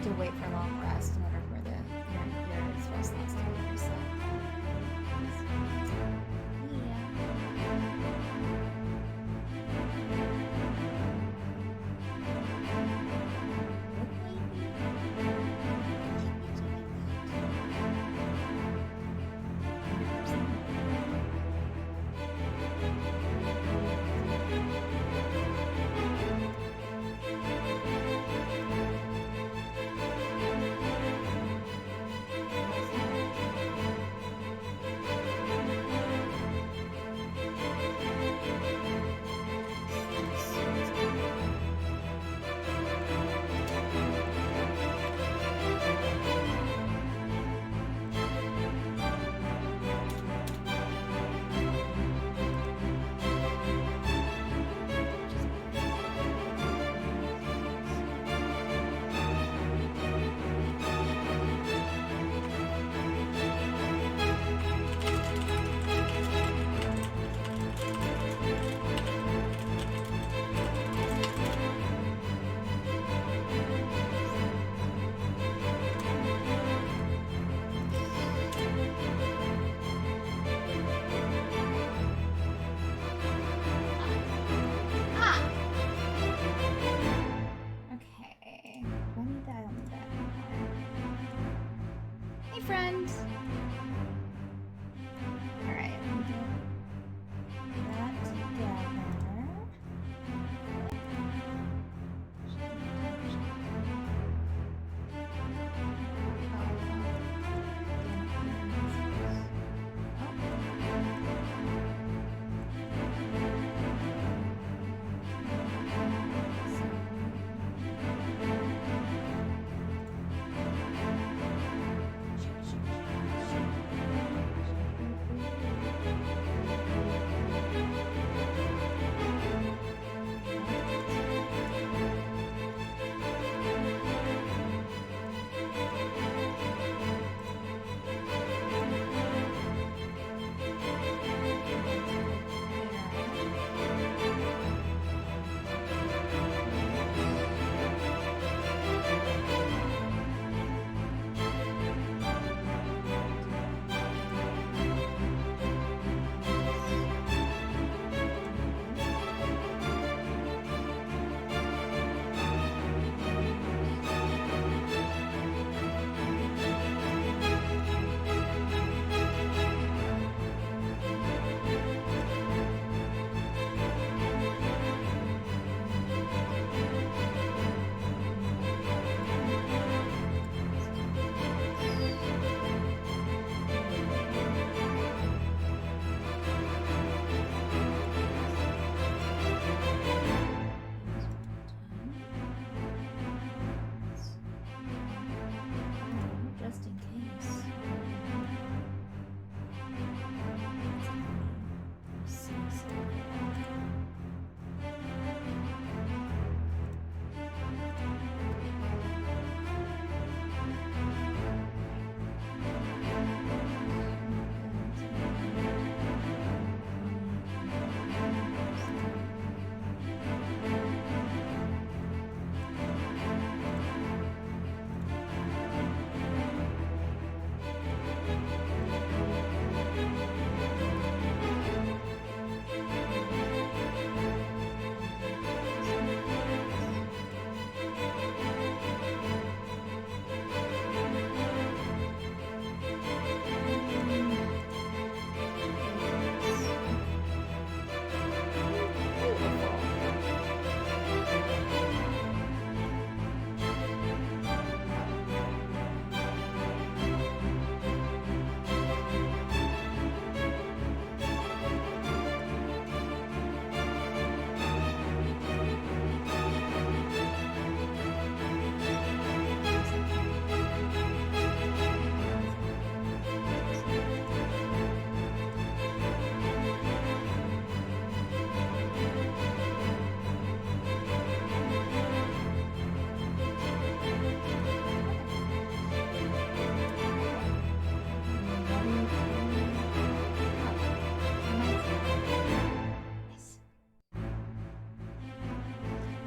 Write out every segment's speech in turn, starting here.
to wait for a long rest in order for your stress levels to reset.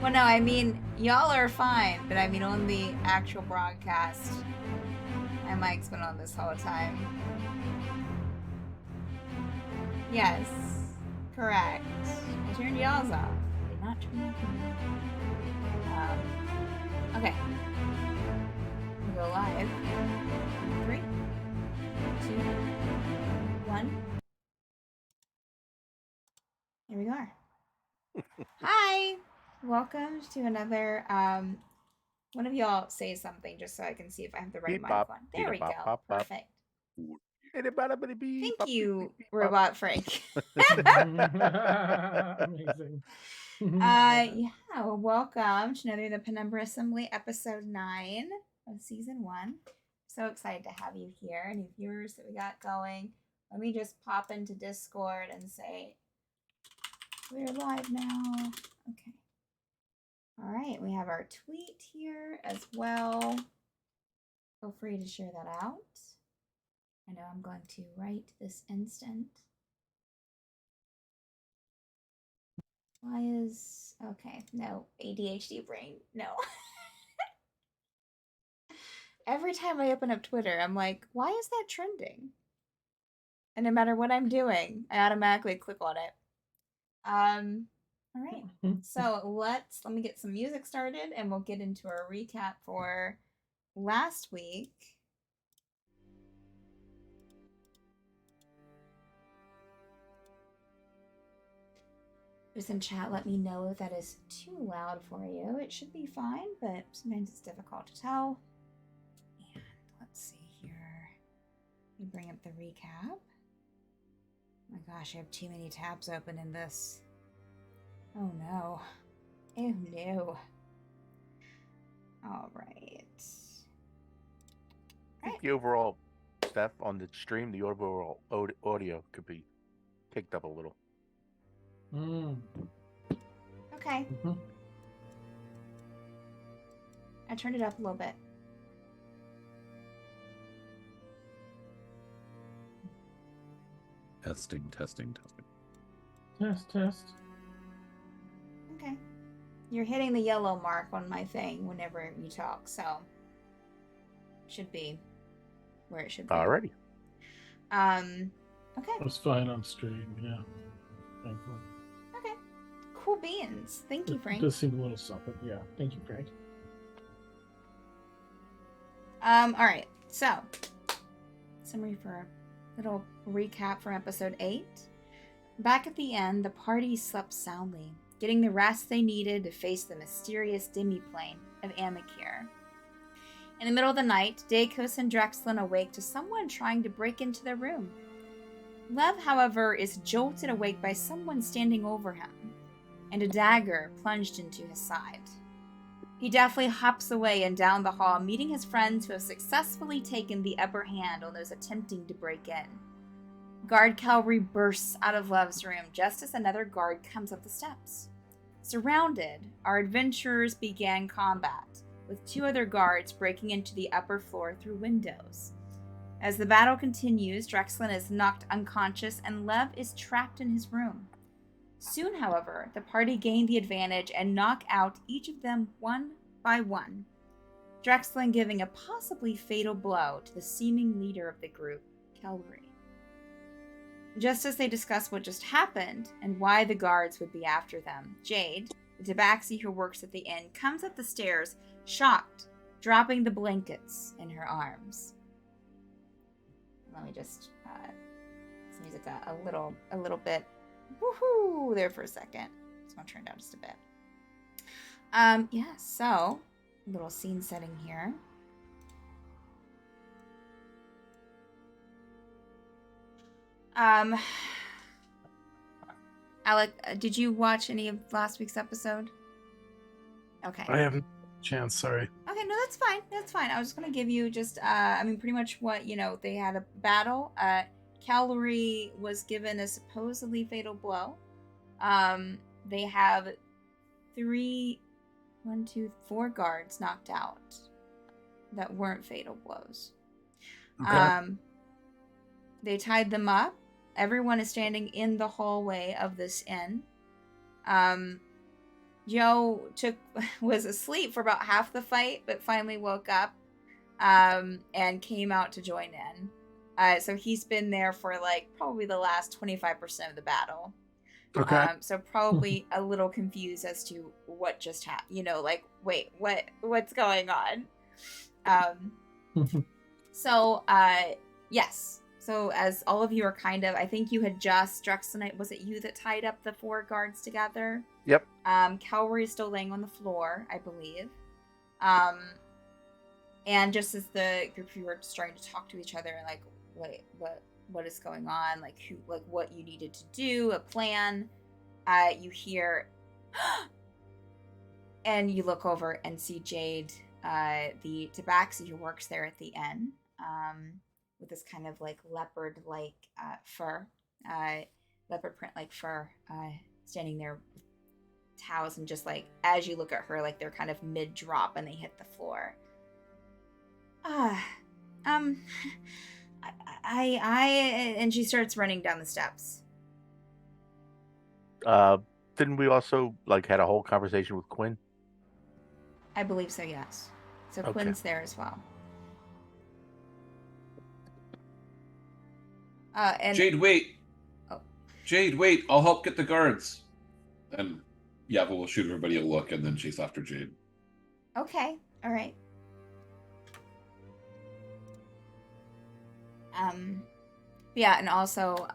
Well, no, I mean, y'all are fine, but I mean, on the actual broadcast, my mic's been on this whole time. Yes, correct. I turned y'all's off. I did not turn off. Okay. We'll go live. 3, 2, 1. Here we are. Hi. Welcome to another. One of y'all say something just so I can see if I have the right microphone. There we go. Perfect. Thank you, Robot Frank. Amazing. Yeah, welcome to another The Penumbra Assembly, episode 9 of season 1. So excited to have you here. Any viewers that we got going, let me just pop into Discord and say we're live now. Okay. All right, we have our tweet here as well. Feel free to share that out. I know I'm going to right this instant. Why is... Okay, no. ADHD brain. No. Every time I open up Twitter, I'm like, why is that trending? And no matter what I'm doing, I automatically click on it. All right. So let me get some music started and we'll get into our recap for last week. Just in chat, let me know if that is too loud for you. It should be fine, but sometimes it's difficult to tell. And let's see here. Let me bring up the recap. Oh my gosh, I have too many tabs open in this. Oh no. Oh no. All right. I think the overall stuff on the stream, the overall audio could be picked up a little. Okay. I turned it up a little bit. Testing. Test. Okay. You're hitting the yellow mark on my thing whenever you talk, so should be where it should be. Alrighty. Okay. It was fine on stream, yeah. Thankfully. Okay. Cool beans. Thank you, Frank. It does seem a little something, yeah. Thank you, Frank. Alright. So, summary for a little recap from episode 8. Back at the end, the party slept soundly, getting the rest they needed to face the mysterious demiplane of Amikir. In the middle of the night, Dacos and Drexlin awake to someone trying to break into their room. Lev, however, is jolted awake by someone standing over him, and a dagger plunged into his side. He deftly hops away and down the hall, meeting his friends who have successfully taken the upper hand on those attempting to break in. Guard cavalry bursts out of Lev's room just as another guard comes up the steps. Surrounded, our adventurers began combat, with 2 other guards breaking into the upper floor through windows. As the battle continues, Drexlin is knocked unconscious and Lev is trapped in his room. Soon, however, the party gain the advantage and knock out each of them one by one, Drexlin giving a possibly fatal blow to the seeming leader of the group, Kelry. Just as they discuss what just happened and why the guards would be after them, Jade, the tabaxi who works at the inn, comes up the stairs, shocked, dropping the blankets in her arms. Let me just this music a little bit woohoo there for a second. Just want to turn it down just a bit. Yeah, so little scene setting here. Alec, did you watch any of last week's episode? Okay. I haven't chance, sorry. Okay, no, that's fine. That's fine. I was just gonna give you just pretty much what, they had a battle. Calvary was given a supposedly fatal blow. They have 4 guards knocked out that weren't fatal blows. Okay. They tied them up. Everyone is standing in the hallway of this inn. Joe was asleep for about half the fight, but finally woke up and came out to join in. So he's been there for like probably the last 25% of the battle. Okay. So probably a little confused as to what just happened. You know, like, wait, what's going on? So yes. So as all of you are kind of, I think you had just, Drexenite, was it you that tied up the 4 guards together? Yep. Calvary is still laying on the floor, I believe. And just as the group of you were starting to talk to each other and like, wait, what is going on? Like what you needed to do, a plan. You hear, and you look over and see Jade, the tabaxi who works there at the inn, with this kind of like leopard-like fur, leopard print-like fur, standing there with towels, and just like as you look at her, like they're kind of mid-drop and they hit the floor. And she starts running down the steps. Didn't we also like had a whole conversation with Quinn? I believe so, yes. So Okay. Quinn's there as well. And Jade, wait. Oh. Jade, wait. I'll help get the guards. And Yava will shoot everybody a look and then chase after Jade. Okay, all right. Yeah, and also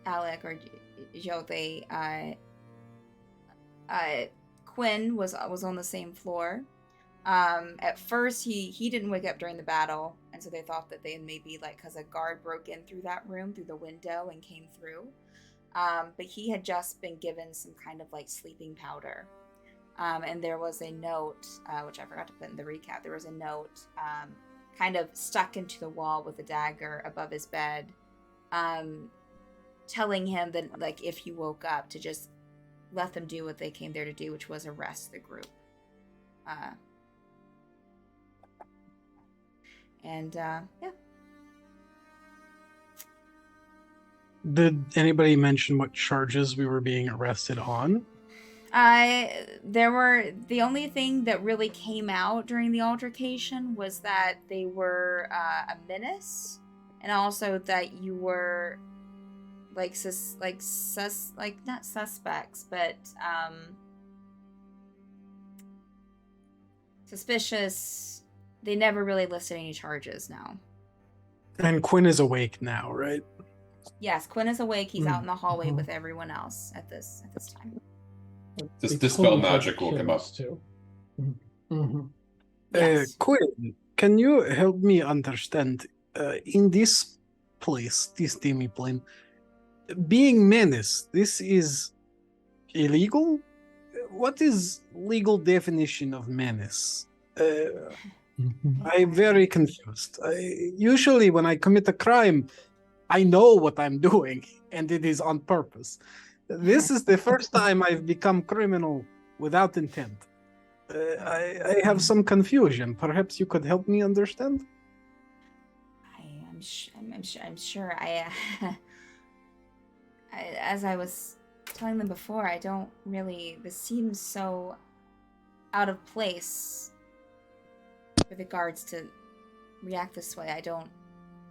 Alec or Joe, they Quinn was on the same floor. At first he didn't wake up during the battle, and so they thought that they maybe like because a guard broke in through that room through the window and came through. But he had just been given some kind of like sleeping powder. And there was a note, which I forgot to put in the recap. There was a note kind of stuck into the wall with a dagger above his bed, telling him that like if he woke up to just let them do what they came there to do, which was arrest the group. Yeah. Did anybody mention what charges we were being arrested on? The only thing that really came out during the altercation was that they were a menace, and also that you were not suspects, but suspicious. They never really listed any charges now. And Quinn is awake now, right? Yes, Quinn is awake. He's out in the hallway with everyone else at this time. This They dispel totally tried to magic will kill come up. us, too. Mm-hmm. Yes. Quinn, can you help me understand, in this place, this demi-plane, being menace, this is illegal? What is legal definition of menace? I'm very confused. Usually when I commit a crime, I know what I'm doing, and it is on purpose. This is the first time I've become criminal without intent. I have some confusion. Perhaps you could help me understand? I'm sure. As I was telling them before, I don't really. This seems so out of place for the guards to react this way.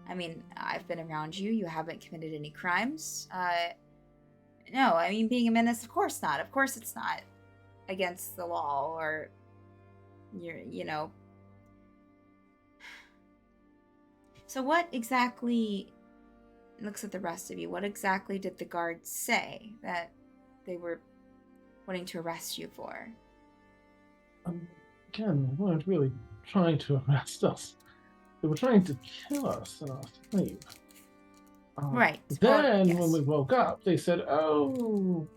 I mean, I've been around you. You haven't committed any crimes. No, I mean, being a menace, of course not. Of course it's not against the law or, you know. So what exactly, looks at the rest of you, what exactly did the guards say that they were wanting to arrest you for? Again, they weren't really trying to arrest us. They were trying to kill us in our sleep. Right. Then, yes. when we woke up, they said, time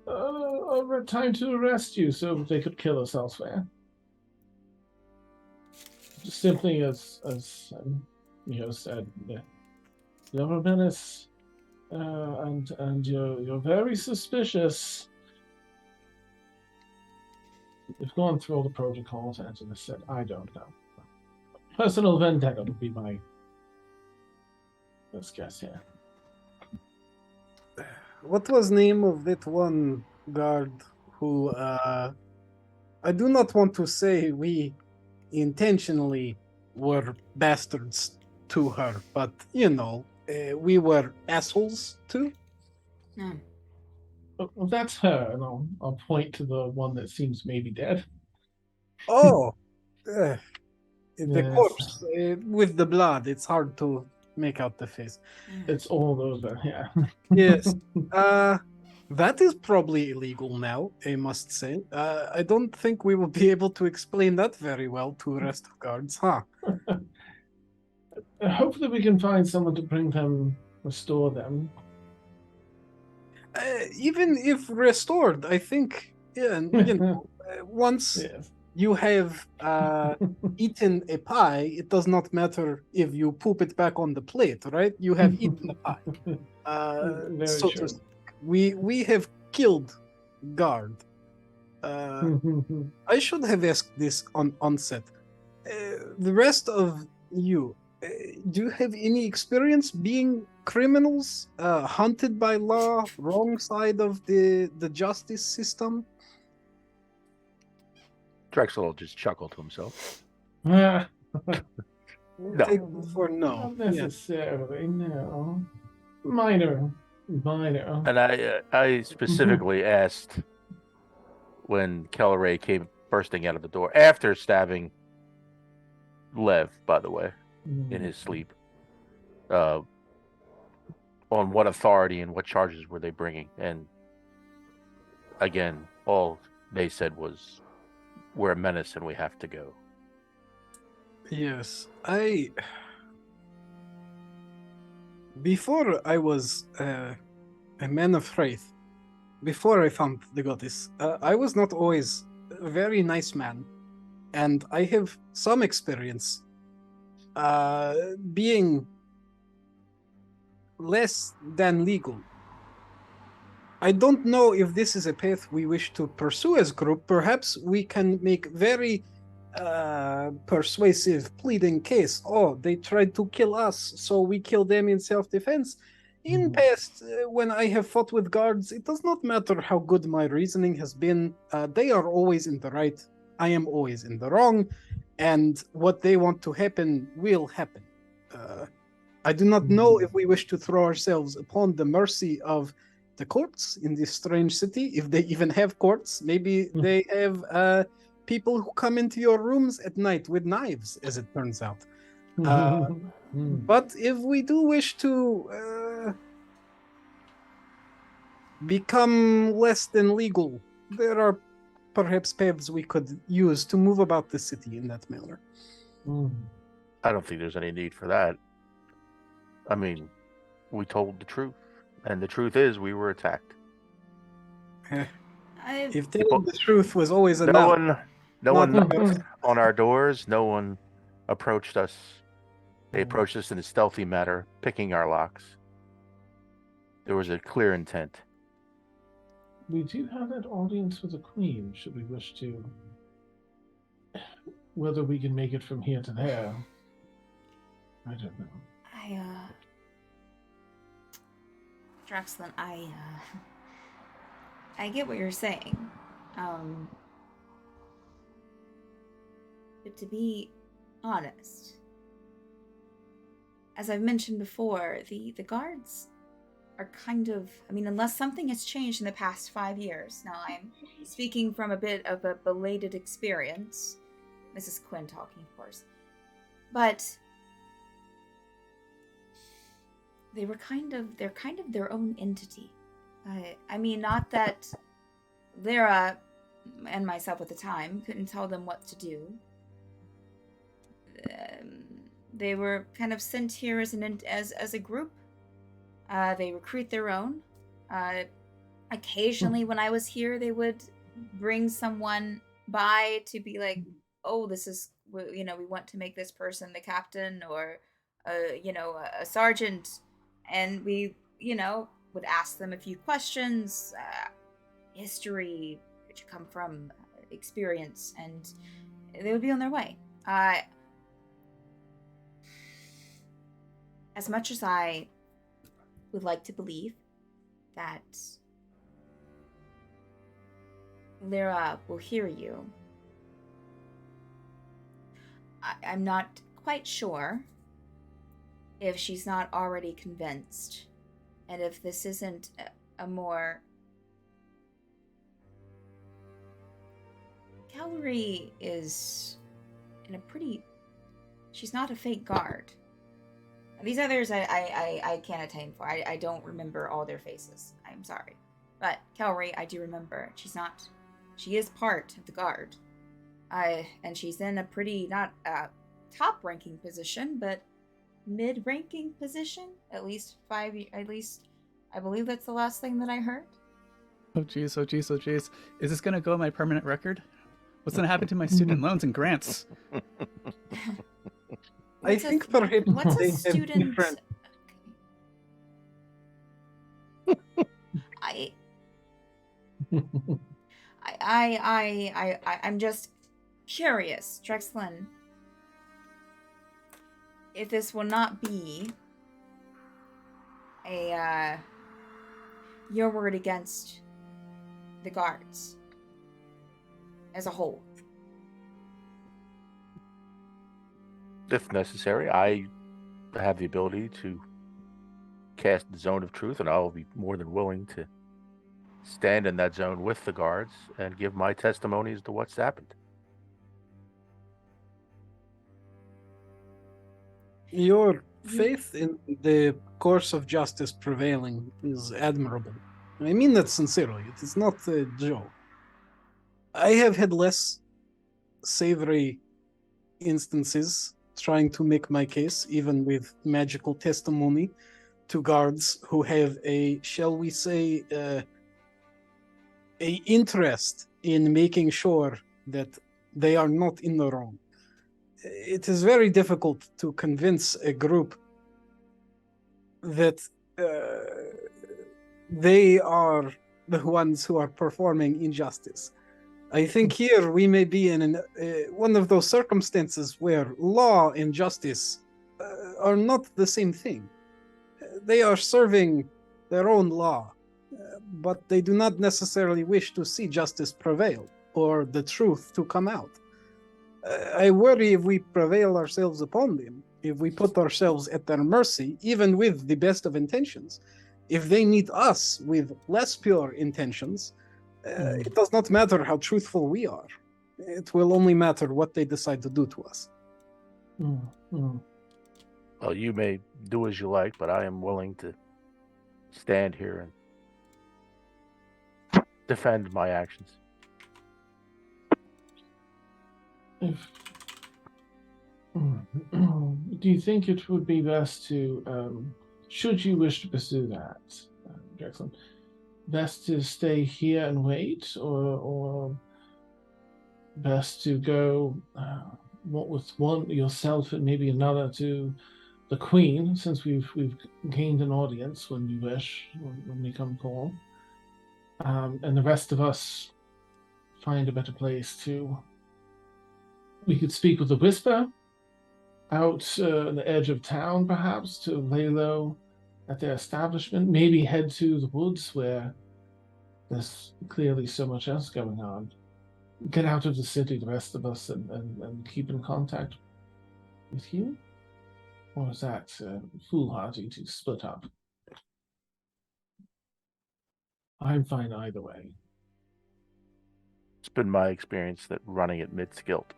to arrest you so they could kill us elsewhere. Just simply as said, you're a menace, and you're very suspicious. We've gone through all the protocols, Angela said. I don't know. Personal vendetta would be my best guess here. What was name of that one guard who I do not want to say we intentionally were bastards to her, but we were assholes too. Hmm. Well, that's her, and I'll point to the one that seems maybe dead. Oh, the Yes. corpse with the blood. It's hard to make out the face. It's all over, yeah. Yes. That is probably illegal now, I must say. I don't think we will be able to explain that very well to the rest of guards, huh? Hopefully we can find someone to bring them, restore them. Even if restored, I think, once Yes. you have eaten a pie, it does not matter if you poop it back on the plate, right? You have eaten the pie. Very So true. to speak. We have killed guard. I should have asked this on onset. The rest of you, do you have any experience being criminals, hunted by law, wrong side of the justice system? Drexel will just chuckle to himself. Ah, No. Take for no. not Yeah. necessarily, no. Minor. And I specifically asked when Kelleray came bursting out of the door after stabbing Lev, by the way, in his sleep, on what authority and what charges were they bringing. And again, all they said was, we're a menace and we have to go. Yes, before I was a man of faith, before I found the goddess, I was not always a very nice man, and I have some experience being less than legal. I don't know if this is a path we wish to pursue as a group. Perhaps we can make very persuasive pleading case. Oh, they tried to kill us, so we kill them in self-defense. In past, when I have fought with guards, it does not matter how good my reasoning has been. They are always in the right. I am always in the wrong, and what they want to happen will happen. I do not know if we wish to throw ourselves upon the mercy of the courts in this strange city, if they even have courts. Maybe they have people who come into your rooms at night with knives, as it turns out. But if we do wish to become less than legal, there are perhaps paths we could use to move about the city in that manner. I don't think there's any need for that. I mean, we told the truth, and the truth is we were attacked. If telling the truth was always No enough, one not knocked enough. on our doors. No one approached us. They approached us in a stealthy manner, picking our locks. There was a clear intent. We do have that audience with the Queen, should we wish to. Whether we can make it from here to there, I don't know. Drexlin, I get what you're saying. But to be honest, as I've mentioned before, the guards are kind of, I mean, unless something has changed in the past 5 years. Now, I'm speaking from a bit of a belated experience. Mrs. Quinn talking, of course. But they're kind of their own entity. I mean, not that Lyra and myself at the time couldn't tell them what to do. They were kind of sent here as a group. They recruit their own. Occasionally, when I was here, they would bring someone by to be like, "Oh, this is we want to make this person the captain or a sergeant," and we would ask them a few questions, history, where'd you come from, experience, and they would be on their way. As much as I would like to believe that Lyra will hear you. I'm not quite sure if she's not already convinced, and if this isn't a more... Calvary is in a pretty... She's not a fake guard. These others I can't attain for. I don't remember all their faces. I'm sorry. But Calvary, I do remember. She is part of the guard. And she's in a pretty, not top-ranking position, but mid-ranking position. At least I believe that's the last thing that I heard. Oh geez, oh geez, oh geez. Is this gonna go on my permanent record? What's gonna happen to my student loans and grants? I think perhaps What's they a have student? different. I'm just curious, Drexlin, if this will not be your word against the guards as a whole. If necessary, I have the ability to cast the zone of truth, and I'll be more than willing to stand in that zone with the guards and give my testimony as to what's happened. Your faith in the course of justice prevailing is admirable. I mean that sincerely. It is not a joke. I have had less savory instances trying to make my case, even with magical testimony, to guards who have a, shall we say, a interest in making sure that they are not in the wrong. It is very difficult to convince a group that they are the ones who are performing injustice. I think here we may be in one of those circumstances where law and justice are not the same thing. They are serving their own law, but they do not necessarily wish to see justice prevail or the truth to come out. I worry if we prevail ourselves upon them, if we put ourselves at their mercy, even with the best of intentions. If they meet us with less pure intentions, it does not matter how truthful we are. It will only matter what they decide to do to us. Well, you may do as you like, but I am willing to stand here and defend my actions. Do you think it would be best to, should you wish to pursue that, Jackson, best to stay here and wait, or best to go, what with one yourself and maybe another to the Queen, since we've gained an audience when you wish, when we come call, and the rest of us find a better place to. We could speak with a whisper out on the edge of town, perhaps, to lay low at their establishment. Maybe head to the woods where there's clearly so much else going on. Get out of the city, the rest of us, and keep in contact with you? Or is that foolhardy to split up? I'm fine either way. It's been my experience that running it mid-skilled.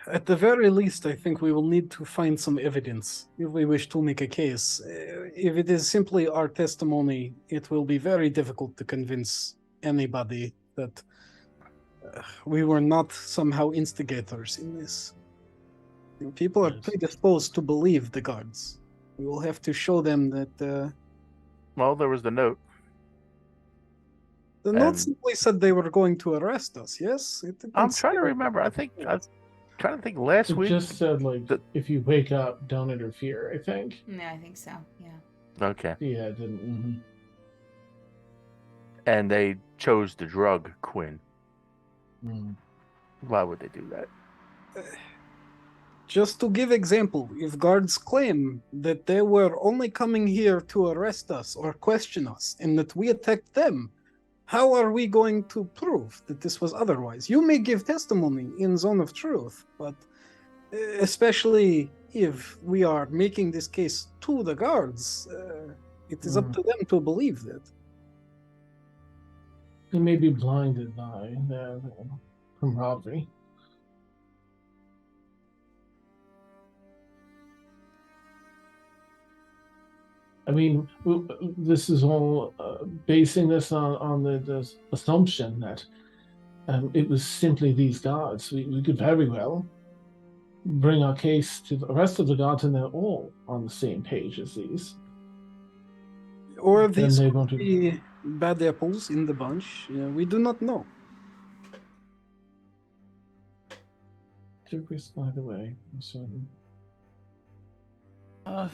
At the very least, I think we will need to find some evidence if we wish to make a case. If it is simply our testimony, it will be very difficult to convince anybody that we were not somehow instigators in this. People are predisposed to believe the guards. We will have to show them that... Well, there was the note. The note simply said they were going to arrest us, yes? I'm trying to remember. I'm trying to think last week. It just said, like, if you wake up, don't interfere, I think. Yeah, I think so, yeah. Okay. Yeah, it didn't. Mm-hmm. And they chose the drug Quinn. Mm. Why would they do that? Just to give example, if guards claim that they were only coming here to arrest us or question us and that we attacked them, how are we going to prove that this was otherwise? You may give testimony in Zone of Truth, but especially if we are making this case to the guards, it is up to them to believe that. They may be blinded by their camaraderie. I mean, this is all basing this on the assumption that it was simply these guards. We could very well bring our case to the rest of the guards, and they're all on the same page as these. Or Then these they could want to be bad apples in the bunch. We do not know. By the way, I'm sorry.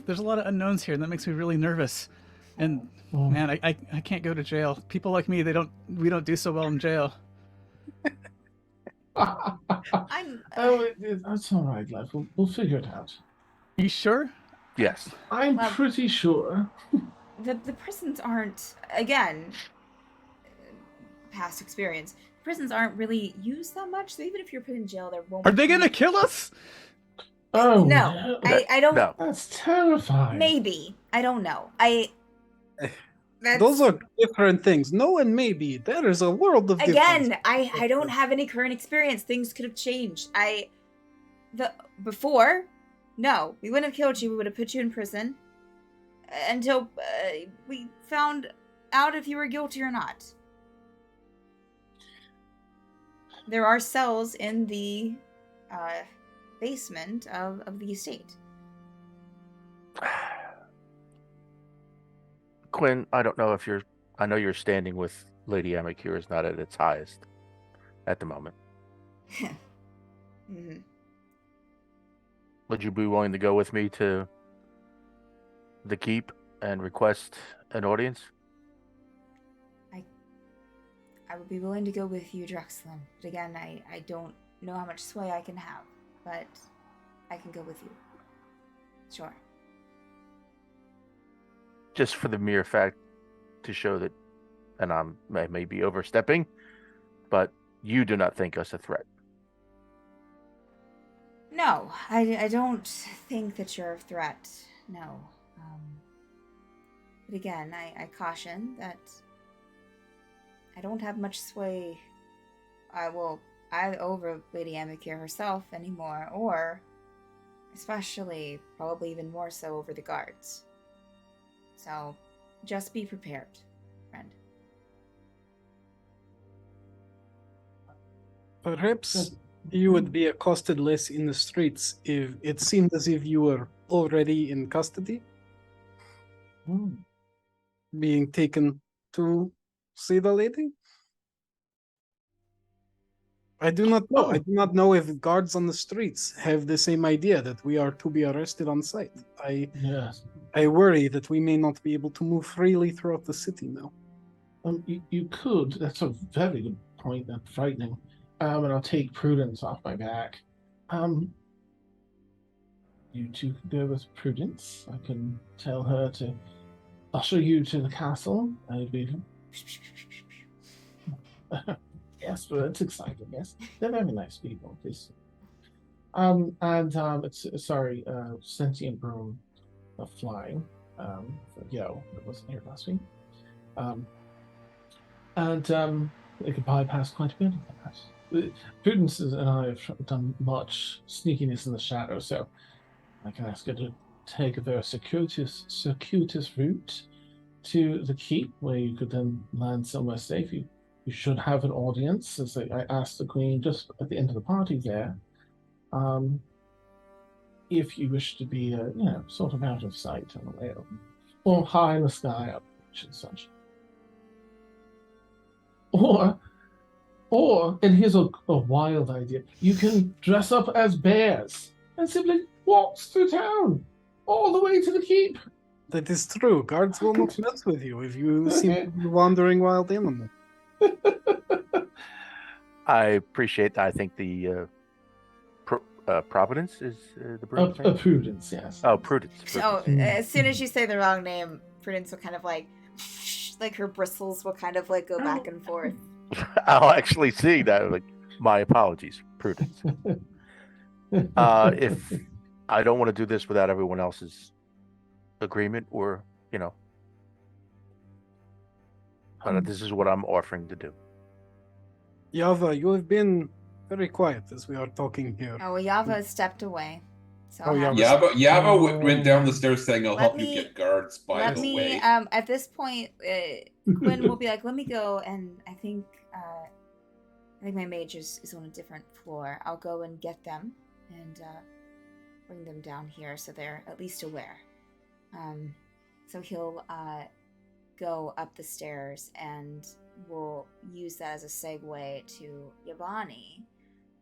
There's a lot of unknowns here, and that makes me really nervous. And man, I can't go to jail. People like me, we don't do so well in jail. That's all right, lad. We'll figure it out. You sure? Yes. I'm pretty sure. The prisons aren't, again, past experience. Prisons aren't really used that much, so even if you're put in jail, there won't. Are they gonna kill us? Oh no, I don't. No. That's terrifying. Maybe, I don't know. Those are different things. No and maybe. There is a world of difference. Again, I don't have any current experience. Things could have changed. Before, no, we wouldn't have killed you. We would have put you in prison until we found out if you were guilty or not. There are cells in the basement of the estate. Quinn, I don't know if I know your standing with Lady Amicure is not at its highest at the moment. Mm-hmm. Would you be willing to go with me to the keep and request an audience? I would be willing to go with you, Drexlin. But again, I don't know how much sway I can have, but I can go with you. Sure. Just for the mere fact to show that, and I may be overstepping, but you do not think us a threat. No, I don't think that you're a threat. No. But again, I caution that I don't have much sway over Lady Amicure herself anymore, or especially, probably even more so, over the guards. So, just be prepared, friend. Perhaps you would be accosted less in the streets if it seemed as if you were already in custody, being taken to see the lady. I do not know. I do not know if guards on the streets have the same idea that we are to be arrested on sight. I worry that we may not be able to move freely throughout the city now. You could. That's a very good point. That's frightening. And I'll take Prudence off my back. You two can go with Prudence. I can tell her to usher you to the castle. I'd be. Yes, but it's exciting. Yes, they're very nice people. Please. Sentient broom of flying. That wasn't here last week. It could bypass quite a bit of that. Prudence and I have done much sneakiness in the shadow, so I can ask her to take a very circuitous route to the keep, where you could then land somewhere safe. You should have an audience, as I asked the Queen just at the end of the party there. If you wish to be, sort of out of sight on the way up, or high in the sky up and such. Or, and here's a wild idea, you can dress up as bears and simply walk through town all the way to the keep. That is true. Guards will not mess with you if you seem to be wandering wild animal. I appreciate. I think the Providence is the broom's name? Prudence, yes. Oh, Prudence. So Prudence. as soon as you say the wrong name, Prudence will kind of like her bristles will kind of like go back and forth. I'll actually see that. Like, my apologies, Prudence. If I don't want to do this without everyone else's agreement, or but this is what I'm offering to do. Yava, you have been very quiet as we are talking here. Oh, well, Yava has stepped away. So Oh, I'll have- Yava went down the stairs saying, "I'll Let help me- you get guards by Let the me, way." at this point, Quinn will be like, let me go, and I think my mage is on a different floor. I'll go and get them, and bring them down here so they're at least aware. So he'll go up the stairs, and we'll use that as a segue to Yavani.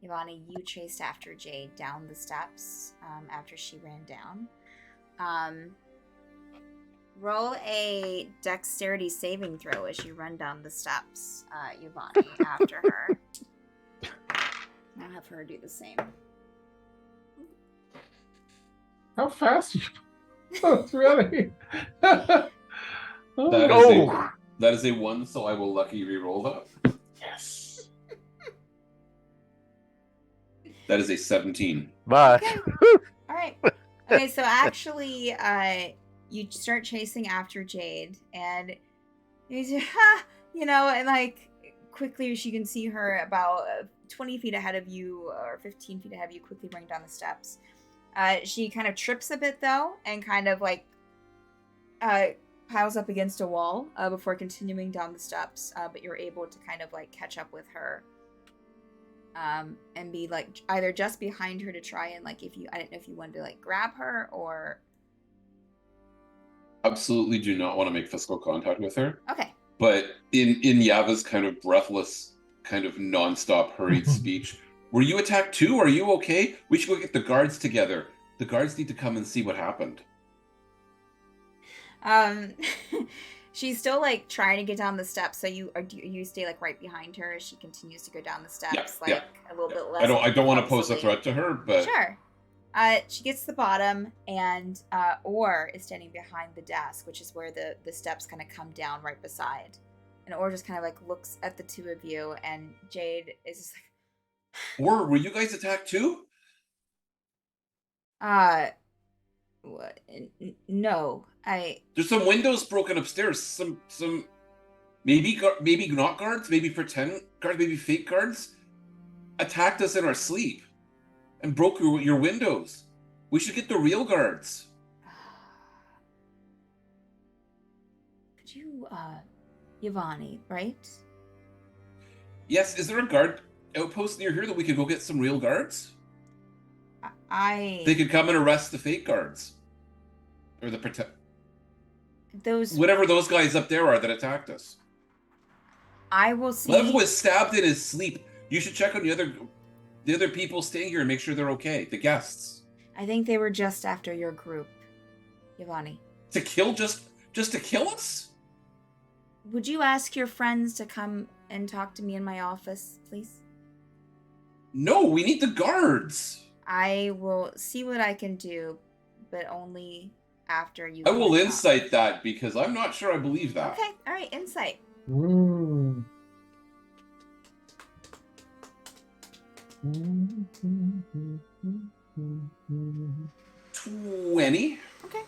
Yavani, you chased after Jade down the steps after she ran down. Roll a dexterity saving throw as you run down the steps, Yavani, after her. I'll have her do the same. How fast are you? Oh, really? That is a 1, so I will lucky re-roll that. Yes. That is a 17. But Okay. All right. Okay, so actually, you start chasing after Jade, and and like quickly as you can see her about 20 feet ahead of you, or 15 feet ahead of you, quickly running down the steps. She kind of trips a bit though, and kind of like piles up against a wall before continuing down the steps. But you're able to kind of like catch up with her. And be like either just behind her to try and like I don't know if you wanted to like grab her or. Absolutely do not want to make physical contact with her. Okay. But in Yava's kind of breathless, kind of nonstop hurried speech, were you attacked too? Are you okay? We should go get the guards together. The guards need to come and see what happened. She's still like trying to get down the steps, so you stay like right behind her as she continues to go down the steps, a little bit less. I don't want to pose a threat to her, but sure. She gets to the bottom, and Or is standing behind the desk, which is where the steps kind of come down right beside. And Or just kind of like looks at the two of you, and Jade is just like, Or were you guys attacked too? what? No, There's some windows broken upstairs. Some maybe not guards, maybe pretend guards, maybe fake guards attacked us in our sleep and broke your windows. We should get the real guards. Could you, Yavani, right? Yes, is there a guard outpost near here that we could go get some real guards? They could come and arrest the fake guards. Or the whatever those guys up there are that attacked us. I will see. Lev was stabbed in his sleep. You should check on the other people staying here and make sure they're okay. The guests. I think they were just after your group, Yavani. To kill just to kill us? Would you ask your friends to come and talk to me in my office, please? No, we need the guards. I will see what I can do, but only after you. I will insight that because I'm not sure I believe that. Okay, all right, insight. 20. Okay.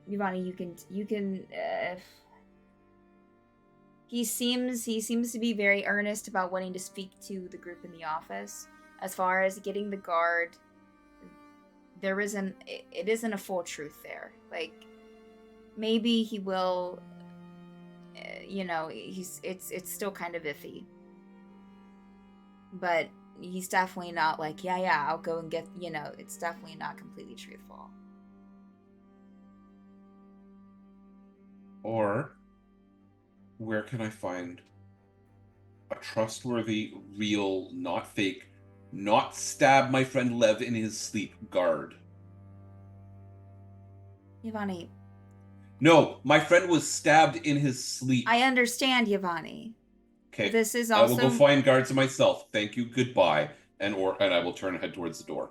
Yvonne, you can. He seems to be very earnest about wanting to speak to the group in the office. As far as getting the guard, it isn't a full truth there. Like, maybe he will. It's still kind of iffy. But he's definitely not like, yeah, I'll go and get. It's definitely not completely truthful. Or, where can I find a trustworthy, real, not fake, not stab my friend Lev in his sleep guard? Yvonne. No, my friend was stabbed in his sleep. I understand, Yvonne. Okay. This is also. I will go find guards myself. Thank you. Goodbye. and I will turn and head towards the door.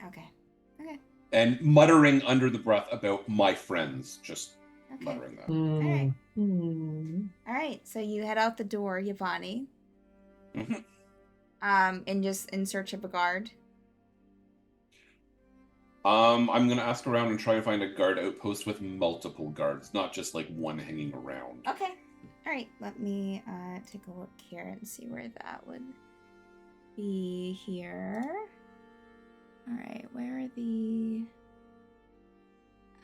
Okay. Okay. And muttering under the breath about my friends, just Okay. muttering that. Alright. Mm. All right. So you head out the door, Yvonne. Mhm. And just in search of a guard. I'm gonna ask around and try and find a guard outpost with multiple guards, not just like one hanging around. Okay. All right. Let me take a look here and see where that would be here. All right. Where are the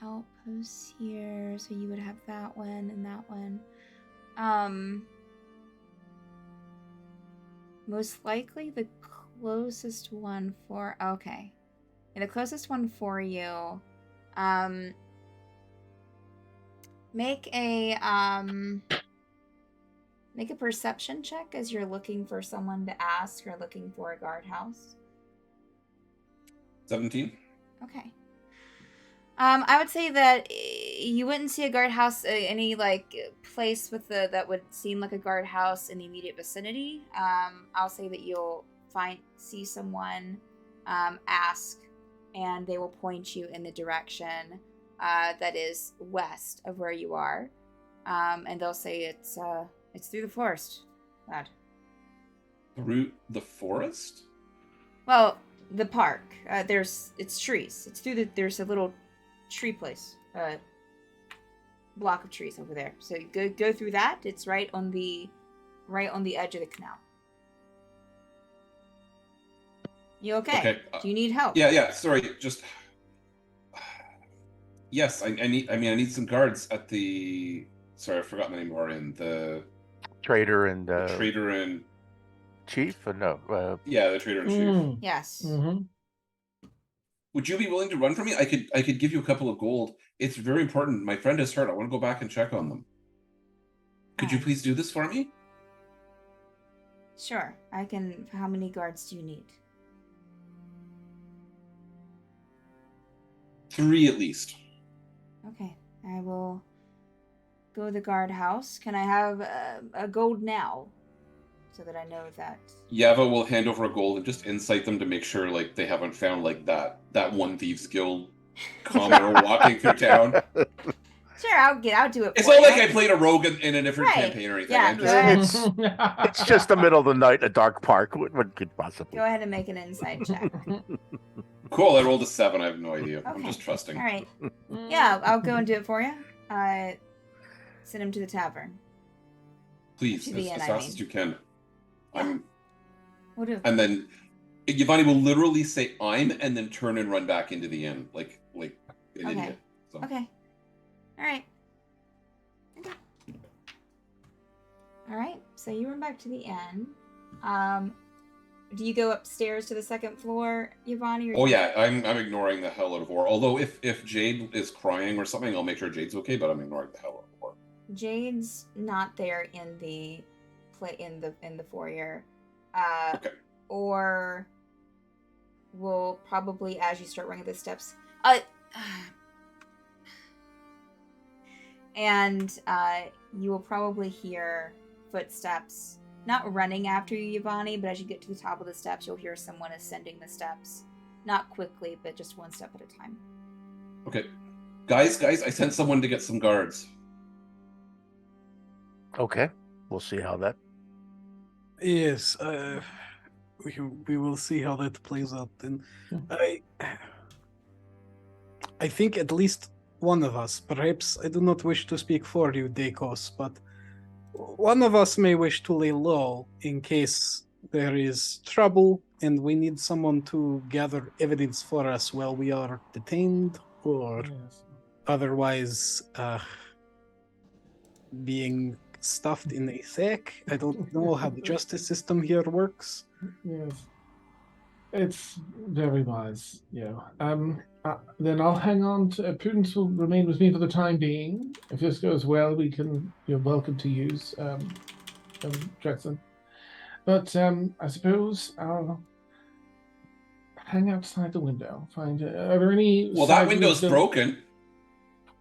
outposts here? So you would have that one and that one. Most likely the closest one for okay. And the closest one for you, make a perception check as you're looking for someone to ask or looking for a guardhouse. 17. Okay. I would say that you wouldn't see a guardhouse, any like place with that would seem like a guardhouse in the immediate vicinity. I'll say that you'll see someone, ask, and they will point you in the direction that is west of where you are, and they'll say it's through the forest, lad. Through the forest? Well, the park. It's trees. It's through there's a little tree place, block of trees over there. So you go through that. It's right on the edge of the canal. You okay? Okay. Do you need help? Yeah. Sorry, just. Yes, I need some guards at the. Sorry, I've forgotten the name. Are in the Trader and trader and chief? Or no? yeah, the trader and chief. Yes. Mm-hmm. Would you be willing to run for me? I could give you a couple of gold. It's very important. My friend is hurt. I want to go back and check on them. Could you please do this for me? Sure. I can. How many guards do you need? 3 at least. Okay. I will go to the guardhouse. Can I have a gold now? So that I know that. Yava will hand over a gold and just incite them to make sure like they haven't found like that one thieves guild commoner walking through town. Sure, I'll do it. It's for not you. like I played a rogue in a different Right. campaign or anything. Yeah, I'm go just... ahead. It's just the middle of the night in a dark park. What could possibly? Go ahead and make an insight check. Cool. I rolled a 7. I have no idea. I'm Okay. just trusting. All right. Yeah, I'll go and do it for you. Send him to the tavern. Please, To the as inn, fast as you can. Yeah. We'll do. And then Giovanni will literally say "I'm" and then turn and run back into the inn, like an Okay. idiot. So. Okay. All right. Okay. All right. So you run back to the inn. Do you go upstairs to the second floor, Giovanni? Or Oh yeah, I'm ignoring the hell out of Or. Although if Jade is crying or something, I'll make sure Jade's okay. But I'm ignoring the hell out of Or. Jade's not there in the foyer. Okay. Or will probably, as you start running the steps, and you will probably hear footsteps, not running after you, Giovanni, but as you get to the top of the steps, you'll hear someone ascending the steps, not quickly, but just one step at a time. Okay, guys, I sent someone to get some guards. Okay, we'll see how that. Yes, we will see how that plays out. Then I think at least one of us, perhaps I do not wish to speak for you, Dekos, but one of us may wish to lay low in case there is trouble and we need someone to gather evidence for us while we are detained or otherwise being stuffed in a sack. I don't know how the justice system here works. Yes. It's very wise, yeah. Then I'll hang on to Prudence will remain with me for the time being. If this goes well, you're welcome to use Jackson. But I suppose I'll hang outside the window. Are there any? Well, that window's broken.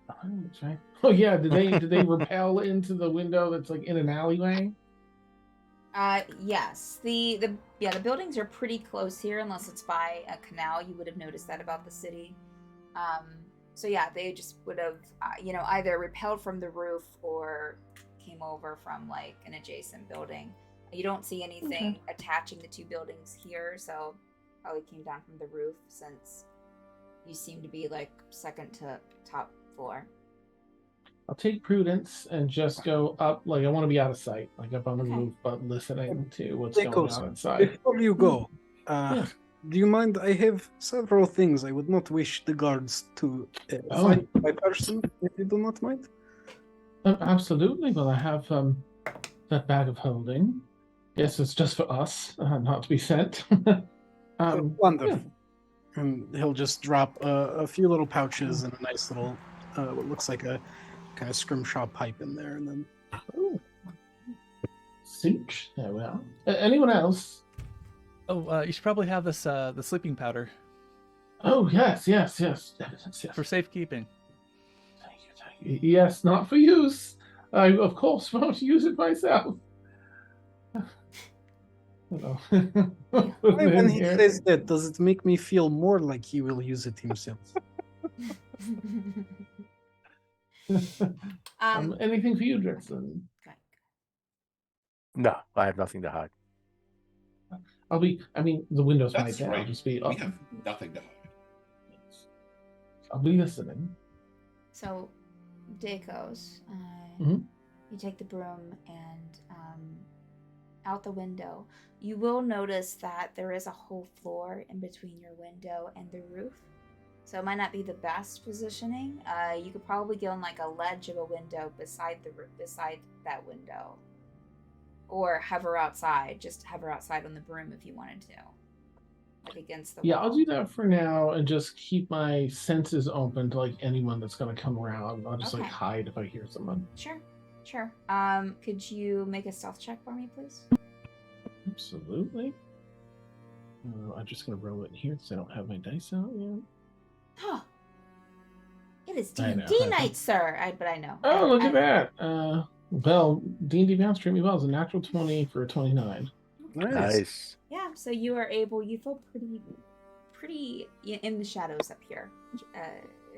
Oh, that's right. Oh yeah, did they rappel into the window that's like in an alleyway? Yes. The buildings are pretty close here, unless it's by a canal. You would have noticed that about the city. So yeah, they just would have, either repelled from the roof or came over from like an adjacent building. You don't see anything attaching the two buildings here, so probably came down from the roof since you seem to be like second to top floor. I'll take prudence and just go up. Like I want to be out of sight, like up on the roof, but listening to what's going on inside. Before you go, Yes. do you mind? I have several things I would not wish the guards to find my person, if you do not mind. Absolutely. Well, I have that bag of holding. Yes, it's just for us, not to be sent. Wonderful. Yeah. And he'll just drop a few little pouches and a nice little, what looks like a kind of scrimshaw pipe in there, and then. Oh. Cinch. There we are. Anyone else? Oh, you should probably have this the sleeping powder Oh, yes. for safekeeping. Thank you. Yes, not for use. I, of course, won't use it myself. When he says that, does it make me feel more like he will use it himself? Anything for you, Drexen? No, I have nothing to hide. The windows might That's there. right. I'll just be We have nothing to hide. I'll be listening. So, day goes. Mhm. You take the broom and out the window. You will notice that there is a whole floor in between your window and the roof. So it might not be the best positioning. You could probably get on like a ledge of a window beside that window, or hover outside. Just hover outside on the broom if you wanted to, like against the wall. I'll do that for now and just keep my senses open to like anyone that's gonna come around. I'll just like hide if I hear someone. Sure. Could you make a stealth check for me, please? Absolutely. I'm just gonna roll it here because I don't have my dice out yet. Huh. It is I know. D&D night, sir. But I know. Oh, look at that. Well, D&D Bounce treat me well. It's a natural 20 for a 29. Nice. Yeah, so you feel pretty in the shadows up here,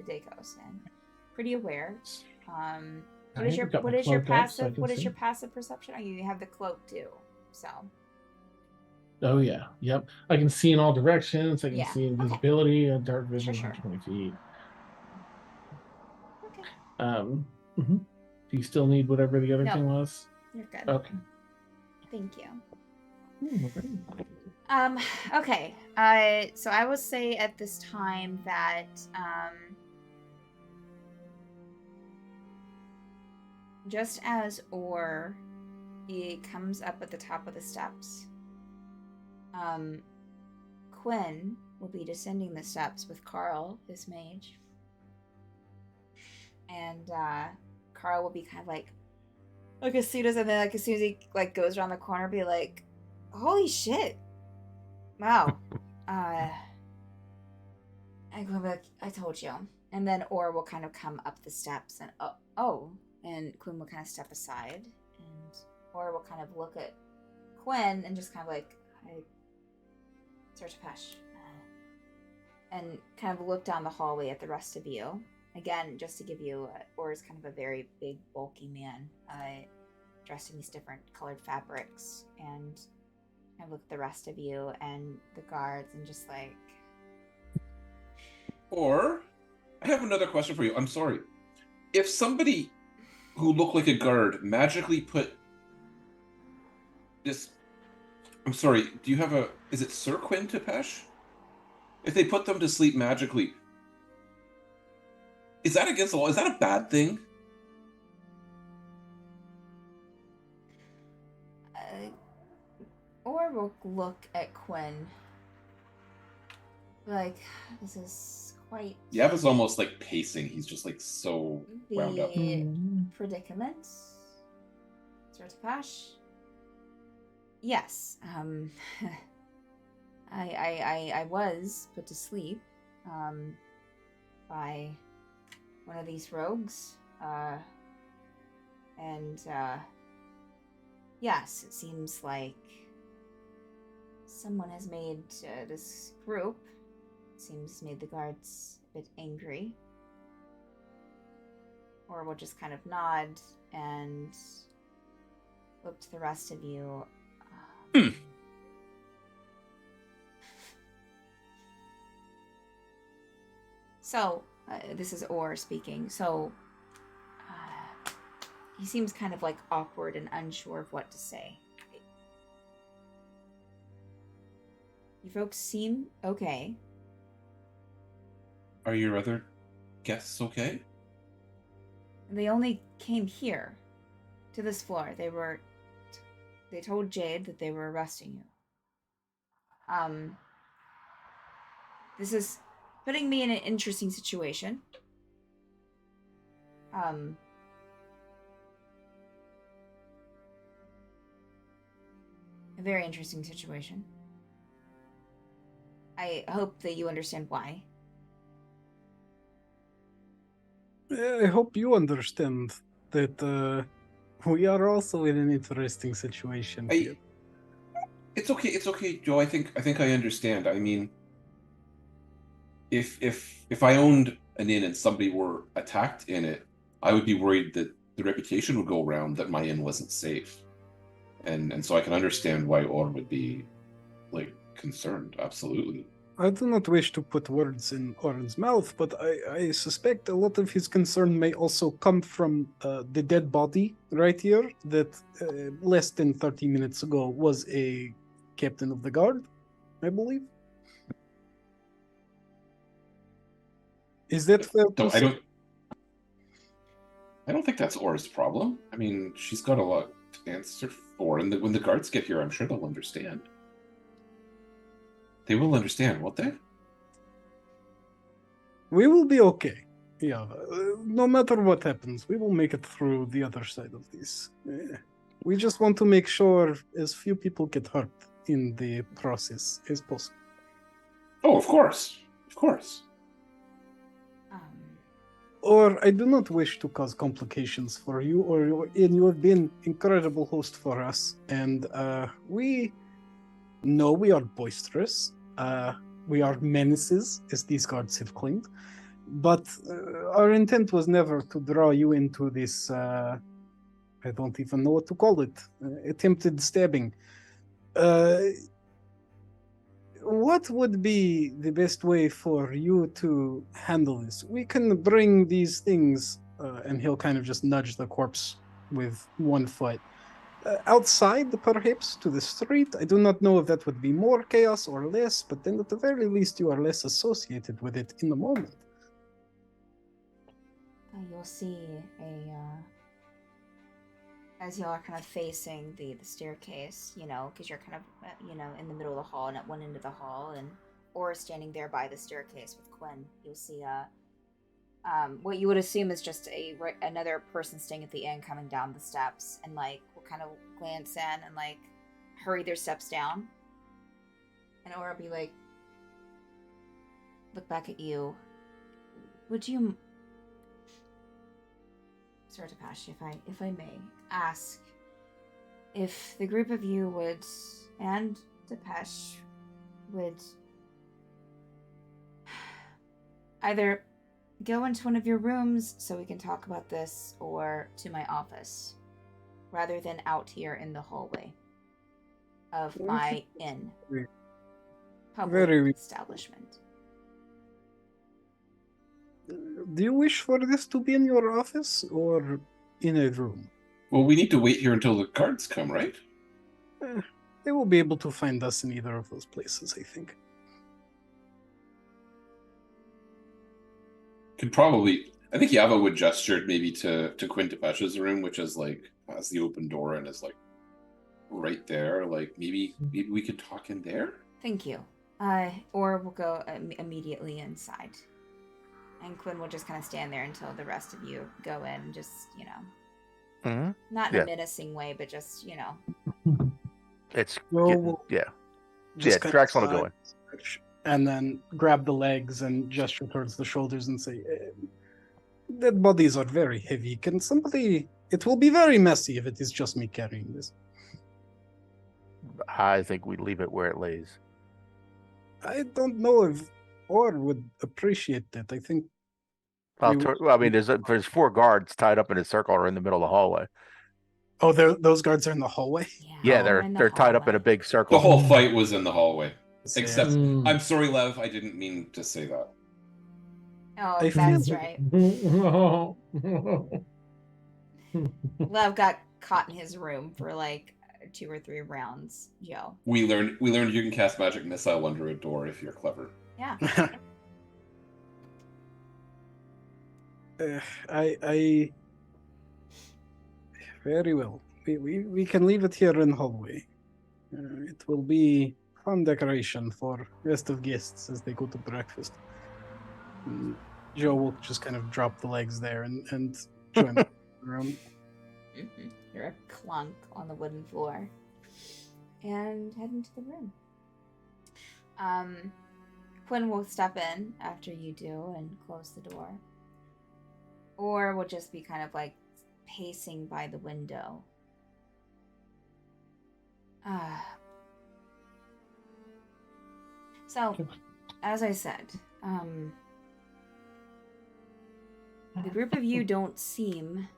Dakos, and pretty aware. What is your passive perception? Oh, you have the cloak too, so. Oh yeah, yep. I can see in all directions. I can see invisibility, dark vision, Sure. 120 feet. Okay. Do you still need whatever the other thing was? You're good. Okay. Thank you. Okay. Okay. So I will say at this time that just as he comes up at the top of the steps, Quinn will be descending the steps with Carl, his mage, and Carl will be kind of like as soon as he like goes around the corner, be like, "Holy shit! Wow!" I told you. And then Or will kind of come up the steps and and Quinn will kind of step aside, and Or will kind of look at Quinn and just kind of like, Sir Tepesh, and kind of look down the hallway at the rest of you. Again, just to give you, Or is kind of a very big, bulky man, dressed in these different colored fabrics, and I look at the rest of you and the guards and just like. Or, I have another question for you. I'm sorry. If somebody who looked like a guard magically put this. I'm sorry, do you have is it Sir Quinn Tepesh? If they put them to sleep magically, is that against the law? Is that a bad thing? Or will look at Quinn like, this is quite. Yav almost like pacing. He's just like so wound up. Predicament. Sir Tepesh. Yes. I was put to sleep by one of these rogues. And Yes, it seems like someone has made this group, seems made the guards a bit angry. Or will just kind of nod and look to the rest of you. So, this is Orr speaking. So, he seems kind of like awkward and unsure of what to say. You folks seem okay. Are your other guests okay? They only came here, to this floor. They told Jade that they were arresting you. This is putting me in an interesting situation. A very interesting situation. I hope that you understand why. I hope you understand that we are also in an interesting situation here. It's okay, Joe. I think I understand. I mean, if I owned an inn and somebody were attacked in it, I would be worried that the reputation would go around that my inn wasn't safe, and so I can understand why Orr would be like concerned. Absolutely. I do not wish to put words in Orr's mouth, but I suspect a lot of his concern may also come from the dead body right here that less than 30 minutes ago was a captain of the guard, I believe. Is that fair to say? I don't think that's Orr's problem. I mean, she's got a lot to answer for, and when the guards get here, I'm sure they'll understand. They will understand, won't they? We will be okay. Yeah, no matter what happens, we will make it through the other side of this. We just want to make sure as few people get hurt in the process as possible. Oh, of course. Of course. Or I do not wish to cause complications for you, and you have been incredible host for us, and we know we are boisterous. We are menaces, as these guards have claimed. But our intent was never to draw you into this, I don't even know what to call it, attempted stabbing. What would be the best way for you to handle this? We can bring these things, and he'll kind of just nudge the corpse with one foot. Outside, perhaps, to the street. I do not know if that would be more chaos or less, but then at the very least you are less associated with it in the moment. You'll see as you are kind of facing the staircase, because you're kind of, in the middle of the hall and at one end of the hall, or standing there by the staircase with Quinn, you'll see what you would assume is just another person staying at the inn coming down the steps, and will kind of glance in and hurry their steps down, and Aura will be look back at you. Would you, Sir Depeche, if I may ask, if the group of you would, and Depeche would either go into one of your rooms so we can talk about this, or to my office, rather than out here in the hallway of my inn public establishment. Do you wish for this to be in your office or in a room? Well, we need to wait here until the guards come, right? They will be able to find us in either of those places, I think. I think Yava would gesture maybe to Quinn Depeche's room, which is has the open door and is right there. Maybe we could talk in there. Thank you. Or we'll go immediately inside. And Quinn will just kind of stand there until the rest of you go in, just, not in a menacing way, but just, It's, yeah. Drax want to go in. And then grab the legs and gesture towards the shoulders and say, dead bodies are very heavy. Can somebody... It will be very messy if it is just me carrying this. I think we leave it where it lays. I don't know if Or would appreciate that. I think Well, we- I mean, there's 4 guards tied up in a circle or in the middle of the hallway. Oh, those guards are in the hallway? Yeah, they're in the they're tied up in a hallway. big The circle. whole fight was in the hallway. Sad. Except, Mm. I'm sorry, Lev, I didn't mean to say that. Oh, I that's feel- right. Lev got caught in his room for like 2 or 3 rounds, Joe. We learned you can cast magic missile under a door if you're clever. Yeah. I very well. We can leave it here in hallway. It will be fun decoration for rest of guests as they go to breakfast. Joe will just kind of drop the legs there and join the room. Hear a clunk on the wooden floor. And head into the room. Quinn will step in after you do and close the door. Or will just be kind of like pacing by the window. So, as I said, the group of you don't seem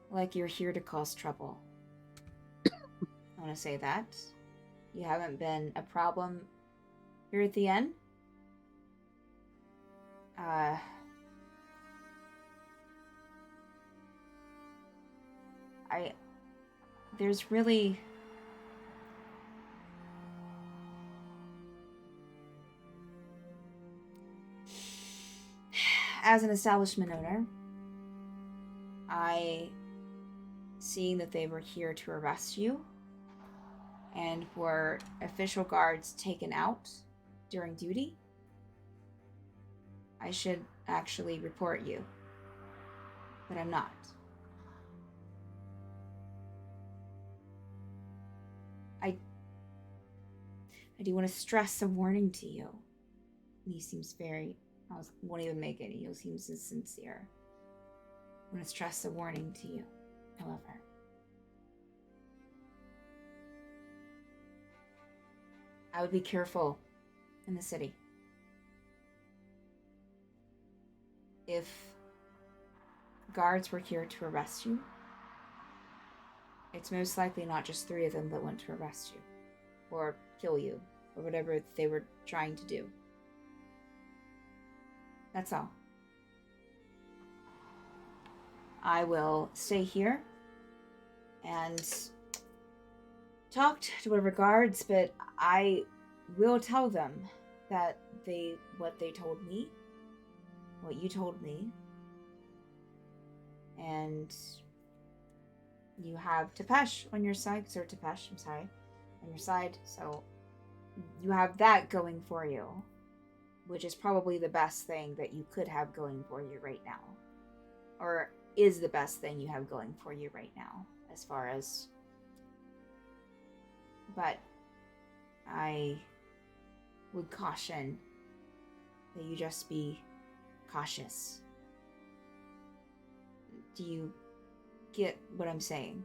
like you're here to cause trouble. I want to say that. You haven't been a problem here at the inn. There's really... As an establishment owner, seeing that they were here to arrest you and were official guards taken out during duty, I should actually report you. But I'm not. I do want to stress a warning to you. And he seems very... I won't even make it. He seems sincere. I want to stress a warning to you, however. I would be careful in the city. If guards were here to arrest you, it's most likely not just 3 of them that went to arrest you, or kill you, or whatever they were trying to do. That's all. I will stay here and talk to whatever guards, but I will tell them that what they told me, what you told me, and you have Tepesh on your side, Sir Tepesh, I'm sorry, on your side, so you have that going for you, which is probably the best thing that you could have going for you right now. Or is the best thing you have going for you right now, as far as... But I would caution that you just be cautious. Do you get what I'm saying?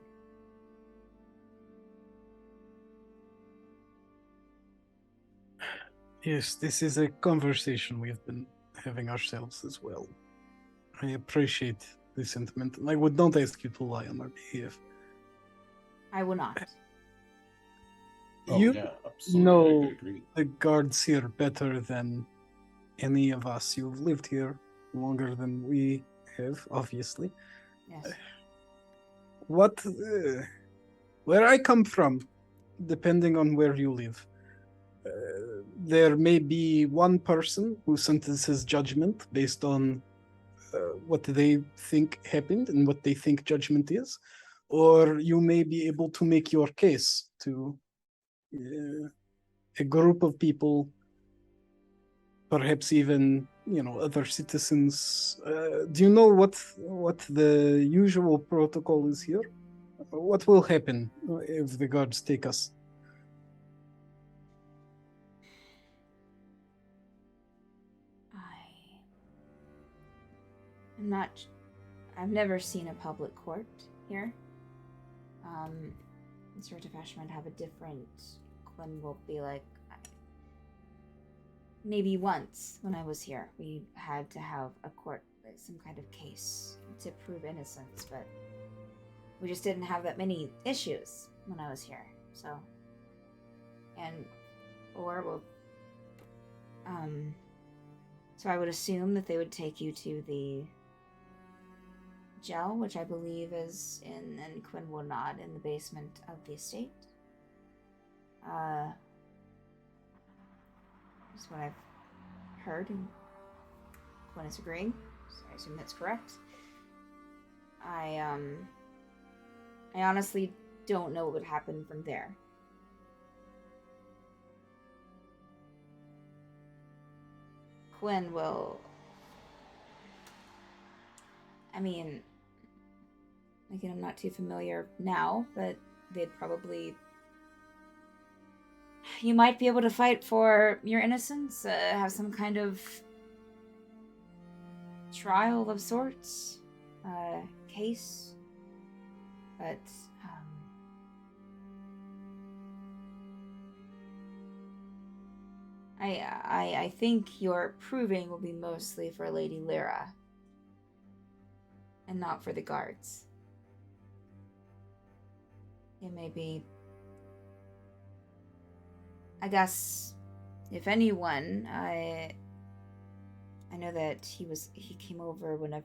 Yes, this is a conversation we've been having ourselves as well. I appreciate the sentiment, and I would not ask you to lie on our behalf. I will not. You absolutely. know I could agree. the guards here better than any of us. You've lived here longer than we have, obviously. Yes. Where I come from, depending on where you live, there may be one person who sentences judgment based on what they think happened and what they think judgment is, or you may be able to make your case to a group of people, perhaps even other citizens. Do you know what the usual protocol is here? What will happen if the guards take us? I've never seen a public court here. Sir Tefesh might have a different. Quinn will be like, maybe once when I was here, we had to have a court, like some kind of case to prove innocence, but we just didn't have that many issues when I was here. So, so I would assume that they would take you to the jail, which I believe is and Quinn will nod, in the basement of the estate. That's what I've heard, and Quinn is agreeing, so I assume that's correct. I honestly don't know what would happen from there. Quinn will... I mean, again, I'm not too familiar now, but they'd probably... You might be able to fight for your innocence, have some kind of trial of sorts, case, but I think your proving will be mostly for Lady Lyra, and not for the guards. It may be, I guess, if anyone, I know that he came over when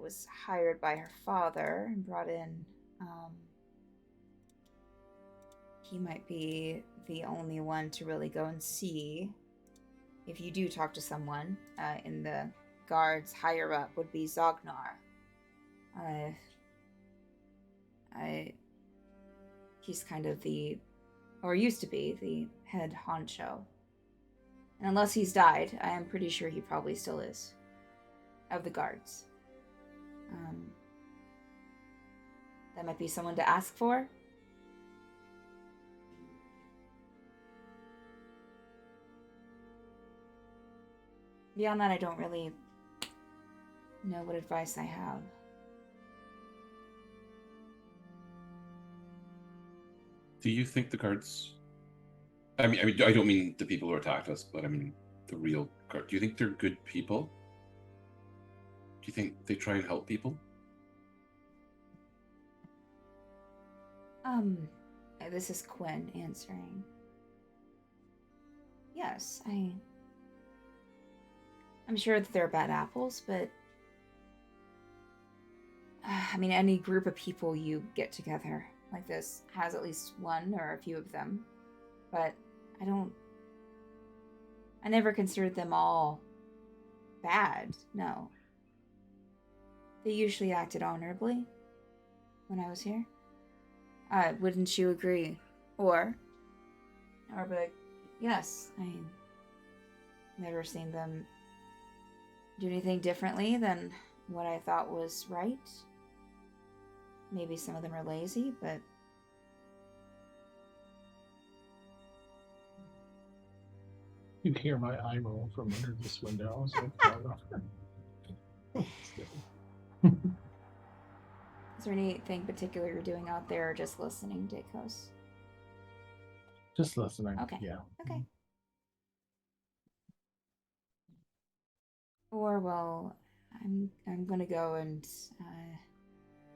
was hired by her father and brought in. He might be the only one to really go and see. If you do talk to someone in the guards higher up, would be Zognar. He's kind of or used to be, the head honcho. And unless he's died, I am pretty sure he probably still is, of the guards. That might be someone to ask for. Beyond that, I don't really know what advice I have. Do you think the guards... I mean, I don't mean the people who attacked us, but I mean the real guard. Do you think they're good people? Do you think they try and help people? This is Quinn answering. Yes, I'm sure that there are bad apples, but I mean, any group of people you get together like this has at least one or a few of them. But I never considered them all bad, no. They usually acted honorably when I was here. Wouldn't you agree? Or be like, yes, I never seen them do anything differently than what I thought was right. Maybe some of them are lazy, but you hear my eye roll from under this window. I was like, is there anything particular you're doing out there, or just listening, Dacos? Just listening. Okay. Yeah. Okay. Or, well, I'm gonna go and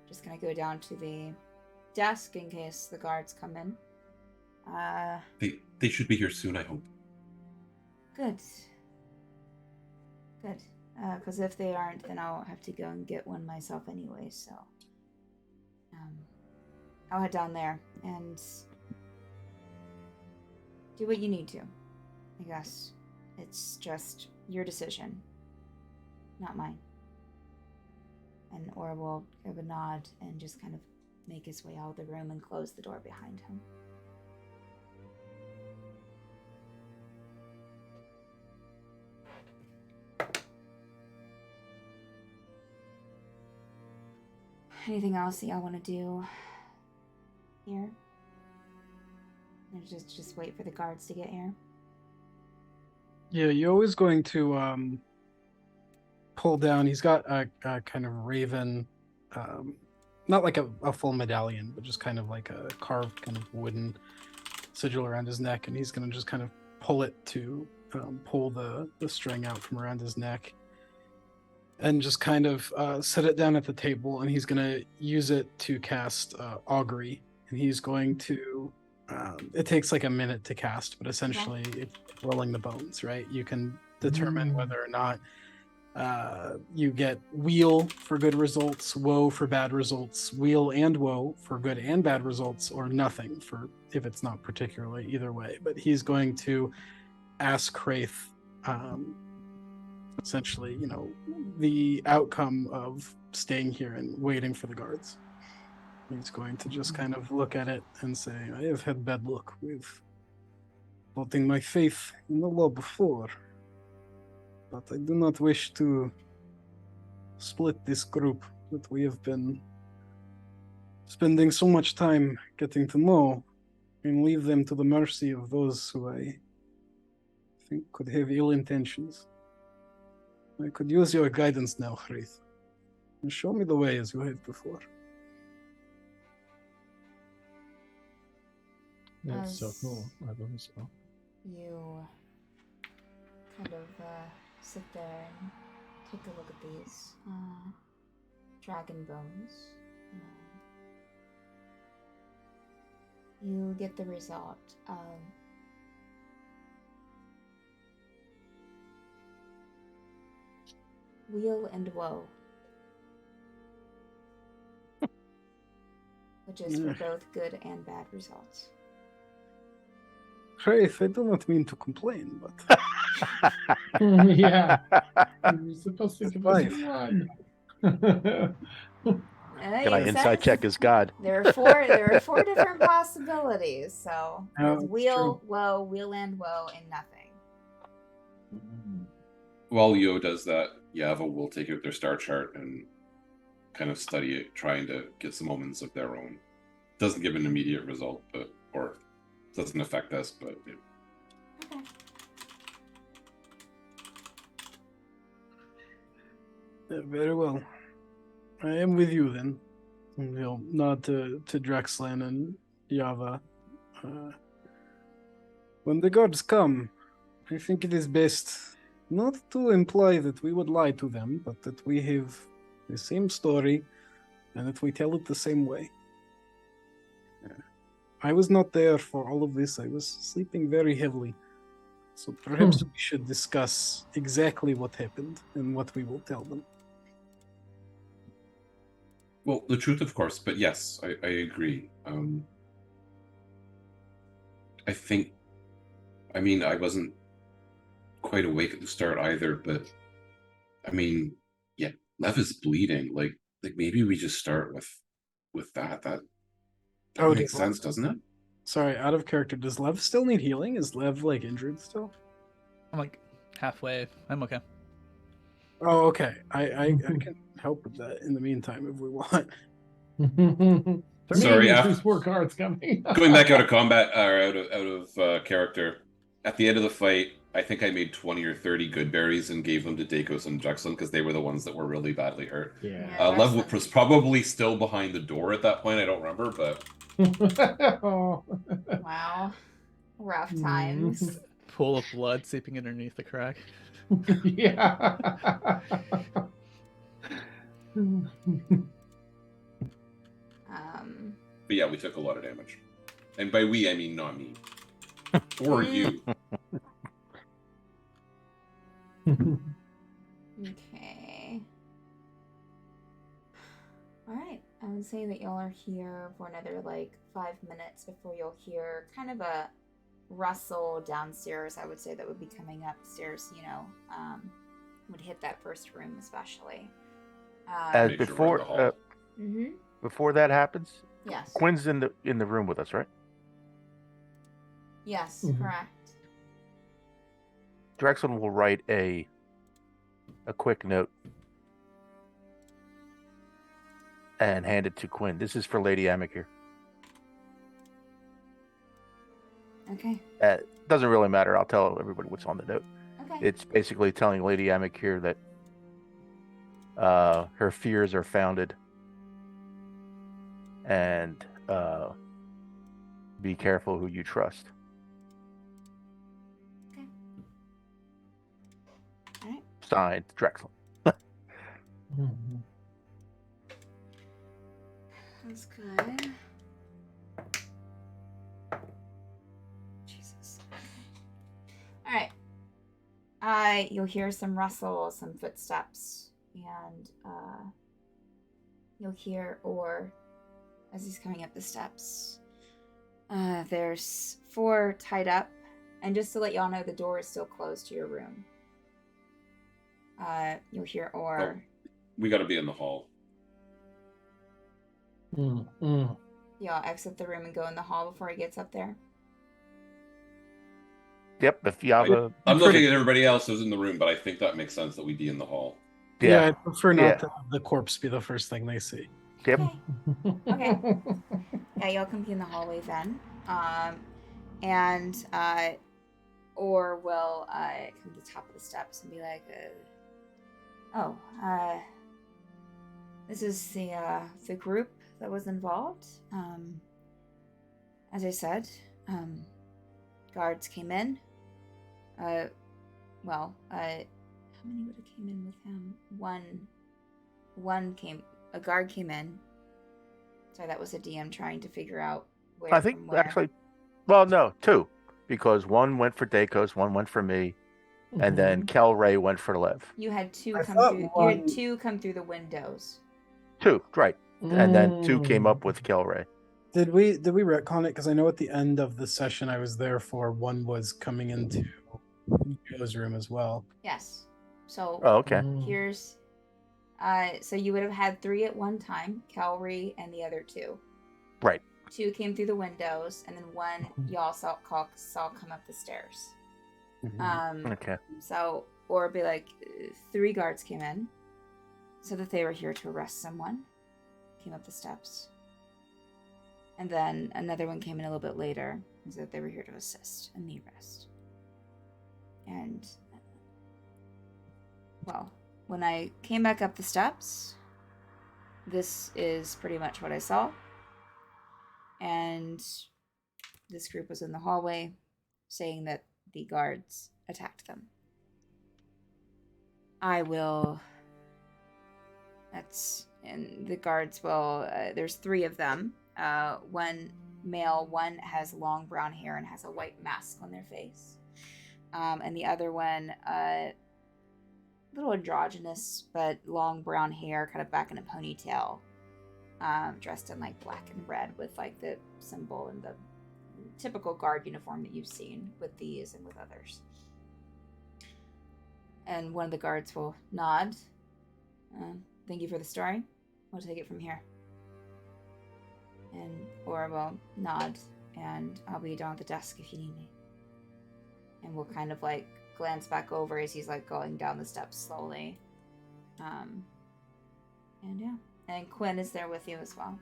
just gonna go down to the desk in case the guards come in. They should be here soon, I hope. Good. Good. Because if they aren't, then I'll have to go and get one myself anyway, so I'll head down there and do what you need to. I guess it's just your decision, not mine. And Or will give a nod and just kind of make his way out of the room and close the door behind him. Anything else that y'all want to do here? Or just wait for the guards to get here? Yeah, Yo is going to pull down. He's got a kind of raven not like a full medallion, but just kind of like a carved kind of wooden sigil around his neck, and he's going to just kind of pull it to pull the string out from around his neck, and just kind of set it down at the table, and he's going to use it to cast augury, and he's going to it takes like a minute to cast, but essentially it's rolling the bones, right? You can determine whether or not you get weal for good results, woe for bad results, weal and woe for good and bad results, or nothing for if it's not particularly either way. But he's going to ask Kraith, essentially, the outcome of staying here and waiting for the guards. He's going to just kind of look at it and say, I have had bad luck with putting my faith in the law before, but I do not wish to split this group that we have been spending so much time getting to know and leave them to the mercy of those who I think could have ill intentions. I could use your guidance now, Wraith, and show me the way as you have before. That's so As cool. I love it so. You kind of sit there and take a look at these dragon bones. You get the result of weal and woe, which is for both good and bad results. Wraith, I do not mean to complain, but Yeah. You're supposed to give us Life. one. Can I inside check his god? There are four different possibilities. So Yeah, it's it's weal, woe, weal and woe, and nothing. While Yo does that, Yava will take out their star chart and kind of study it, trying to get some omens of their own. Doesn't give an immediate result, or doesn't affect us, but yeah. Okay. Very well. I am with you then. And he'll nod to Drexlan and Yava. When the guards come, I think it is best not to imply that we would lie to them, but that we have the same story and that we tell it the same way. I was not there for all of this. I was sleeping very heavily. So perhaps we should discuss exactly what happened and what we will tell them. Well, the truth, of course, but yes, I agree. I wasn't quite awake at the start either, but yeah, Lev is bleeding. Like maybe we just start with that. That makes sense, doesn't it? Sorry, out of character. Does Lev still need healing? Is Lev injured still? I'm halfway. I'm okay. Oh, okay. I can help with that in the meantime if we want. Sorry, these four cards coming. Going back out of combat or out of character. At the end of the fight, I think I made 20 or 30 good berries and gave them to Dakos and Juxlin because they were the ones that were really badly hurt. Yeah. Lev was probably still behind the door at that point. I don't remember, but Wow. Rough times. Pool of blood seeping underneath the crack. Yeah. But yeah, we took a lot of damage. And by we, I mean not me. Or you. Okay. Alright. I would say that y'all are here for another 5 minutes before you'll hear kind of a rustle downstairs. I would say that would be coming upstairs, would hit that first room especially. Before that happens, Yes. Quinn's in the room with us, right? Yes, Mhm. correct. Drexel will write a quick note and hand it to Quinn. This is for Lady Amikir. Okay. Doesn't really matter. I'll tell everybody what's on the note. Okay. It's basically telling Lady Amikir that her fears are founded and be careful who you trust. Okay. All right. Signed, Drexel. Mhm. That's good. Jesus. All right. You'll hear some rustle, some footsteps, and you'll hear Orr as he's coming up the steps. There's 4 tied up, and just to let y'all know, the door is still closed to your room. You'll hear Orr. Oh, we got to be in the hall. Y'all exit the room and go in the hall before he gets up there. Yep, if you have a... I'm looking at everybody else who's in the room, but I think that makes sense that we be in the hall. Yeah, I prefer not to have the corpse be the first thing they see. Yep. Okay. Yeah, y'all can be in the hallway then. Or will come to the top of the steps and be like, this is the group that was involved. As I said, guards came in. How many would have came in with him? A guard came in. Sorry, that was a DM trying to figure out where. I think actually, well, no, 2, because 1 went for Dacos, 1 went for me, and then Kelray went for Lev. You had 2 I come thought through. one- You had 2 come through the windows. 2, right? And then 2 came up with Kelray. Did we retcon it? Because I know at the end of the session I was there for, 1 was coming into Joe's room as well. Yes. So Oh, okay. here's. So you would have had 3 at one time, Calry and the other 2. Right. 2 came through the windows, and then 1 y'all saw come up the stairs. Okay. So, or it'd be like 3 guards came in, so that they were here to arrest someone, came up the steps. And then another one came in a little bit later, so that they were here to assist in the arrest. And, well, when I came back up the steps, this is pretty much what I saw. And this group was in the hallway saying that the guards attacked them. And the guards will, there's 3 of them. 1 male, 1 has long brown hair and has a white mask on their face. And the other one, little androgynous, but long brown hair, kind of back in a ponytail, dressed in like black and red with like the symbol and the typical guard uniform that you've seen with these and with others. And one of the guards will nod. Thank you for the story. We'll take it from here. And Aura will nod, and I'll be down at the desk if you need me. And we'll kind of like glance back over as he's like going down the steps slowly. And yeah. And Quinn is there with you as well.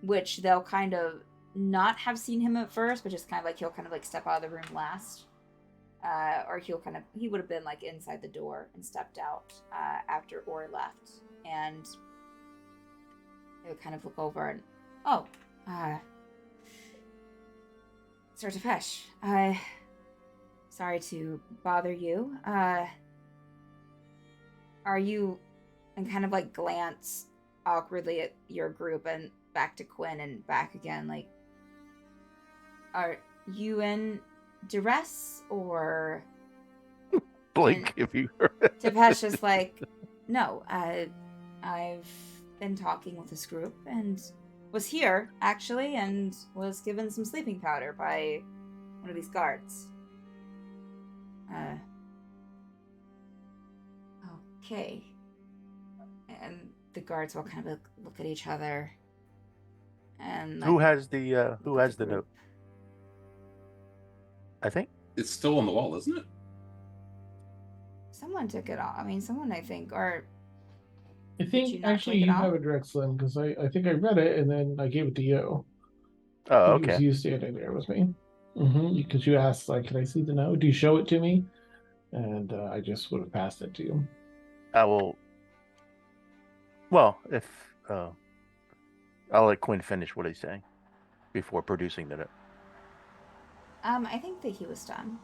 Which they'll kind of not have seen him at first, but just kind of like he'll kind of like step out of the room last. Or he would have been like inside the door and stepped out after Or left. And he'll kind of look over and, Sir Tepesh, sorry to bother you. Are you, and kind of like glance awkwardly at your group and back to Quinn and back again, like, are you in duress or? Blink if you heard. Tepesh is like, no, I've been talking with this group and was here actually and was given some sleeping powder by one of these guards. Okay. And the guards will kind of look at each other. And like, Who has the note? I think It's still on the wall, isn't it? someone took it off. I mean, someone I think, or I you think not actually take it you off? have it, Drexlin, because I think I read it and then I gave it to you. Oh, I think It was okay. you standing there with me. Because you asked, like, can I see the note? Do you show it to me? And I just would have passed it to you. I will. Well, if I'll let Quinn finish what he's saying before producing the note. I think that he was done.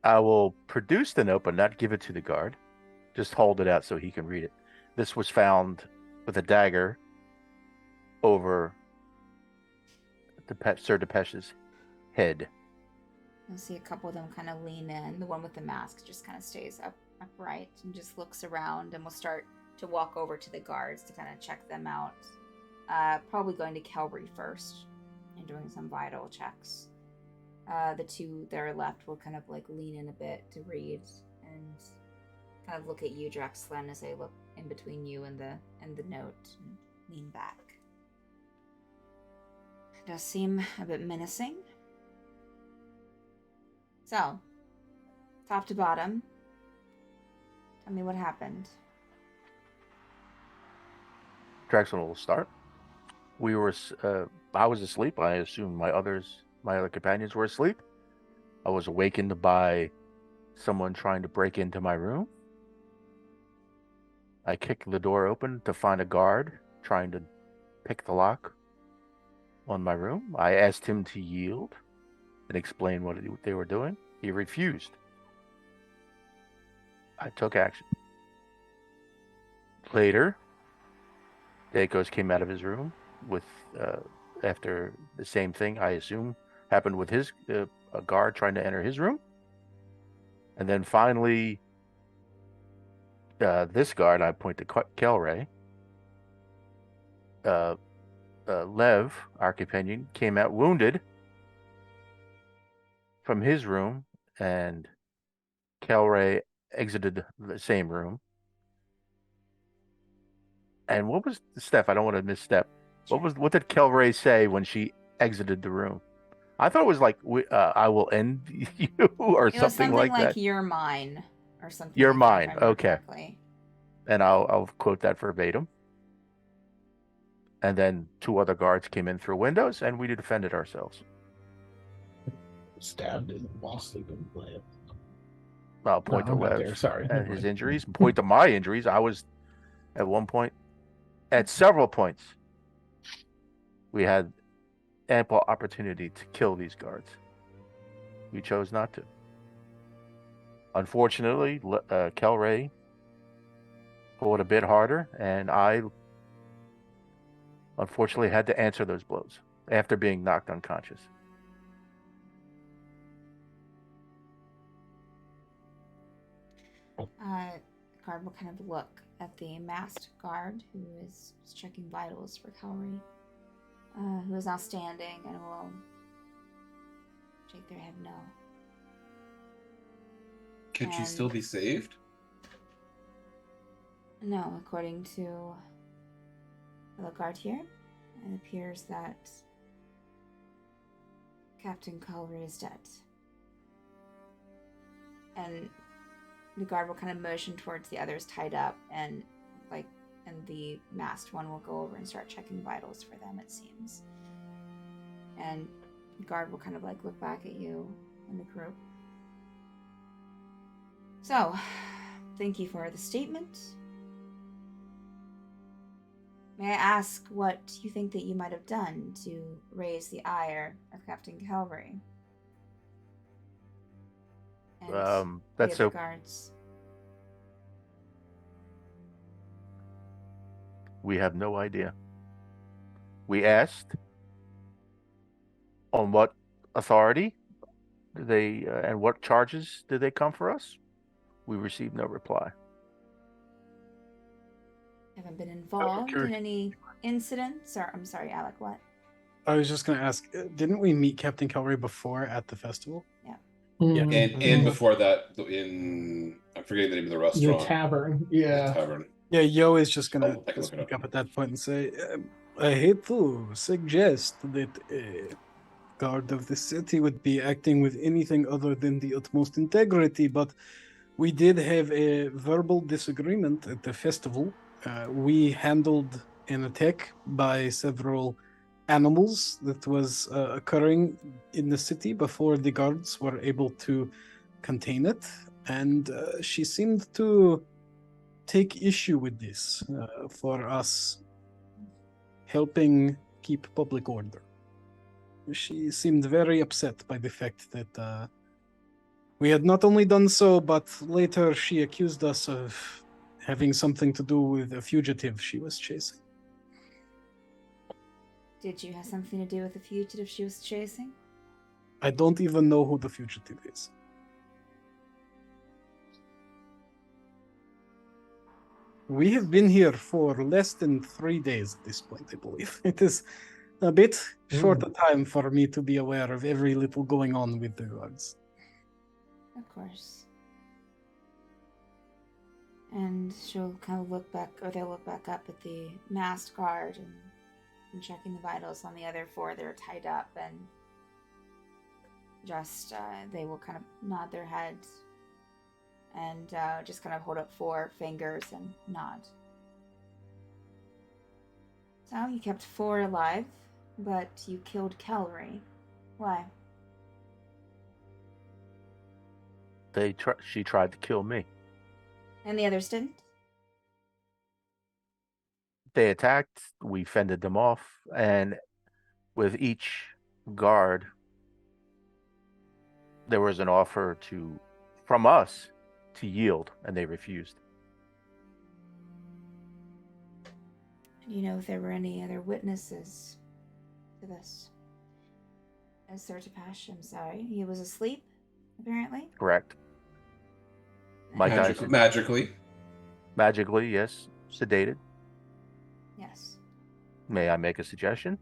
I will produce the note, but not give it to the guard. Just hold it out so he can read it. This was found with a dagger over Sir Depeche's head. You'll see a couple of them kind of lean in. The one with the mask just kind of stays upright and just looks around, and will start to walk over to the guards to kind of check them out. Probably going to Kelry first and doing some vital checks. The two that are left will kind of like lean in a bit to read and kind of look at you, Drexlin, as they look in between you and the note and lean back. It does seem a bit menacing. So, top to bottom, tell me what happened. Drexel will start. We were. I was asleep. I assume my other companions were asleep. I was awakened by someone trying to break into my room. I kicked the door open to find a guard trying to pick the lock on my room. I asked him to yield and explain what they were doing. He refused. I took action. Later, Dakos came out of his room with after the same thing, I assume, happened with his a guard trying to enter his room. And then finally, this guard, I point to Kelray, Lev, our companion, came out wounded from his room, and Kelray exited the same room. And what was Steph? I don't want to misstep. What did Kelray say when she exited the room? I thought it was like, I will end you, or It was something like that. You're mine, or something. You're like mine. That, Okay. correctly. And I'll quote that verbatim. And then two other guards came in through windows, and we defended ourselves. Stabbed in while sleeping. I'll point to Lev there. Sorry. and his injuries. Point to my injuries. I was at one point, at several points, we had ample opportunity to kill these guards. We chose not to. Unfortunately, Kelray pulled a bit harder, and I unfortunately had to answer those blows after being knocked unconscious. Guard will kind of look at the masked guard who is checking vitals for Kelry, who is now standing, and will shake their head no. Can she still be saved? No, according to the guard here, it appears that Captain Kelry is dead. And the guard will kind of motion towards the others tied up, and the masked one will go over and start checking vitals for them, it seems. And the guard will kind of look back at you and the group. So, thank you for the statement. May I ask what you think that you might have done to raise the ire of Captain Kelry? That's the other guards. We have no idea. We asked on what authority did they and what charges did they come for us. We received no reply. Haven't been involved in any incidents, or I'm sorry, Alec, what? I was just going to ask, didn't we meet Captain Kelry before at the festival? Yeah. Yeah. And before that, I'm forgetting the name of the restaurant. The tavern. Yeah. The tavern. Yeah, Yo is just going I to can speak up at that point and say, I hate to suggest that a guard of the city would be acting with anything other than the utmost integrity, but we did have a verbal disagreement at the festival. We handled an attack by several animals that was occurring in the city before the guards were able to contain it, and she seemed to take issue with this for us helping keep public order. She seemed very upset by the fact that we had not only done so, but later she accused us of having something to do with a fugitive she was chasing. Did you have something to do with the fugitive she was chasing? I don't even know who the fugitive is. We have been here for less than 3 days at this point, I believe. It is a bit short a time for me to be aware of every little going on with the guards. Of course. And she'll kind of look back, or they'll look back up at the masked guard and checking the vitals on the other 4 that are tied up, and just, they will kind of nod their heads and just kind of hold up 4 fingers and nod. So you kept 4 alive, but you killed Calvary. Why? She tried to kill me. And the others didn't? They attacked, we fended them off, and with each guard, there was an offer from us to yield, and they refused. Do you know if there were any other witnesses to this? As Sir Tapash, I'm sorry. He was asleep, apparently? Correct. My guys, magically, yes, sedated. Yes. May I make a suggestion?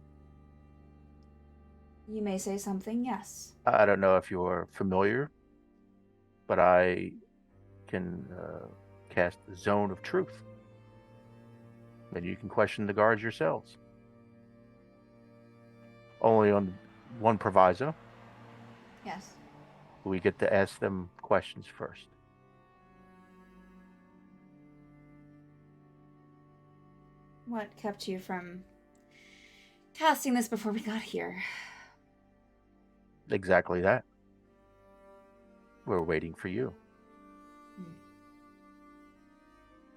You may say something, yes. I don't know if you're familiar, but I can cast the Zone of Truth. And you can question the guards yourselves. Only on one proviso. Yes. We get to ask them questions first. What kept you from casting this before we got here? Exactly that. We're waiting for you.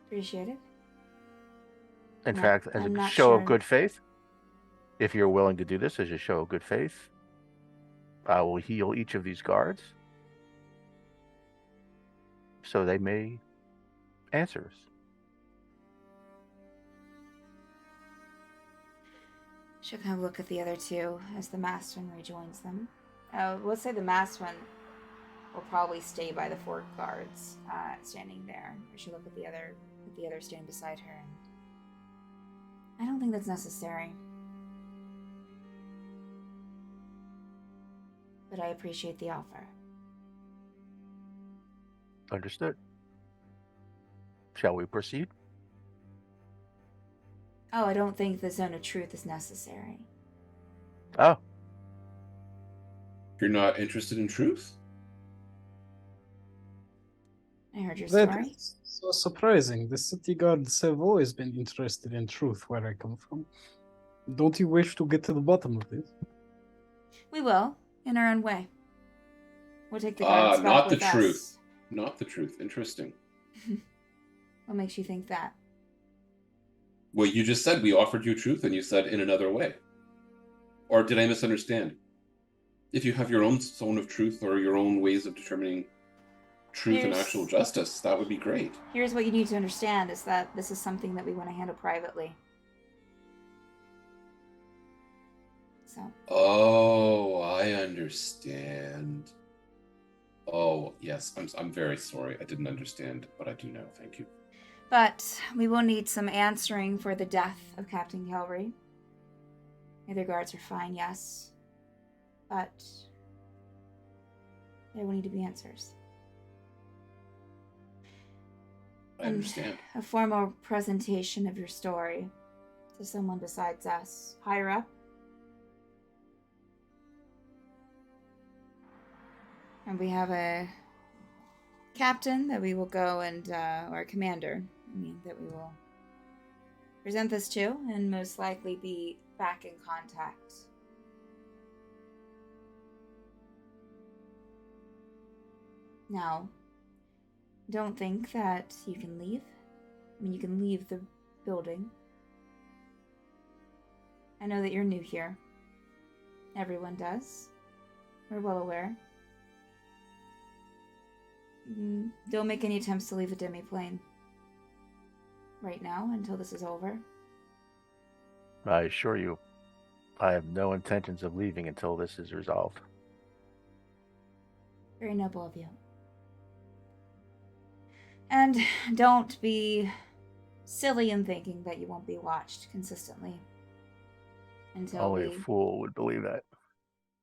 Appreciate it. In fact, as a show of good faith, if you're willing to do this as a show of good faith, I will heal each of these guards so they may answer us. She'll kind of look at the other 2 as the masked one rejoins them. Let's say the masked one will probably stay by the 4 guards standing there. She'll look at the other standing beside her. And I don't think that's necessary. But I appreciate the offer. Understood. Shall we proceed? Oh, I don't think the Zone of Truth is necessary. Oh. You're not interested in truth? I heard your That story. is so surprising. The city guards have always been interested in truth where I come from. Don't you wish to get to the bottom of this? We will, in our own way. We'll take the guards back not with the us. truth. Not the truth. Interesting. What makes you think that? Well, you just said we offered you truth, and you said in another way. Or did I misunderstand? If you have your own zone of truth or your own ways of determining truth and actual justice, that would be great. Here's what you need to understand is that this is something that we want to handle privately. So. Oh, I understand. Oh, yes. I'm very sorry. I didn't understand, but I do know. Thank you. But we will need some answering for the death of Captain Calvary. The other guards are fine, yes. But there will need to be answers. I understand. A formal presentation of your story to someone besides us, higher up. And we have a captain that we will go and, or a commander, that we will present this to and most likely be back in contact. Now, don't think that you can leave. You can leave the building. I know that you're new here. Everyone does. We're well aware. Don't make any attempts to leave the demi-plane right now until this is over. I assure you, I have no intentions of leaving until this is resolved. Very noble of you. And don't be silly in thinking that you won't be watched consistently until Only a we fool would believe that.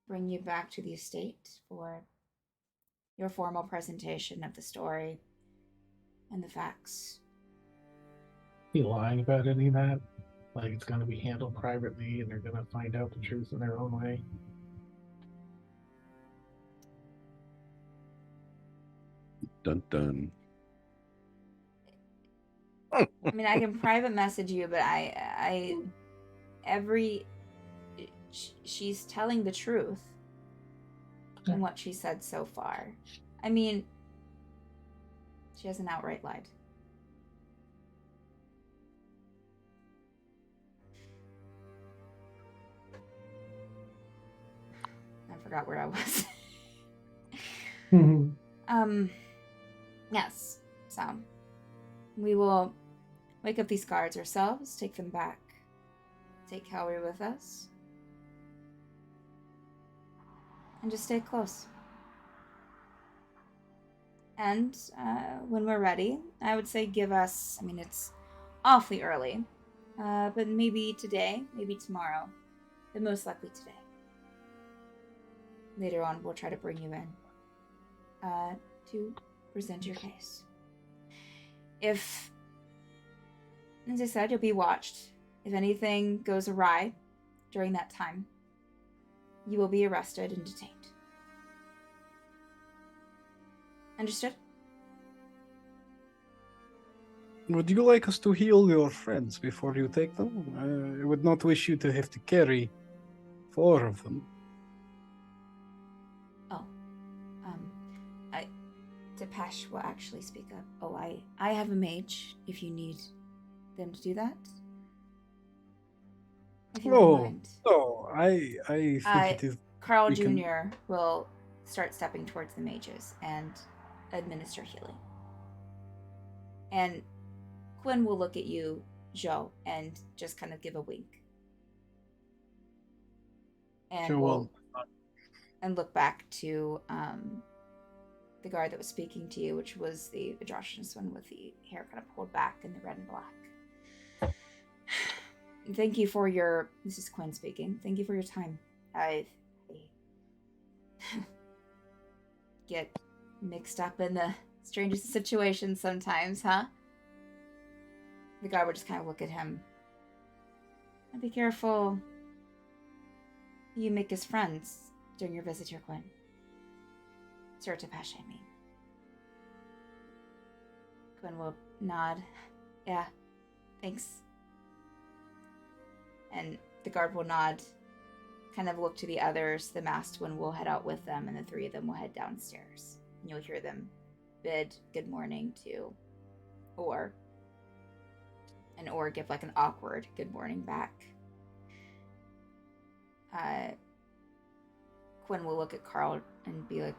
bring you back to the estate for your formal presentation of the story and the facts. He lying about any of that? Like it's going to be handled privately and they're going to find out the truth in their own way? Dun dun. I mean, I can private message you, but she's telling the truth in what she said so far. I mean, she hasn't outright lied. I forgot where I was. Yes. So, we will wake up these guards ourselves, take them back, take Calorie with us, and just stay close. And when we're ready, I would say give us, I mean, it's awfully early, but maybe today, maybe tomorrow, but most likely today. Later on, we'll try to bring you in to present your case. If, as I said, you'll be watched. If anything goes awry during that time, you will be arrested and detained. Understood? Would you like us to heal your friends before you take them? I would not wish you to have to carry 4 of them. Oh, Depeche will actually speak up. Oh, I have a mage if you need them to do that. If you wouldn't mind. I think it is. Carl we can- Jr. will start stepping towards the mages and administer healing. And Quinn will look at you, Joe, and just kind of give a wink. And Sure will. And look back to the guard that was speaking to you, which was the androgynous one with the hair kind of pulled back in the red and black. Thank you for your... This is Quinn speaking. Thank you for your time. I get mixed up in the strangest situations sometimes, huh? The guard would just kind of look at him. And be careful who you make as friends during your visit here, Quinn. Sir Tepesh, I mean. Quinn will nod. Yeah, thanks. And the guard will nod, kind of look to the others. The masked one will head out with them, and the 3 of them will head downstairs. And you'll hear them bid good morning to Orr. And Orr give like an awkward good morning back. Quinn will look at Carl and be like,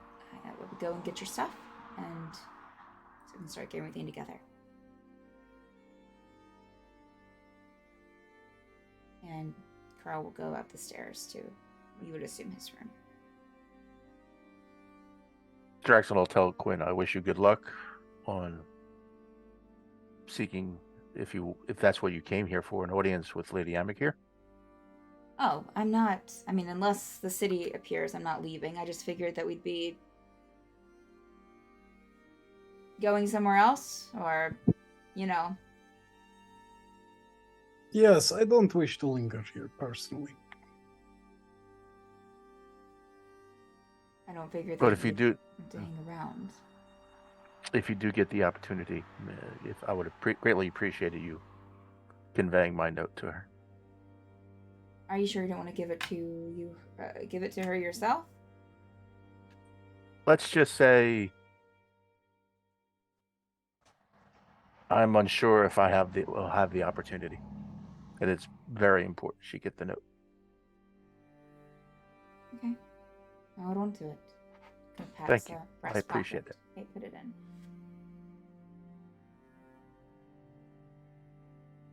we'll go and get your stuff, and so we can start getting everything together. And Carl will go up the stairs to, you would assume, his room. Jackson will tell Quinn, I wish you good luck on seeking, if that's what you came here for, an audience with Lady Amick here. Oh, I'm not, I mean, unless the city appears, I'm not leaving. I just figured that we'd be going somewhere else, or, you know. Yes, I don't wish to linger here, personally. I don't figure that But if you do, to hang around. if you do get the opportunity, I would have greatly appreciated you conveying my note to her. Are you sure you don't want to give it to you? Give it to her yourself? Let's just say I'm unsure if will have the opportunity, and it's very important she get the note. Okay. No, hold on to it. Gonna pat Thank the you. breast I appreciate pocket. Okay, put it in.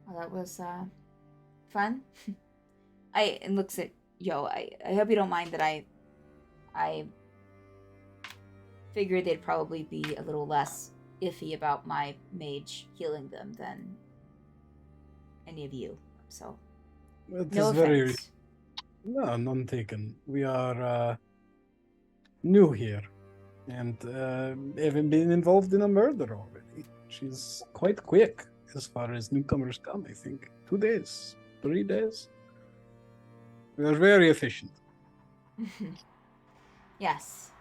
Well, that was fun. And looks at Yo. I hope you don't mind that I figured they'd probably be a little less iffy about my mage healing them than any of you. So It no is very offense. no, none taken. We are new here, and haven't been involved in a murder already. She's quite quick as far as newcomers come. I think 2 days, 3 days. We are very efficient. Yes.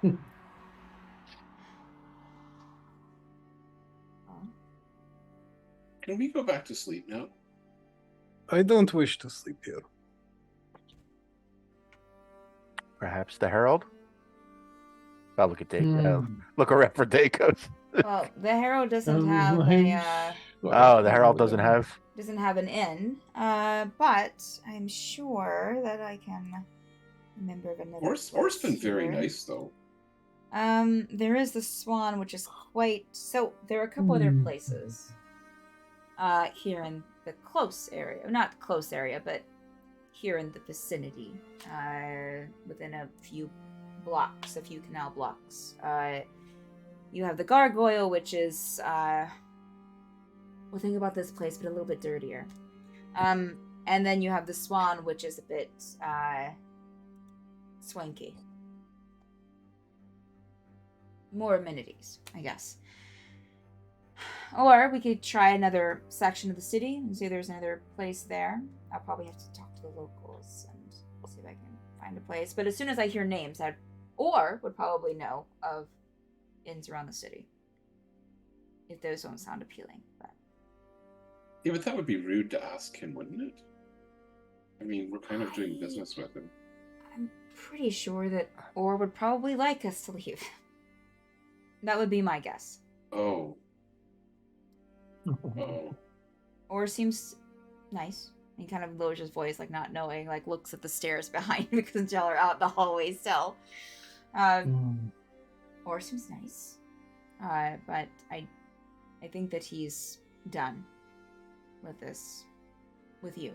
Can we go back to sleep now? I don't wish to sleep here. Perhaps the Herald? I'll look at Dake. Hmm. Look around for Dakos. Well, the Herald doesn't have a Oh, the Herald doesn't have. an inn. But I'm sure that I can remember of another. Or's been very here. nice though. There is the Swan, which is quite. So there are a couple other places. Here in the close area, not close area, but here in the vicinity, within a few canal blocks. You have the Gargoyle, which is, well, think about this place, but a little bit dirtier. And then you have the Swan, which is a bit, swanky. More amenities, I guess. Or we could try another section of the city and see if there's another place there. I'll probably have to talk to the locals and see if I can find a place. But as soon as I hear names, would probably know of inns around the city. If those don't sound appealing. But Yeah, but that would be rude to ask him, wouldn't it? I mean, we're kind of doing business with him. I'm pretty sure that Or would probably like us to leave. That would be my guess. Oh. Oh. Or seems nice. He kind of lowers his voice, like not knowing, like looks at the stairs behind because y'all are out the hallway still. Or seems nice. But I think that he's done with this, with you.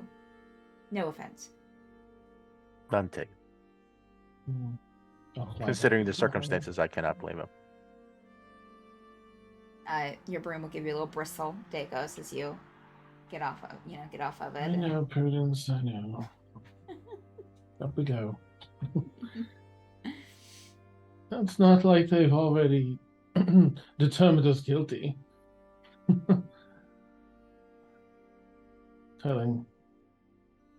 No offense. None taken. Considering the circumstances, I cannot blame him. Your broom will give you a little bristle, Dakos, as you get off of it. I know, Prudence, I know. Up we go. It's not like they've already determined us guilty. Telling.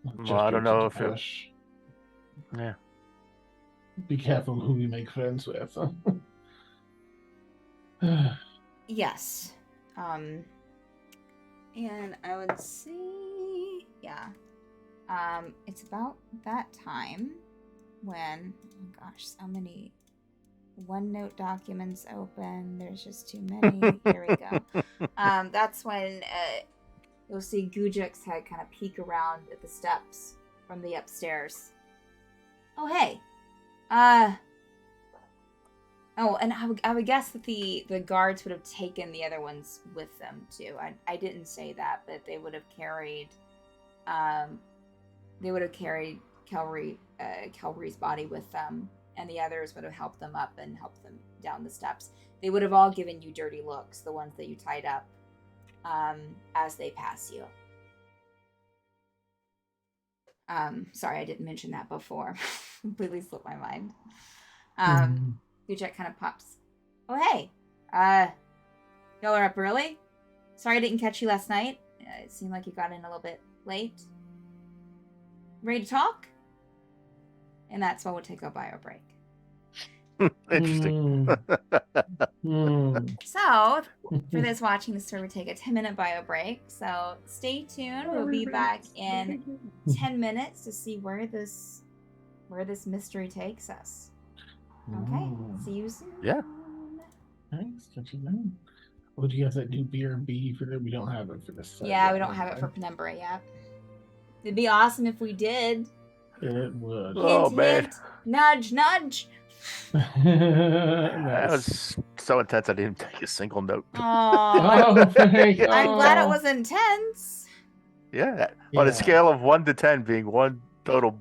Well, I don't know if it. Yeah. Be careful who we make friends with. Yes. And I would say, yeah. It's about that time when, oh gosh, so many OneNote documents open. There's just too many. Here we go. That's when you'll see Gujek's head kind of peek around at the steps from the upstairs. Oh, hey. Oh, and I would guess that the guards would have taken the other ones with them too. I didn't say that, but they would have carried Calvary's body with them, and the others would have helped them up and helped them down the steps. They would have all given you dirty looks, the ones that you tied up, as they pass you. Sorry, I didn't mention that before. Completely slipped my mind. Gujek kind of pops. Oh, hey. Y'all are up early? Sorry I didn't catch you last night. It seemed like you got in a little bit late. Ready to talk? And that's when we'll take a bio break. Interesting. So, for those watching the story, we take a 10-minute bio break. So, stay tuned. We'll be back in 10 minutes to see where this mystery takes us. Okay, see you soon. Yeah. Thanks, catch you then. Oh, do you have that new BRB for that? We don't have it for this side. Yeah, we don't have it for Penumbra yet. It'd be awesome if we did. It would. Oh, Hint, man. hint. Nudge, nudge. That Nice. was so intense. I didn't take a single note. Oh, Oh, Frank. I'm glad it oh. was intense. Yeah. On a Yeah. scale of 1 to 10 being one total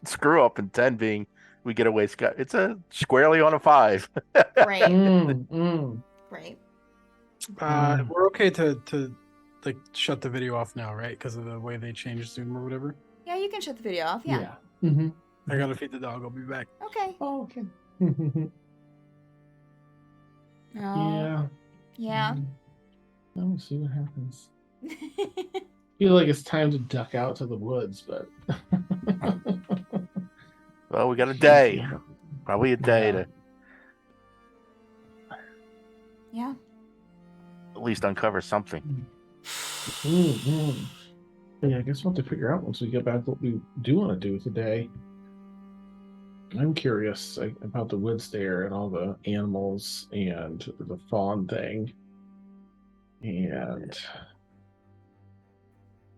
screw up and 10 being we get away scot. It's a squarely on a 5. Great, great. We're okay to like shut the video off now, right? Because of the way they changed Zoom or whatever. Yeah, you can shut the video off. Yeah. Mm-hmm. I gotta feed the dog. I'll be back. Okay. Oh, okay. Oh, Yeah. yeah. We'll see what happens. Feel like it's time to duck out to the woods, but Well, we got a day. Probably a day Yeah. to Yeah. at least uncover something. Mm-hmm. Yeah, I guess we'll have to figure out once we get back what we do want to do today. I'm curious about the woods there and all the animals and the fawn thing. And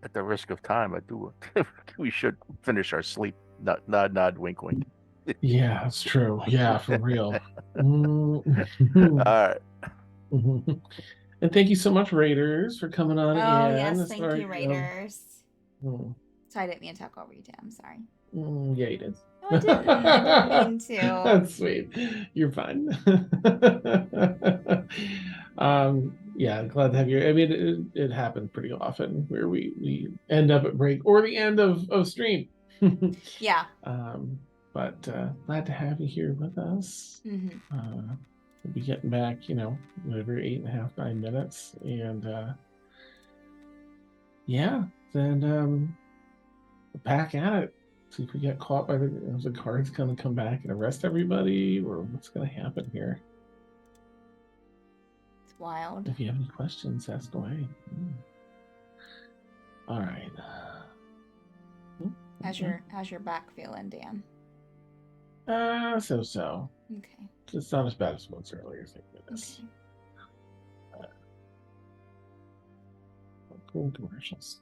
At the risk of time, I do. We should finish our sleep. Nod, wink, wink. yeah, that's true. Yeah, for real. All right. And thank you so much, Raiders, for coming on Oh, in. yes. As Thank far, you, Raiders. know, Sorry, I didn't mean to talk over you, Tim. I'm sorry. yeah, you did. No, I didn't. I didn't mean to. That's sweet. You're fine. Yeah, glad to have you. I mean, it happened pretty often where we end up at break or the end of stream. Yeah. But glad to have you here with us. We'll be getting back, whatever 8.5, 9 minutes, and yeah, then back at it. See if we get caught by the guards going to come back and arrest everybody, or what's going to happen here. It's wild. If you have any questions, ask away. All right. How's your back feeling, Dan? So. Okay. It's not as bad as it was earlier, thank goodness. Okay. Cool commercials.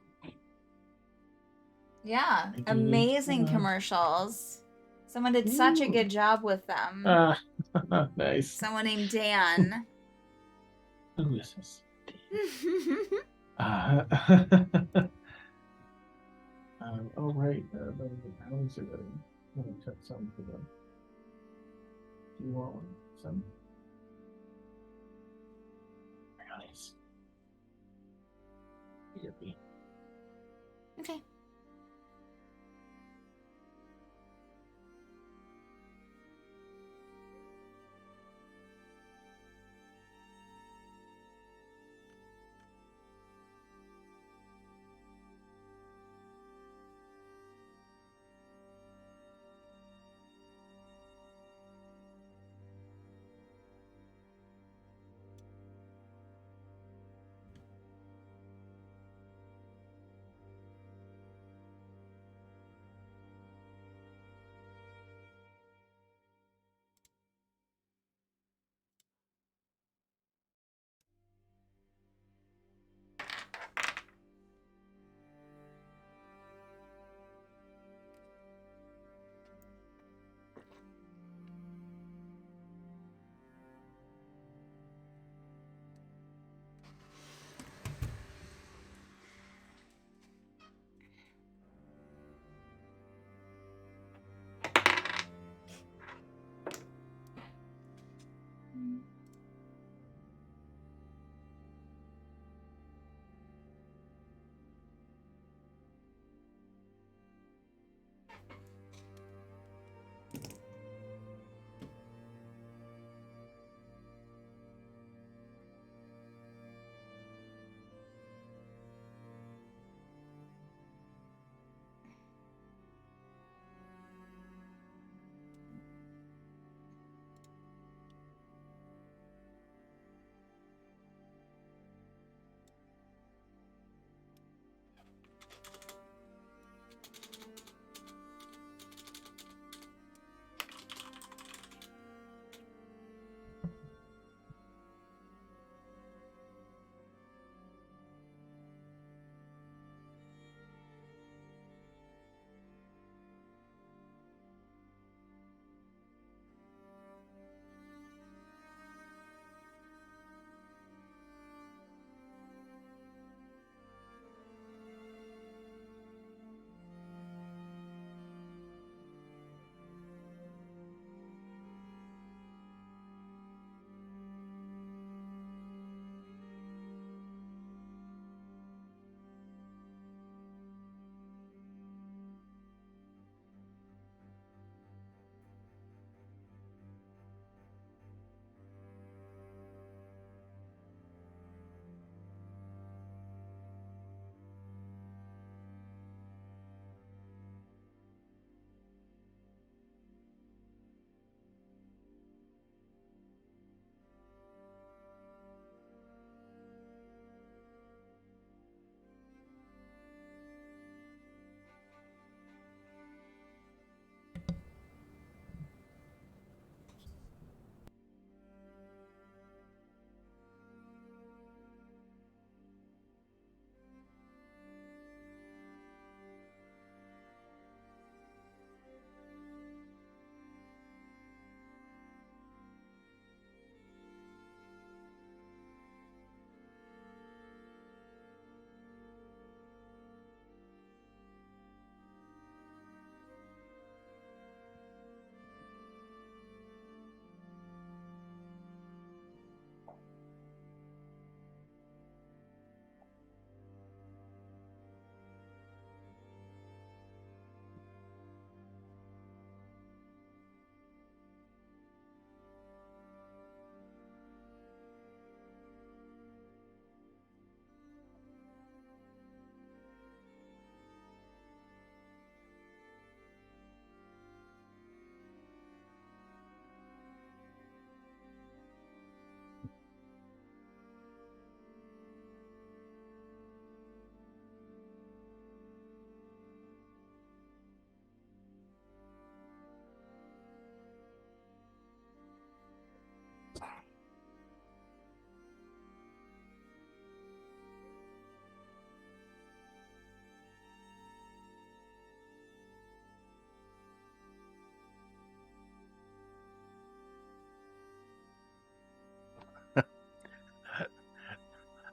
Yeah. I do. Amazing commercials. Someone did such a good job with them. Nice. Someone named Dan. Who is this? Oh, right. How is it? Let me check some for them. Do you want one? Some? Nice. Yippee. Okay.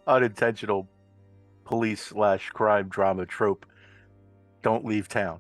unintentional police/crime drama trope. Don't leave town.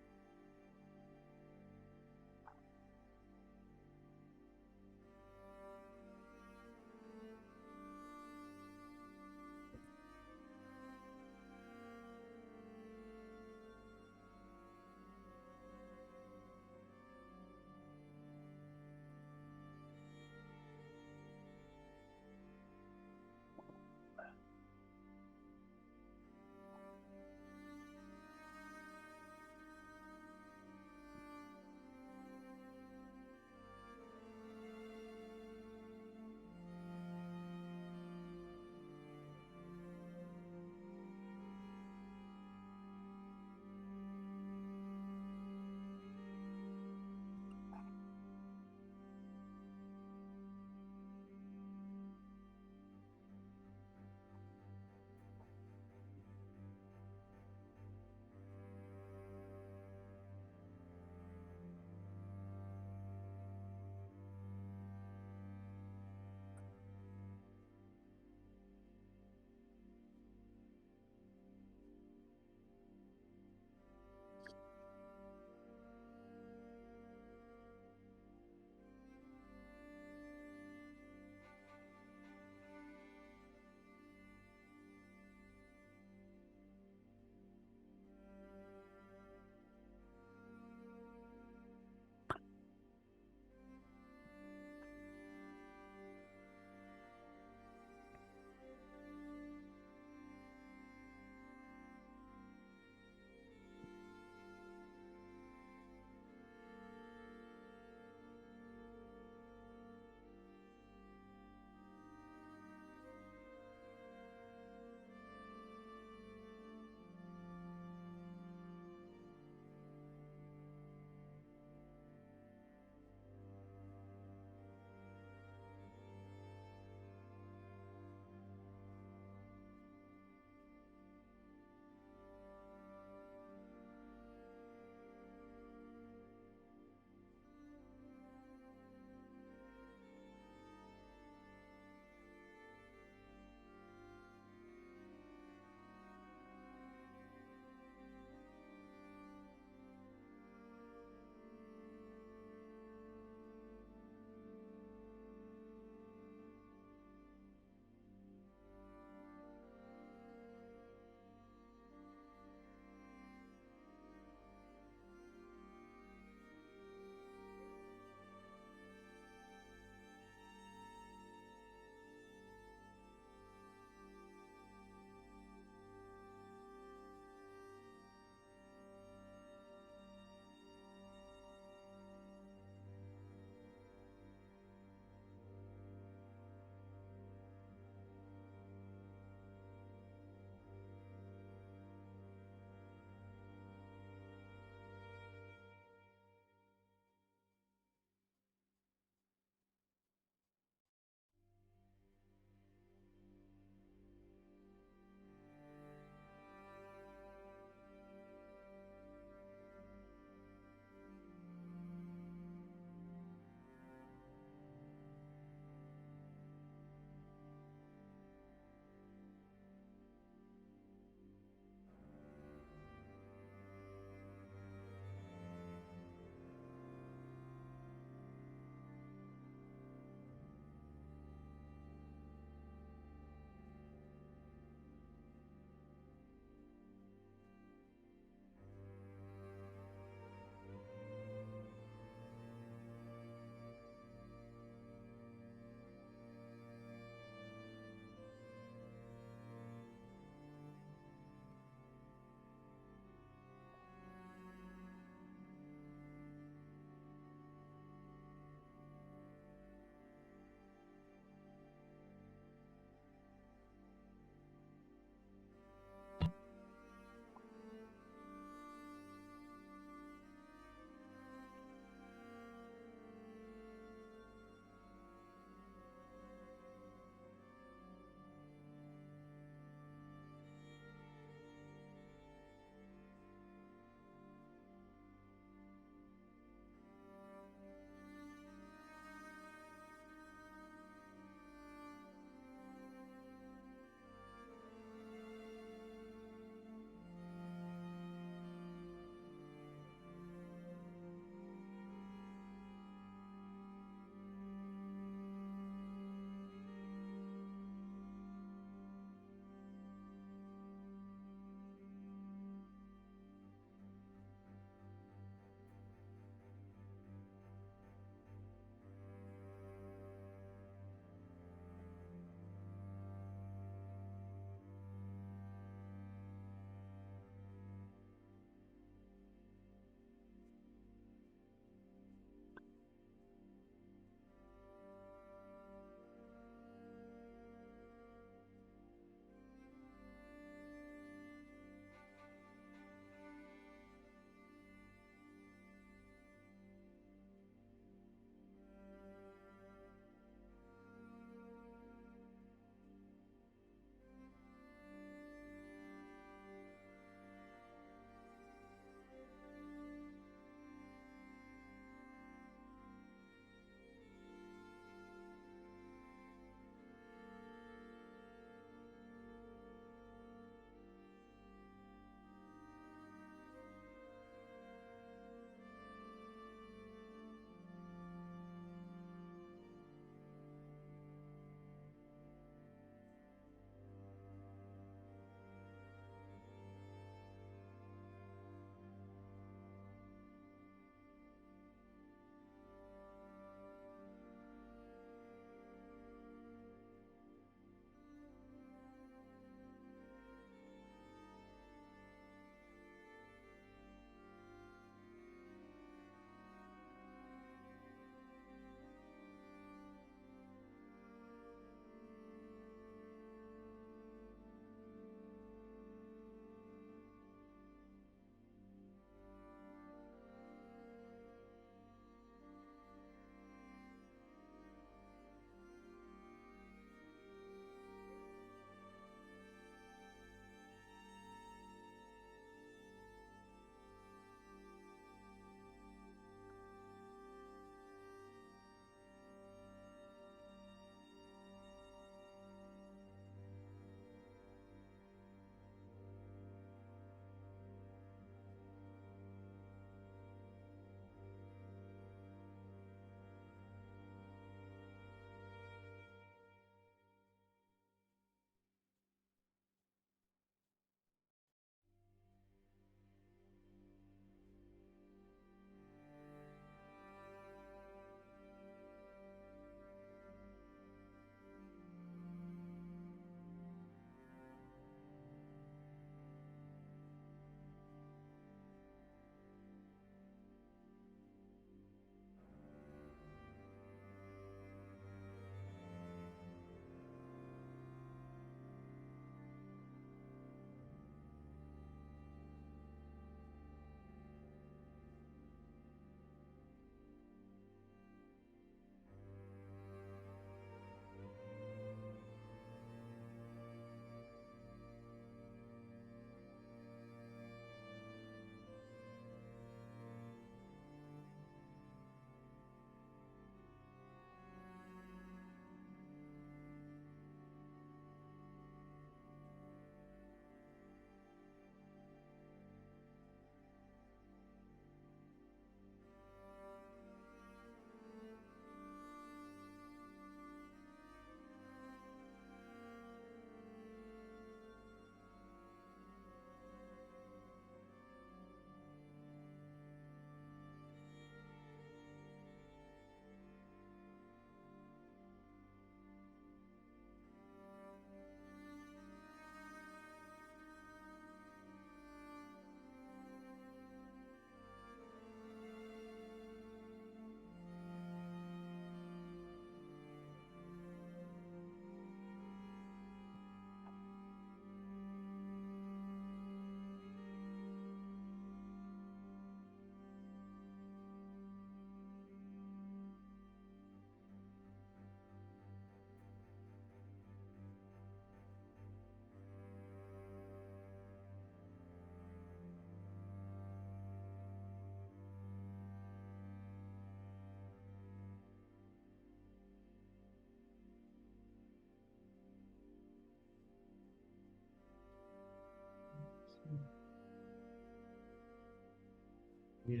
Yeah.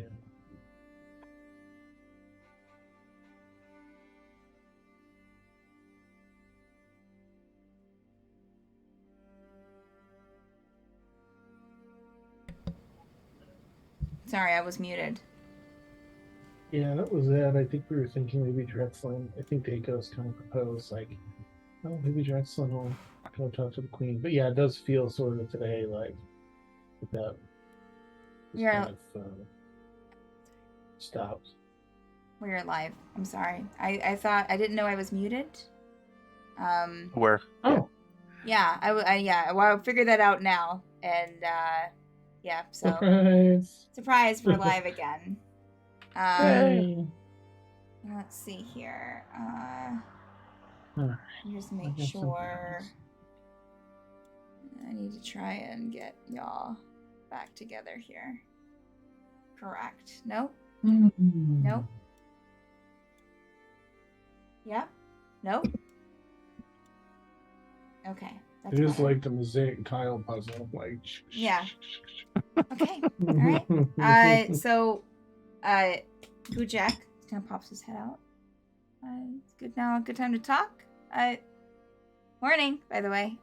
Sorry, I was muted. Yeah, that was it. I think we were thinking maybe Drexlin. I think Daco's kind of proposed, like, oh, maybe Drexlin will go talk to the Queen. But yeah, it does feel sort of today like that was You're- kind of stopped. We're live. I'm sorry. I thought I didn't know I was muted. Where? Oh, Yeah, yeah. Well, I'll figure that out now. And yeah. So surprise! we're live again. Hey. Let's see here. Alright, Just I make guess sure. sometimes. I need to try and get y'all back together here. Correct. Nope. Nope. Yep. Nope. Okay. That's It is better. like the Mosaic Kyle puzzle. Like, Yeah. Okay. All right. So, Gujek kind of pops his head out. It's good now. Good time to talk. Morning, by the way.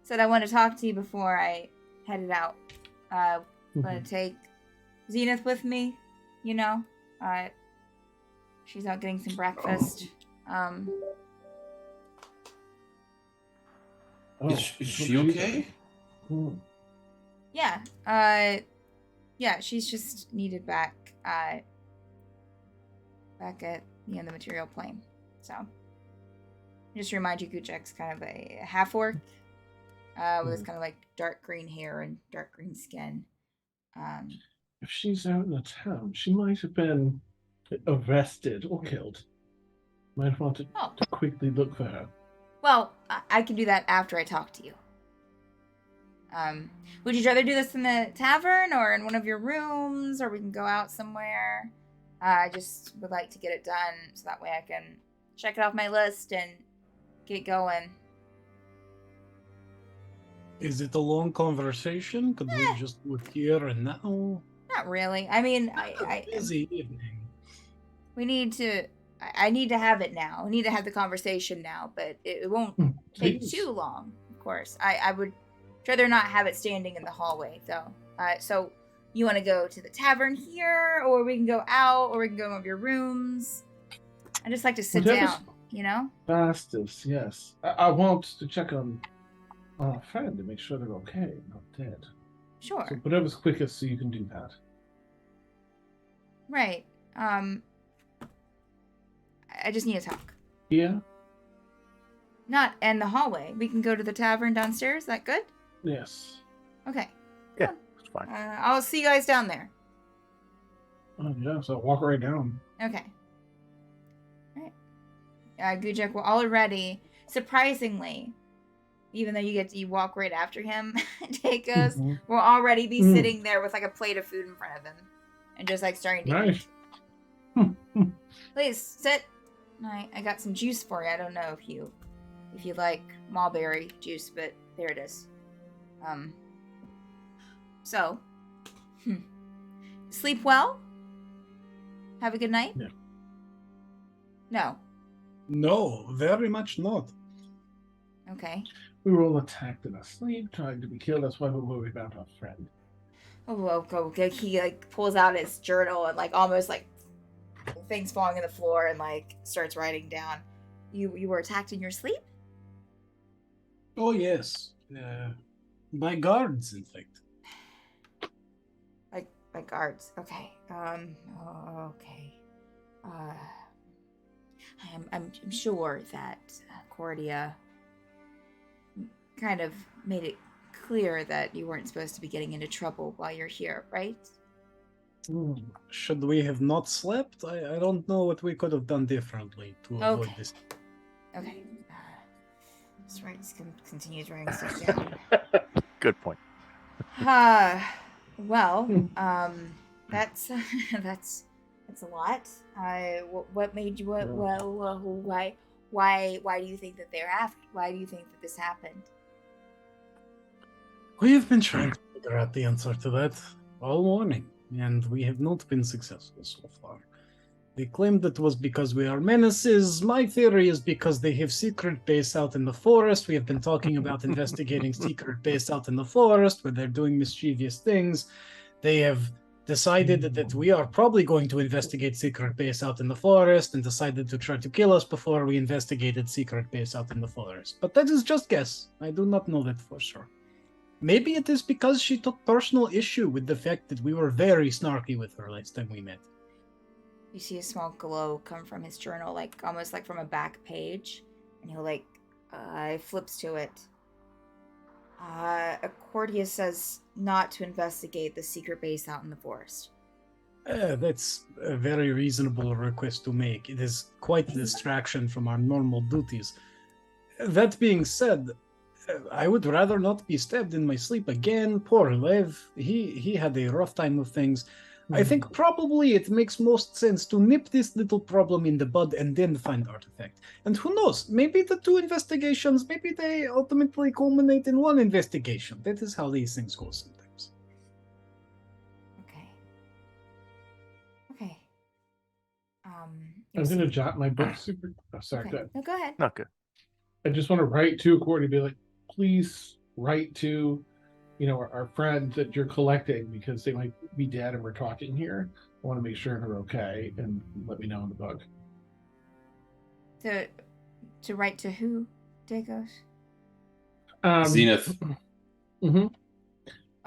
Said I want to talk to you before I headed out. Want to take Zenith with me. You know. She's out getting some breakfast. Is she okay? Yeah. Yeah, she's just needed back at the material plane. So just remind you, Gujek's kind of a half orc, with this kind of like dark green hair and dark green skin. If she's out in the town, she might have been arrested or killed. Might want to quickly look for her. Well, I can do that after I talk to you. Would you rather do this in the tavern or in one of your rooms, or we can go out somewhere? I just would like to get it done so that way I can check it off my list and get going. Is it a long conversation? Could we just do it here and now? Not really. I mean, Busy evening. we need to. I need to have it now. We need to have the conversation now, but it won't take Please. too long. Of course, I would rather not have it standing in the hallway, though. So you want to go to the tavern here, or we can go out, or we can go in one of your rooms. I just like to sit Whatever's down, you know. Fastest, yes. I want to check on our friend to make sure they're okay, not dead. Sure. So whatever's quickest, so you can do that. Right. I just need to talk. Yeah. Not in the hallway. We can go to the tavern downstairs. Is that good? Yes. Okay. Yeah, it's fine. I'll see you guys down there. Oh yeah. So walk right down. Okay. All right. Gujek, we're already, surprisingly, even though you walk right after him, Takos, we'll already be sitting there with like a plate of food in front of him and just like starting to Nice. eat. Please sit. I got some juice for you. I don't know if you like mulberry juice, but there it is. So, sleep well? Have a good night? No. No. No, very much not. Okay. We were all attacked in our sleep, trying to be killed. That's why we're worried about our friend. Oh, okay. He like pulls out his journal and like almost like things falling on the floor and like starts writing down. You were attacked in your sleep? Oh yes, by guards, in fact. Like guards. Okay. Okay. I'm sure that Cordia kind of made it clear that you weren't supposed to be getting into trouble while you're here, right? Should we have not slept? I don't know what we could have done differently to avoid Okay. this. Okay. Just continues writing stuff down. Good point. Well, that's a lot. What made you? Why do you think that they're after? Why do you think that this happened? We have been trying to figure out the answer to that. all morning, and we have not been successful so far. They claim that was because we are menaces. My theory is because they have secret base out in the forest. We have been talking about investigating secret base out in the forest where they're doing mischievous things. They have decided that we are probably going to investigate secret base out in the forest and decided to try to kill us before we investigated secret base out in the forest. But that is just guess. I do not know that for sure. Maybe it is because she took personal issue with the fact that we were very snarky with her last time we met. You see a small glow come from his journal, like almost like from a back page, and he'll flips to it. Accordia says not to investigate the secret base out in the forest. That's a very reasonable request to make. It is quite a distraction from our normal duties. That being said, I would rather not be stabbed in my sleep again. Poor Lev. He had a rough time of things. I think probably it makes most sense to nip this little problem in the bud and then find artifact. And who knows, maybe the two investigations, maybe they ultimately culminate in one investigation. That is how these things go sometimes. Okay. I'm going to jot my book super... Oh, sorry, okay. go ahead. No, go ahead. Not good. I just want to write to Courtney, be like, please write to, our friends that you're collecting because they might be dead and we're talking here. I want to make sure they're okay and let me know in the book. To write to who, Dagos? Zenith. Mm-hmm.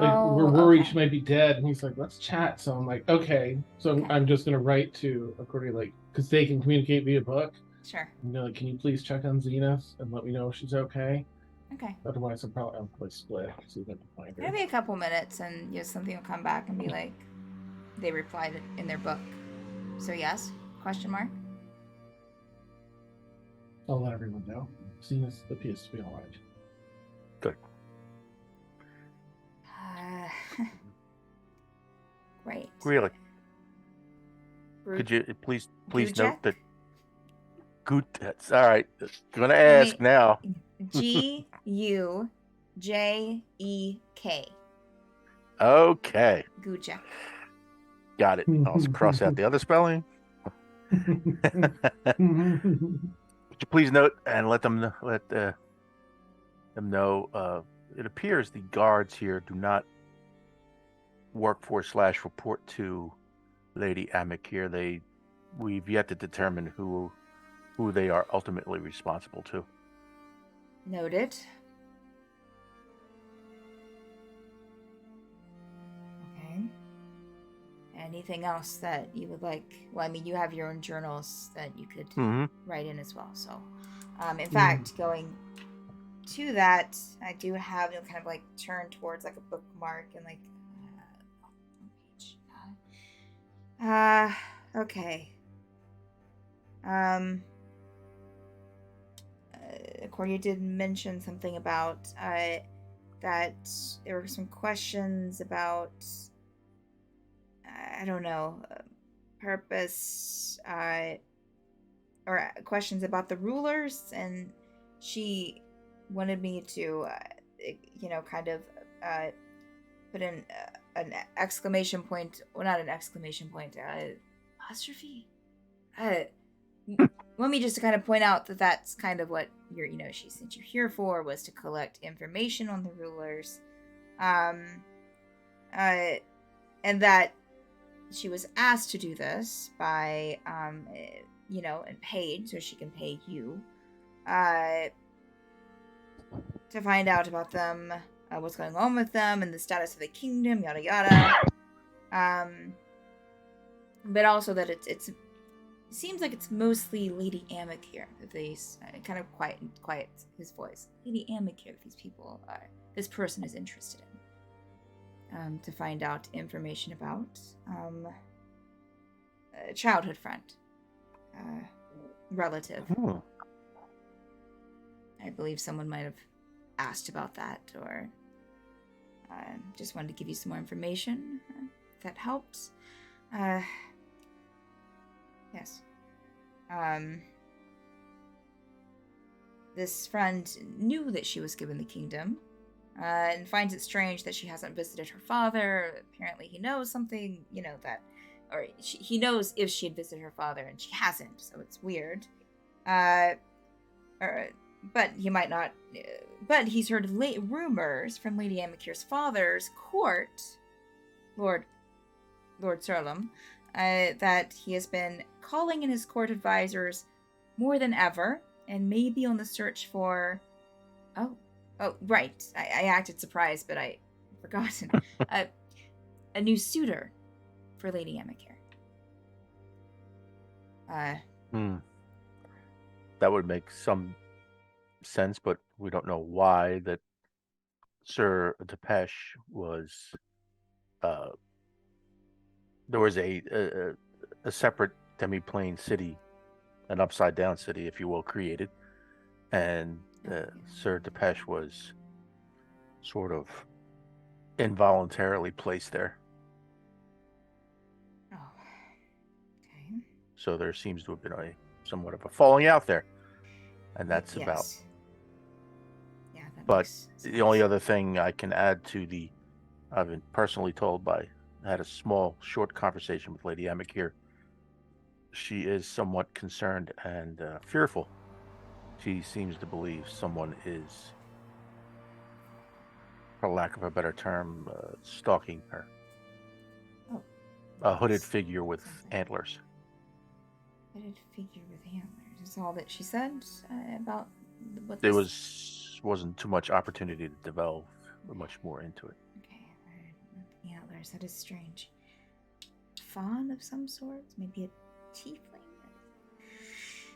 We're worried she might be dead, and he's like, let's chat. So I'm like, okay. So I'm just going to write to Accordia, because they can communicate via book. Sure. And can you please check on Zenith and let me know if she's okay? Okay. Otherwise, I'll probably split. So you can find her. Maybe a couple minutes, and something will come back and be like, they replied in their book. So yes? Question mark? I'll let everyone know. Zenith appears to be all right. Good. Great. Really? Could you please Gujek? note that that's all right. Going to ask now. Gujek. Okay. Gujek. Got it. I'll cross out the other spelling. Could you please note and let them know? It appears the guards here do not work for / report to Lady Amick here. We've yet to determine who they are ultimately responsible to. Noted. Okay. Anything else that you would like? Well, I mean, you have your own journals that you could write in as well. So, in fact, going to that, I do have kind of turn towards a bookmark and okay. Cordia did mention something about that there were some questions about I don't know purpose or questions about the rulers, and she wanted me to kind of put in an exclamation point, well, not an exclamation point, apostrophe. Want me just to kind of point out that that's kind of what you're, she sent you here for, was to collect information on the rulers, and that she was asked to do this by, and paid so she can pay you, to find out about them, what's going on with them, and the status of the kingdom, yada yada. But also that it seems like it's mostly Lady Amick here that these kind of quiet his voice. Lady Amick here that these people this person is interested in, to find out information about a childhood friend, relative. Oh. I believe someone might have asked about that, or just wanted to give you some more information. If that helps. Yes. This friend knew that she was given the kingdom, and finds it strange that she hasn't visited her father. Apparently he knows something, he knows if she had visited her father, and she hasn't, so it's weird. But he might not. But he's heard rumors from Lady Amikir's father's court, Lord Surlam, that he has been calling in his court advisors more than ever, and may be on the search for. Oh, right. I acted surprised, but I forgotten. A new suitor for Lady Amikir. That would make some sense, but we don't know why that Sir Depeche was. There was a separate demi-plane city, an upside-down city, if you will, created, and Sir Depeche was sort of involuntarily placed there. Oh, okay. So there seems to have been somewhat of a falling out there, and that's about. Yeah, that But makes sense. the only other thing I can add to I've been personally told I had a small, short conversation with Lady Amikir. She is somewhat concerned and fearful. She seems to believe someone is, for lack of a better term, stalking her. Oh. A hooded figure with antlers. Hooded figure with antlers. Is all that she said about what There this... wasn't too much opportunity to delve much more into it. Okay, with antlers. That is strange. Fawn of some sort? Maybe a tiefling?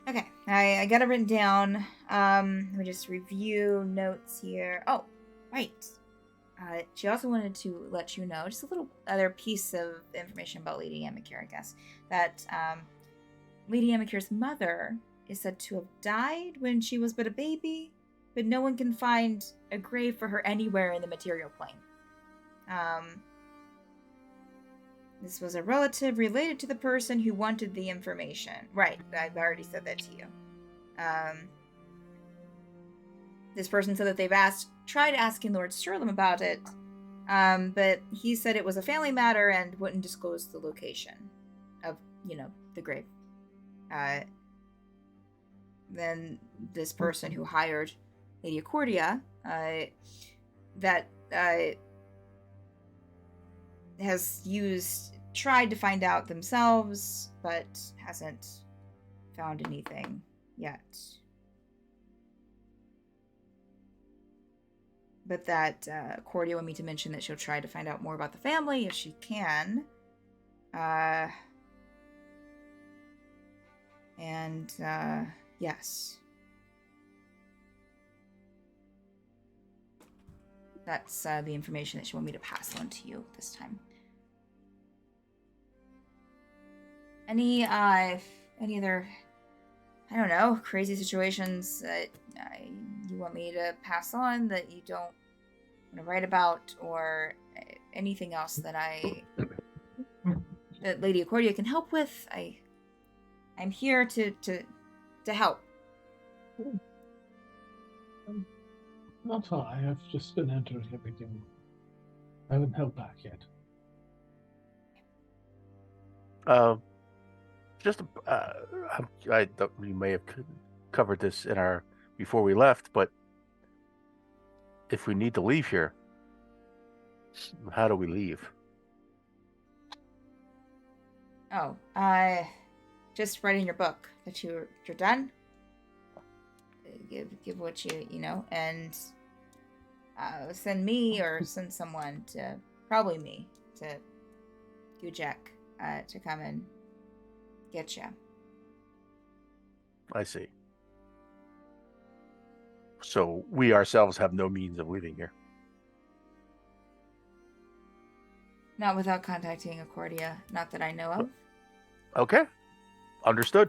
Okay, I got it written down. Let me just review notes here. Oh, right. She also wanted to let you know, just a little other piece of information about Lady Amikir, I guess, that Lady Amikir's mother is said to have died when she was but a baby, but no one can find a grave for her anywhere in the material plane. This was a relative related to the person who wanted the information. Right, I've already said that to you. This person said that they've tried asking Lord Sturlam about it, but he said it was a family matter and wouldn't disclose the location of, the grave. Then this person who hired Lady Accordia, has tried to find out themselves, but hasn't found anything yet. But that Accordia wanted me to mention that she'll try to find out more about the family if she can. Yes. That's the information that she wanted me to pass on to you this time. Any other, I don't know, crazy situations that you want me to pass on that you don't want to write about, or anything else that that Lady Accordia can help with? I'm here to help. Not far. I have just been entering everything. I haven't held back yet. I thought we may have covered this before we left, but if we need to leave here, how do we leave? Oh, just write in your book that you're done. Give what and send me or send someone to, probably me, to Gujek to come and get you. I see. So we ourselves have no means of leaving here. Not without contacting Accordia, not that I know of. Okay. Understood.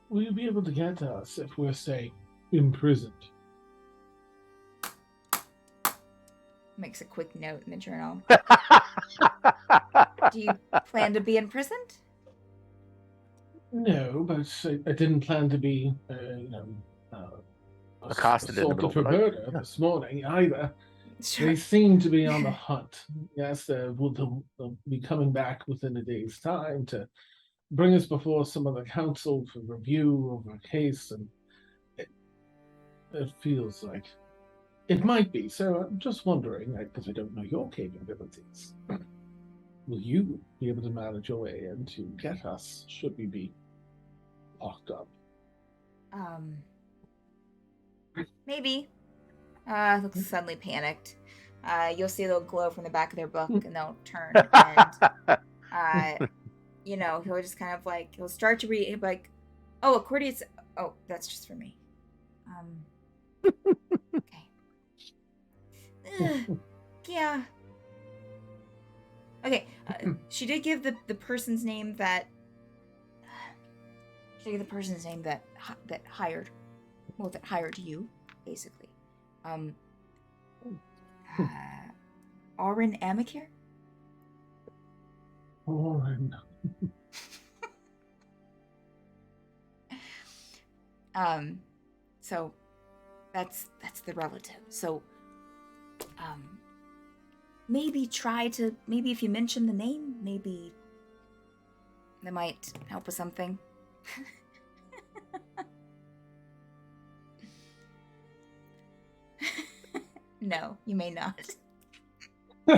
Will you be able to get us if we're, say, imprisoned? Makes a quick note in the journal. Do you plan to be imprisoned? No, but I didn't plan to be, accosted in the middle assaulted of the for night. murder Yeah. this morning either. Sure. They seem to be on the hunt. Yes, they'll be coming back within a day's time to bring us before some of the council for review of a case, and it feels like it might be. So I'm just wondering, because I don't know your capabilities, will you be able to manage your way in to get us should we be locked up? Maybe. Looks suddenly panicked. You'll see a little glow from the back of their book, and they'll turn, and he'll just kind of like he'll start to read. He'll be like, "Oh, accordions. Oh, that's just for me." Okay. Yeah. Okay. She did give the person's name that. She did give the person's name that hired you, basically. Aurin Amicare? Aurin. So that's the relative. So maybe if you mention the name, maybe that might help with something. No, you may not. You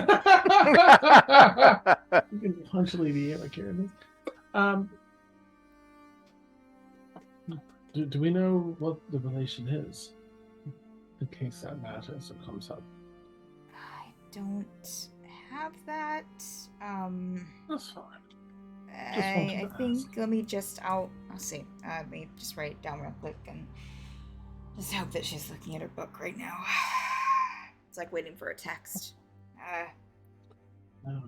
can punch Lady Amicare. Do we know what the relation is? In case that matters or comes up. I don't have that. That's fine. I think I'll see. Let me just write it down real quick and just hope that she's looking at her book right now. It's like waiting for a text.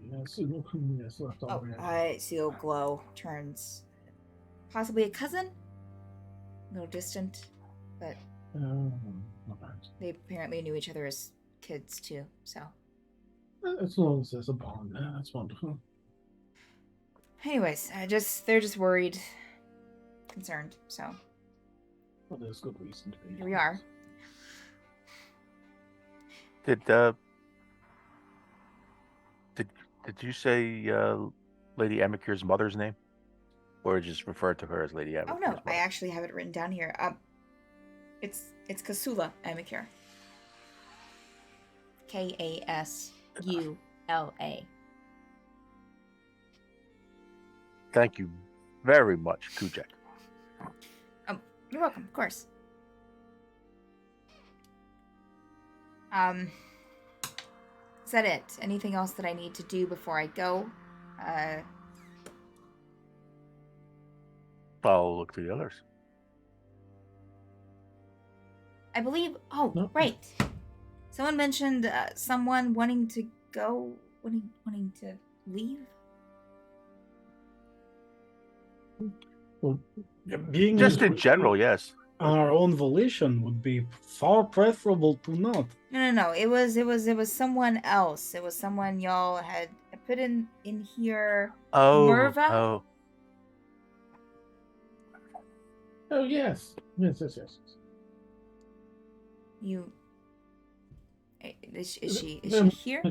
Yes, left on Seal glow turns possibly a cousin? A little distant, but they apparently knew each other as kids too, so. As long as there's a bond there, that's wonderful. Anyways, they're just worried, concerned, so. Well, there's good reason to be. Here we are. Did you say Lady Amicare's mother's name, or just refer to her as Lady Amicare? Oh no, I actually have it written down here. It's Kasula Amicare. Kasula. Thank you very much, Kujek. You're welcome, of course. Is that it? Anything else that I need to do before I go? I'll look to the others. I believe. Oh, No. right. Someone mentioned someone wanting to go, wanting to leave. Well, Being Just in general, yes. on our own volition would be far preferable to not. No. It was someone else. It was someone y'all had put in here. Merva? Oh yes. Yes. You. Is she here?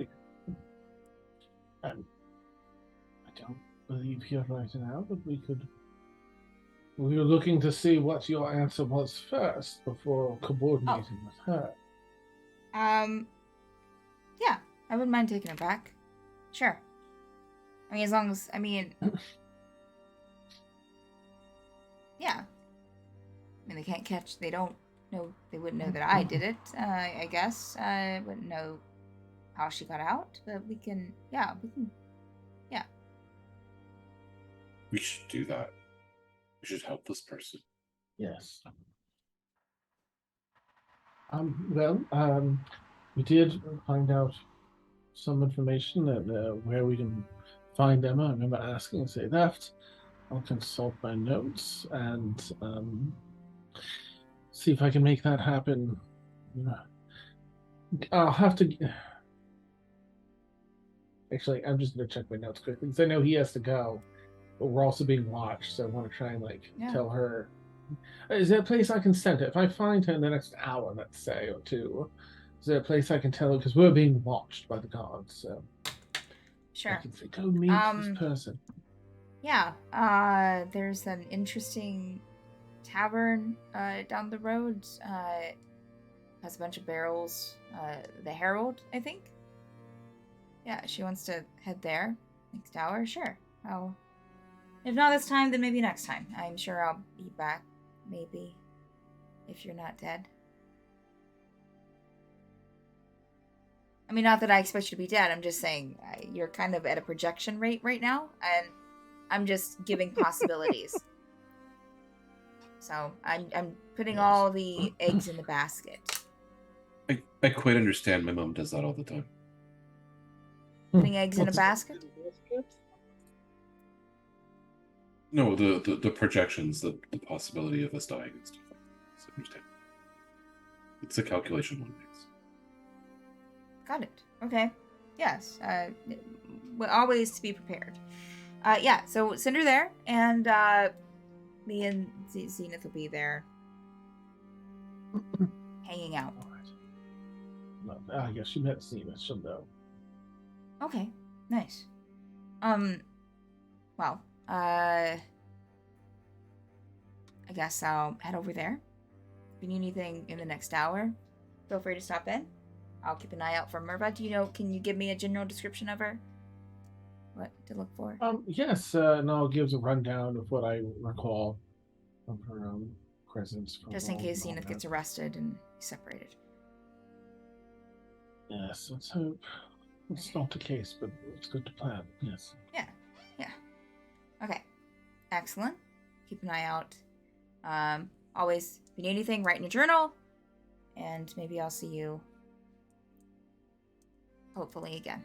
I don't believe here right now, but we were looking to see what your answer was first before coordinating with her. Yeah, I wouldn't mind taking it back. Sure. I mean, as long as, yeah. They can't catch, they don't know, they wouldn't know that I did it, I guess. I wouldn't know how she got out, but we can. We should do that. We should help this person. Yes. We did find out some information that where we can find them. I remember asking as they left. I'll consult my notes and see if I can make that happen. I'll have to. Actually, I'm just going to check my notes quickly because I know he has to go, but we're also being watched, so I want to try and tell her Is there a place I can send her? If I find her in the next hour, let's say, or two, is there a place I can tell her? Because we're being watched by the guards, so I Sure. can say, go meet this person. Yeah. There's an interesting tavern down the road. Has a bunch of barrels. The Herald, I think. Yeah, she wants to head there next hour. Sure. If not this time, then maybe next time. I'm sure I'll be back. Maybe. If you're not dead. I mean, not that I expect you to be dead. I'm just saying you're kind of at a projection rate right now, and I'm just giving possibilities. So I'm putting all the eggs in the basket. I quite understand. My mom does that all the time. Putting eggs in a basket? No, the projections, the possibility of us dying and stuff. I understand. It's a calculation one makes. Got it. Okay. Yes. Always to be prepared. Yeah, so send her there, and me and Zenith will be there hanging out. All right. I guess she met Zenith, she'll know. Okay. Nice. Well, I guess I'll head over there. If you need anything in the next hour, feel free to stop in. I'll keep an eye out for Merva. Can you give me a general description of her? What to look for? Yes, and I'll give a rundown of what I recall of her presence. Just in case Zenith gets arrested and separated. Yes, let's hope it's not the case, but it's good to plan. Yes. Yeah. Okay. Excellent. Keep an eye out. Always, if you need anything, write in a journal, and maybe I'll see you hopefully again.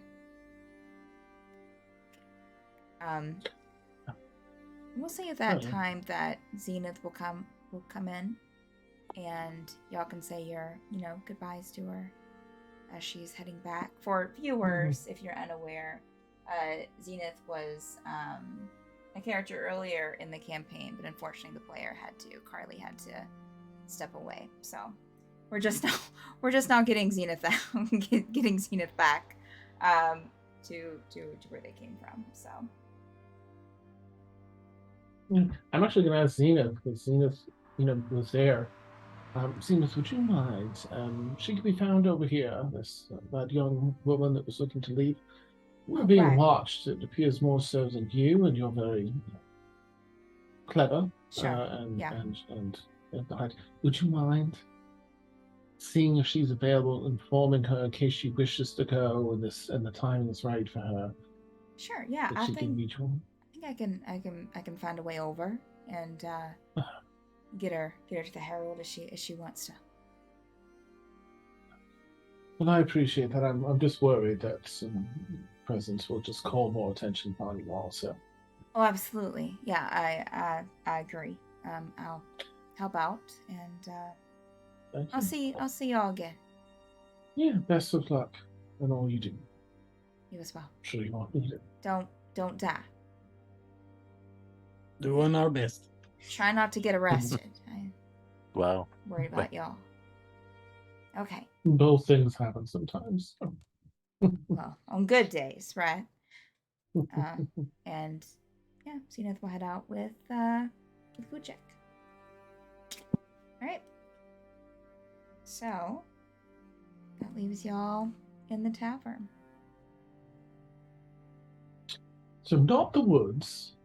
We'll say at that time that Zenith will come in, and y'all can say your goodbyes to her as she's heading back. For viewers, if you're unaware, Zenith was a character earlier in the campaign, but unfortunately Carly had to step away. So we're just now getting Zenith back to where they came from. So I'm actually going to ask Zenith, because Zenith, was there. Zenith, would you mind? She could be found over here. That young woman that was looking to leave. We're being watched. It appears more so than you, and you're very clever. Sure. And would you mind seeing if she's available, informing her in case she wishes to go, and the time is right for her? Sure. Yeah. I think I can find a way over and get her to the Herald as she wants to. Well, I appreciate that. I'm just worried that some presence will just call more attention upon you all. So. Oh, absolutely. Yeah, I agree. I'll help out, and I'll see y'all again. Yeah. Best of luck in all you do. You as well. I'm sure you won't need it. Don't die. Doing our best. Try not to get arrested. Wow. Worried about y'all. Okay. Both things happen sometimes. Well, on good days, right? And yeah, Zenith will head out with food check. All right. So that leaves y'all in the tavern. So not the woods.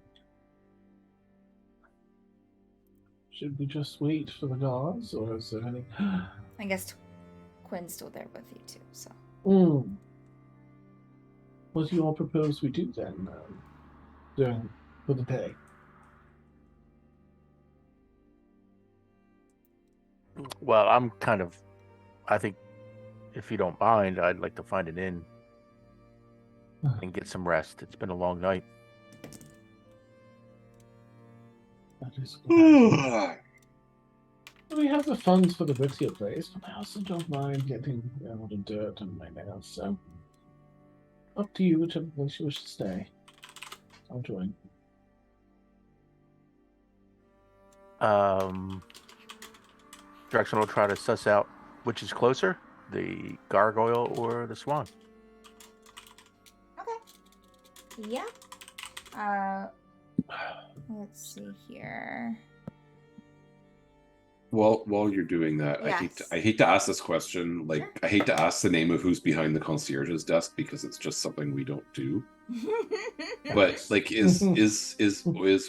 Should we just wait for the guards, or is there any? I guess Quinn's still there with you too. So. What do you all propose we do then, for the day? Well, I think, if you don't mind, I'd like to find an inn and get some rest. It's been a long night. That is we have the funds for the Brixia place, but I also don't mind getting all the dirt on my nails, so up to you, whichever place you wish to stay. I'll join. Drexel will try to suss out which is closer, the gargoyle or the swan. Okay. Yeah. Let's see here. While you're doing that, Yes. I hate to ask this question. Like, Sure. I hate to ask the name of who's behind the concierge's desk because it's just something we don't do. But like, is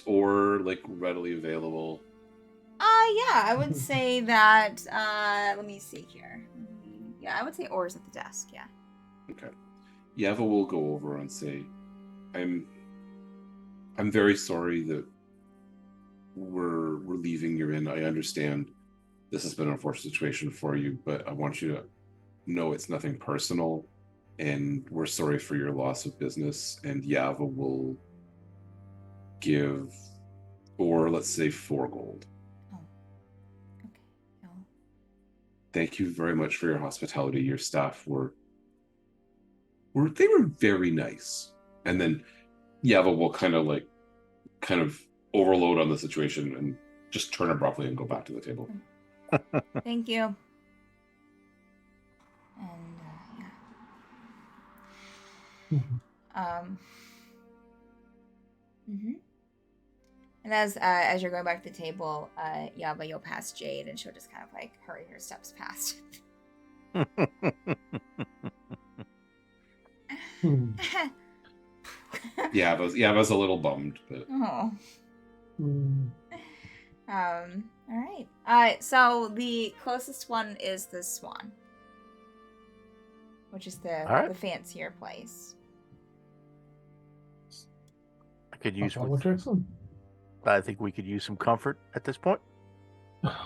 or like readily available? Yeah, I would say that. Let me see here. Yeah, I would say Or's at the desk. Yeah. Okay. Yava will go over and say, I'm very sorry that we're leaving you in. I understand this has been an unfortunate situation for you, but I want you to know it's nothing personal, and we're sorry for your loss of business. And Yava will give, or let's say 4 gold. Oh. Okay. Oh. Thank you very much for your hospitality. Your staff were very nice. And then Yava will kind of overload on the situation and just turn abruptly and go back to the table. Thank you. And yeah. And as you're going back to the table, Yaba, you'll pass Jade, and she'll just kind of like hurry her steps past. Yava's a little bummed, but Oh. All right. So the closest one is the Swan, which is the fancier place. I could use. Jackson. I think we could use some comfort at this point.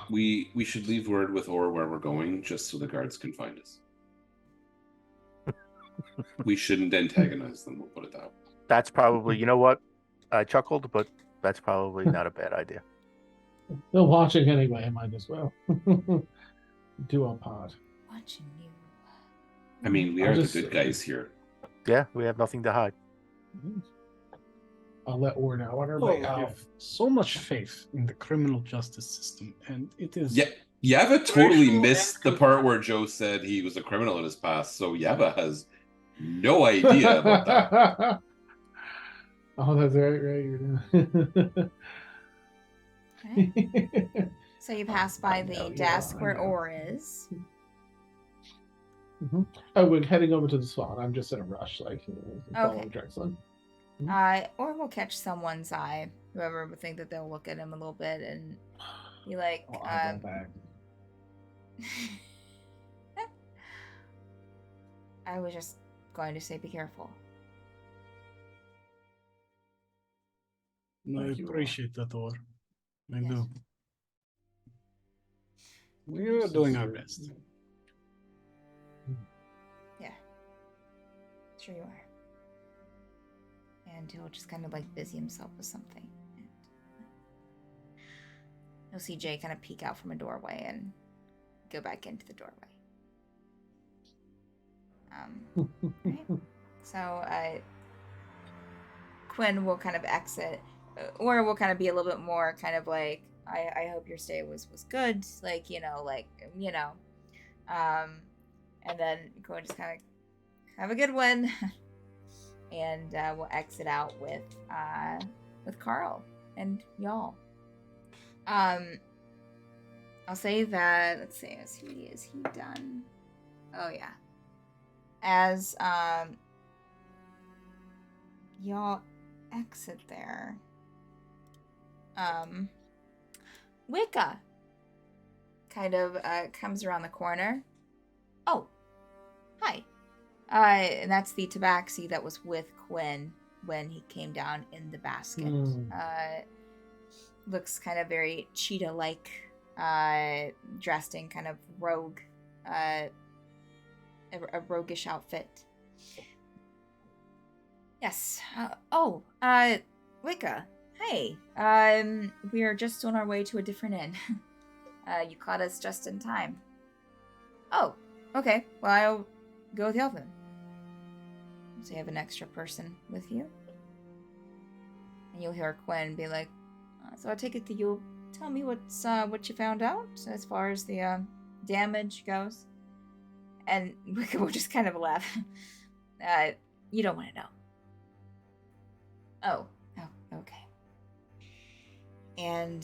we should leave word with Or where we're going, just so the guards can find us. We shouldn't antagonize them. We'll put it that way. That's probably. You know what? I chuckled, but that's probably not a bad idea. They're watching anyway. I might as well do our part. Watching you. I mean, we are the good guys here. Yeah, we have nothing to hide. I'll let Or know on her Oh, way I out. have so much faith in the criminal justice system, and it is. Yeah, Yava totally Racial missed the and- part where Joe said he was a criminal in his past, so Yava has no idea about that. Oh, that's right. Okay. So you pass by I know, the yeah, desk I where know. Or is. Oh, we're heading over to the Swan. I'm just in a rush, like follow Okay. Drexel. Or we'll catch someone's eye. Whoever would think that they'll look at him a little bit and be like, Oh, I want that. I was just going to say be careful. I Thank you, appreciate that, Or. I Yes. do. We are doing our best. Yeah. Sure you are. And he'll just kind of like busy himself with something. And you'll see Jay kind of peek out from a doorway and go back into the doorway. Right. So Quinn will kind of exit, or will kind of be a little bit more kind of like, I hope your stay was good, like, and then Quinn just kind of have a good one, and we'll exit out with Carl and y'all. I'll say that, let's see, is he done? Oh yeah. As y'all exit there, Wicca kind of comes around the corner. Oh, hi. And that's the tabaxi that was with Quinn when he came down in the basket. Looks kind of very cheetah-like, dressed in kind of rogue, a roguish outfit. Yes. Wicca. Hey. We are just on our way to a different inn. You caught us just in time. Oh, okay. Well, I'll go with y'all then. So you have an extra person with you? And you'll hear Quinn be like, so I take it that you'll tell me what you found out as far as the damage goes. And we'll just kind of laugh. You don't want to know. Oh, okay. And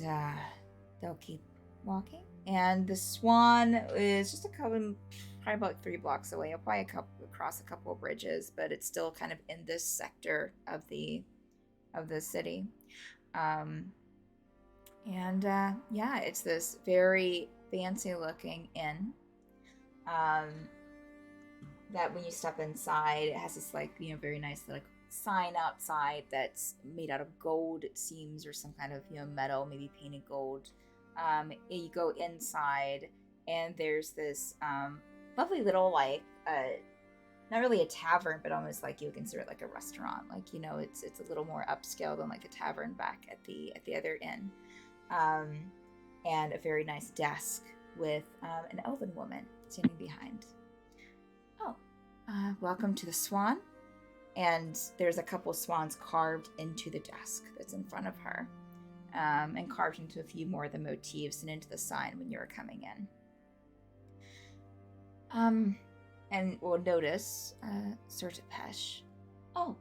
they'll keep walking. And the Swan is just probably about 3 blocks away. I'll probably across a couple of bridges, but it's still kind of in this sector of the city. Yeah, it's this very fancy looking inn. That when you step inside, it has this very nice sign outside that's made out of gold, it seems, or some kind of metal, maybe painted gold. You go inside, and there's this lovely little not really a tavern, but almost you would consider it a restaurant. It's a little more upscale than a tavern back at the other inn. And a very nice desk with an elven woman standing behind. Oh, welcome to the Swan. And there's a couple swans carved into the desk that's in front of her, and carved into a few more of the motifs and into the sign when you were coming in. And we'll notice Sir Tepesh. Oh,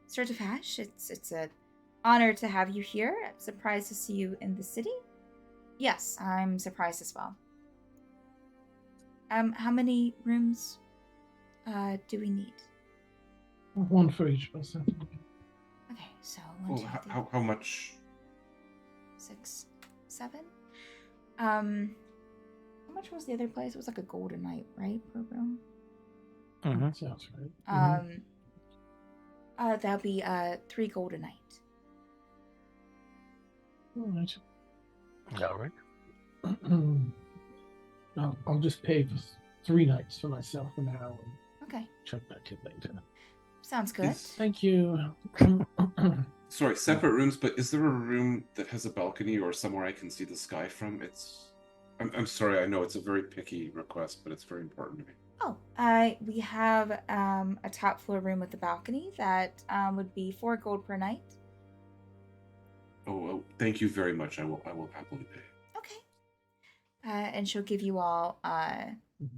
Sir Tepesh, it's an honor to have you here. I'm surprised to see you in the city. Yes, I'm surprised as well. How many rooms do we need? 1 for each person. Okay, so How much? 6, 7. How much was the other place? It was a golden night, right, per room? Mm-hmm. Sounds right. That'll be 3 golden night. All right. All right. I'll just pay for 3 nights for myself for now and Okay, check back in later. sounds good. Thank you. Sorry, separate rooms, but is there a room that has a balcony or somewhere I can see the sky from? I'm sorry, I know it's a very picky request, but it's very important to me. Oh, we have a top floor room with a balcony that would be 4 gold per night. Oh, thank you very much. I will happily pay. Okay. And she'll give you all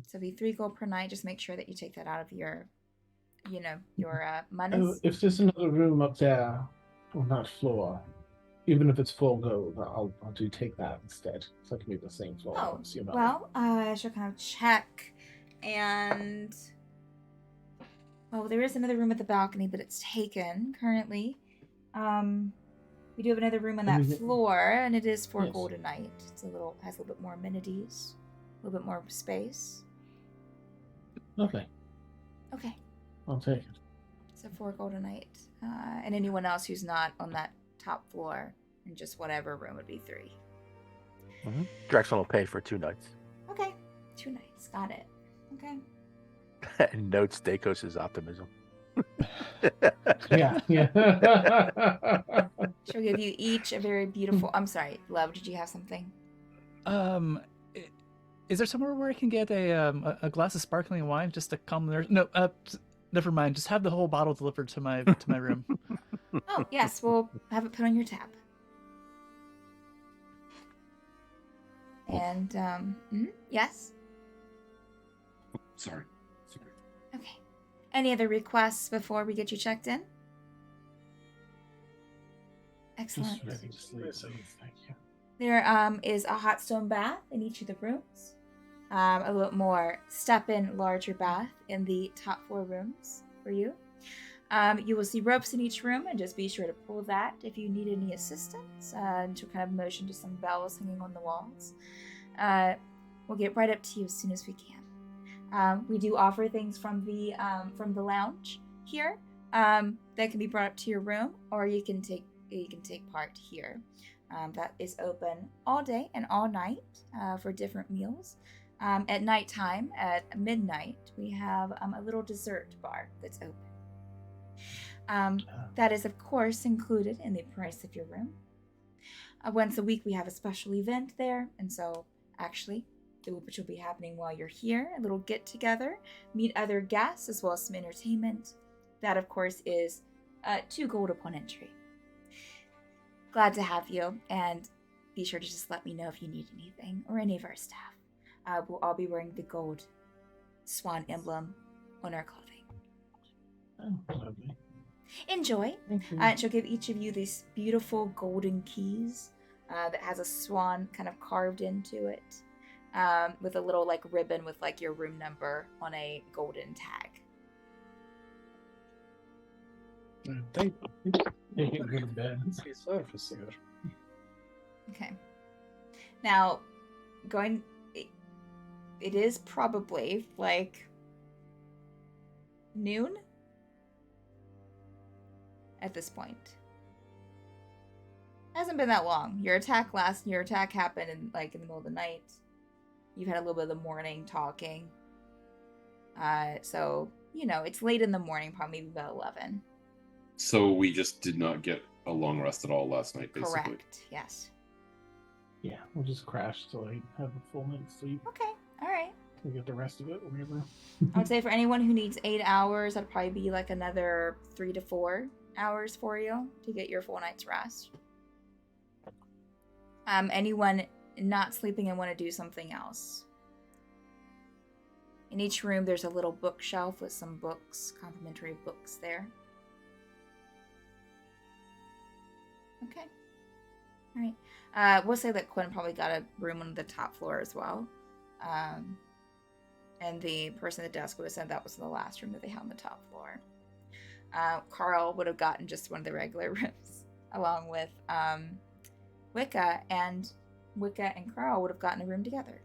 so it'll be 3 gold per night. Just make sure that you take that out of your money. If there's another room up there on that floor, even if it's 4 gold, I'll take that instead, so I can be the same floor. Oh, See about well, she'll kind of check, and there is another room at the balcony, but it's taken currently. We do have another room on that floor, and it is 4 gold a night. It's has a little bit more amenities, a little bit more space. Okay. Okay. I'll take it. So 4 gold a night, and anyone else who's not on that top floor in just whatever room would be 3. Mm-hmm. Drexel will pay for 2 nights. Okay, 2 nights. Got it. Okay. And notes Dakos' optimism. Yeah. She'll give you each a very beautiful. I'm sorry, love. Did you have something? Is there somewhere where I can get a glass of sparkling wine just to calm the nerves? No, never mind. Just have the whole bottle delivered to my room. Oh yes, we'll have it put on your tab. And yes. Sorry. Okay. Any other requests before we get you checked in? Excellent. Just listen. Thank you. There is a hot stone bath in each of the rooms. A little more step-in, larger bath in the top 4 rooms for you. You will see ropes in each room, and just be sure to pull that if you need any assistance. And she'll kind of motion to some bells hanging on the walls. We'll get right up to you as soon as we can. We do offer things from the lounge here that can be brought up to your room, or you can take part here. That is open all day and all night for different meals. At nighttime, at midnight, we have a little dessert bar that's open. That is, of course, included in the price of your room. Once a week, we have a special event there, and so actually, which will be happening while you're here, a little get-together, meet other guests, as well as some entertainment. That, of course, is 2 gold upon entry. Glad to have you, and be sure to just let me know if you need anything, or any of our staff. We'll all be wearing the gold swan emblem on our clothing. Oh, lovely. Enjoy. Thank you. She'll give each of you these beautiful golden keys that has a swan kind of carved into it, with a little like ribbon with like your room number on a golden tag. Thank you. Take it good bed. Fancy service here. Okay. Now, it is probably like noon at this point. Hasn't been that long. Your attack happened in the middle of the night. You've had a little bit of the morning talking. So, it's late in the morning, probably about 11. So we just did not get a long rest at all last night, basically. Correct. Yes. Yeah, we'll just crash till I have a full night's sleep. Okay. All right. We get the rest of it, whatever. I would say for anyone who needs 8 hours, that'd probably be like another 3 to 4 hours for you to get your full night's rest. Anyone not sleeping and want to do something else? In each room, there's a little bookshelf with some books, complimentary books there. Okay. All right. We'll say that Quinn probably got a room on the top floor as well. And the person at the desk would have said that was the last room that they had on the top floor. Carl would have gotten just one of the regular rooms, along with Wicca, and Wicca and Carl would have gotten a room together.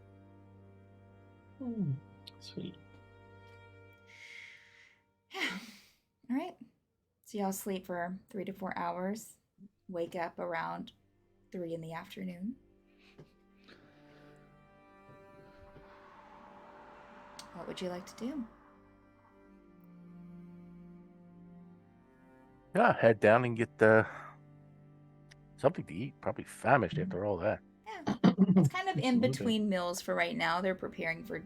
Sweet. All right. So y'all sleep for 3 to 4 hours. Wake up around 3 in the afternoon. What would you like to do? Yeah, head down and get something to eat. Probably famished after all that. Yeah. It's kind of in Absolutely. between meals for right now. They're preparing for,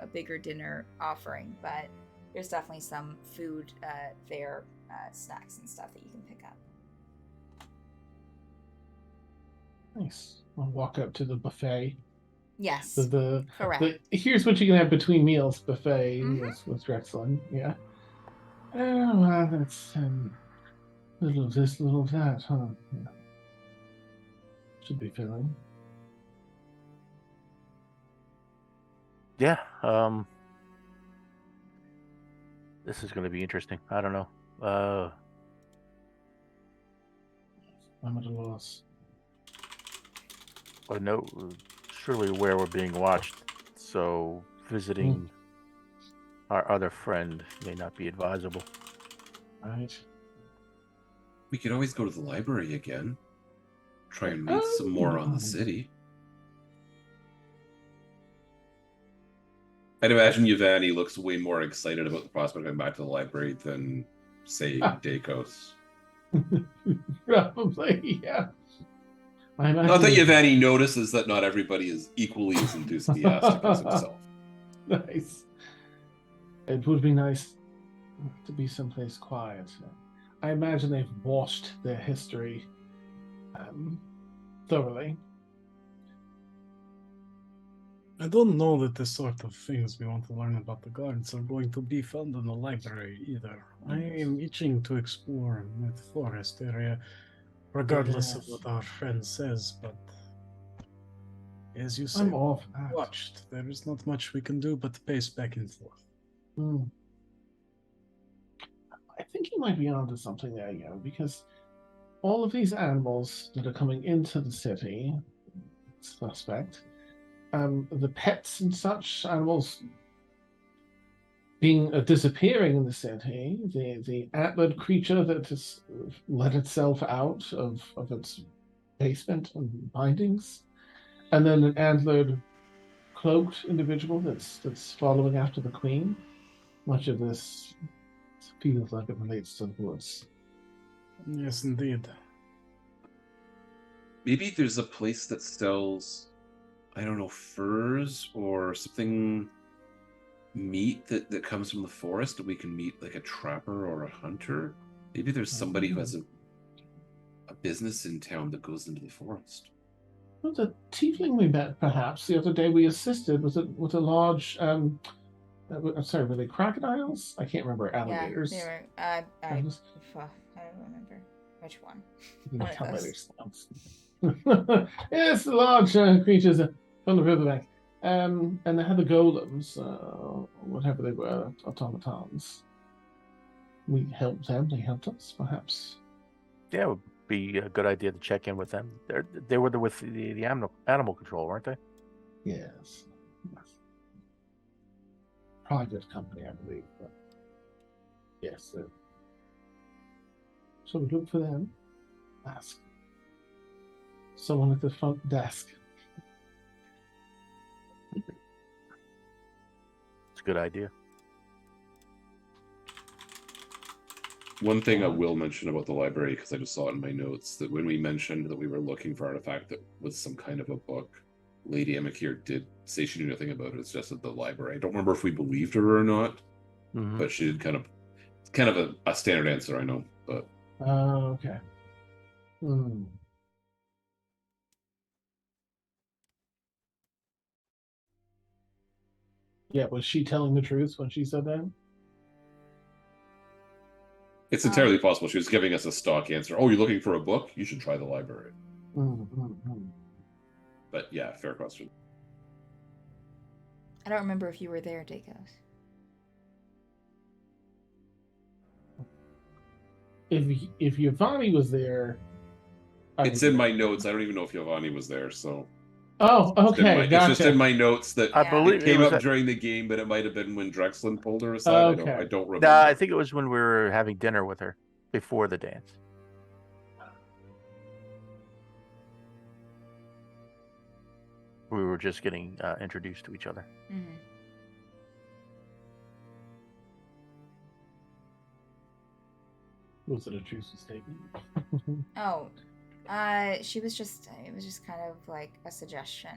a bigger dinner offering, but there's definitely some food there, snacks and stuff that you can pick up. Nice. I'll walk up to the buffet. Yes, correct. Here's what you can have between meals buffet Mhm. with Drexel. Yeah. Oh, well, that's little of this, little of that, huh? Yeah. Should be filling. Yeah. This is going to be interesting. I don't know. I'm at a loss. I know surely aware we're being watched, so visiting our other friend may not be advisable. Right. We could always go to the library again. Try and read some more on the city. I'd imagine Yvonne looks way more excited about the prospect of going back to the library than, say, Dakos. Probably, yeah. Not that Yvonne notices that not everybody is equally as enthusiastic as himself. Nice. It would be nice to be someplace quiet. I imagine they've washed their history thoroughly. I don't know that the sort of things we want to learn about the guards are going to be found in the library either. I am itching to explore the forest area, regardless of what our friend says, but as you say, I'm off that. watched. There is not much we can do but pace back and forth. I think you might be onto something there, because all of these animals that are coming into the city, suspect, the pets and such animals disappearing in the city, the antlered creature that has let itself out of its basement and bindings, and then an antlered cloaked individual that's following after the queen. Much of this feels like it relates to the woods. Yes, indeed. Maybe there's a place that sells, I don't know, furs or something, meat that comes from the forest, that we can meet like a trapper or a hunter. Maybe there's somebody who has a business in town that goes into the forest. Was a tiefling we met perhaps the other day we assisted with a large I'm sorry, were they crocodiles? I can't remember. Alligators. Yeah, they were. I Alligators? don't remember which one. Like One of those. alligators. Yes, the large creatures from the riverbank. And they had the golems, whatever they were, automatons. We helped them. They helped us, perhaps. Yeah, it would be a good idea to check in with them. They were with the animal control, weren't they? Yes. Private company, I believe. But yes. So we look for them. Ask someone at the front desk. It's a good idea. One thing I will mention about the library, because I just saw it in my notes, that when we mentioned that we were looking for an artifact that was some kind of a book, Lady Emekir did say she knew nothing about it. It's just at the library. I don't remember if we believed her or not, but she did kind of a standard answer, I know. But Okay. Yeah, was she telling the truth when she said that? it's entirely possible she was giving us a stock answer. Oh, you're looking for a book? You should try the library. But yeah, fair question. I don't remember if you were there, Dakos. If Yvonne was there, It's in my notes. I don't even know if Giovanni was there, so. Oh, okay, gotcha. It's just in my notes that I believe it came up during the game, but it might have been when Drexlin pulled her aside. Okay. I don't remember. I think it was when we were having dinner with her before the dance. We were just getting introduced to each other. Mm-hmm. Was it a truthful statement? Oh, she was just. It was just kind of like a suggestion.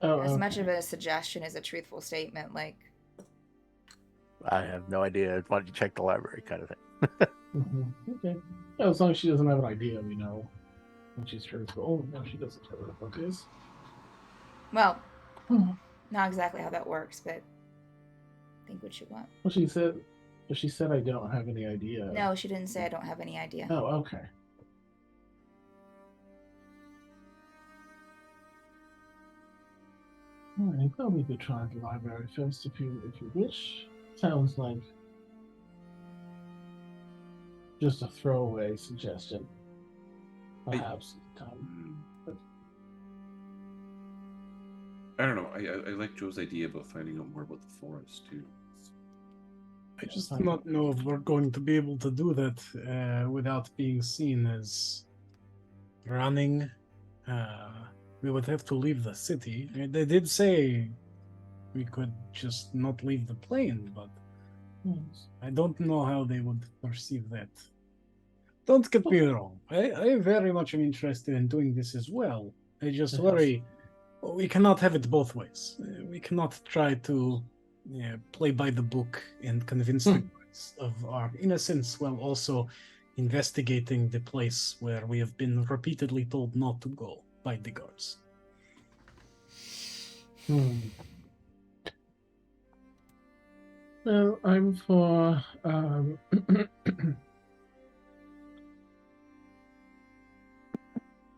As much of a suggestion as a truthful statement, like. I have no idea. Why don't you check the library, kind of thing. Okay. Yeah, as long as she doesn't have an idea, we know when she's truthful. Oh, no, she doesn't know what the book is. Well, not exactly how that works, but think what you want. Well, she said I don't have any idea. No, she didn't say I don't have any idea. Oh, okay. All right, well, we could try the library first if you wish. Sounds like just a throwaway suggestion. Perhaps. I don't know. I like Joe's idea about finding out more about the forest too. I just do not know if we're going to be able to do that without being seen as running. We would have to leave the city. They did say we could just not leave the plane, but I don't know how they would perceive that. Don't get me wrong. I very much am interested in doing this as well. I just worry we cannot have it both ways. We cannot try to play by the book and convince the guards of our innocence while also investigating the place where we have been repeatedly told not to go by the guards. Well, I'm for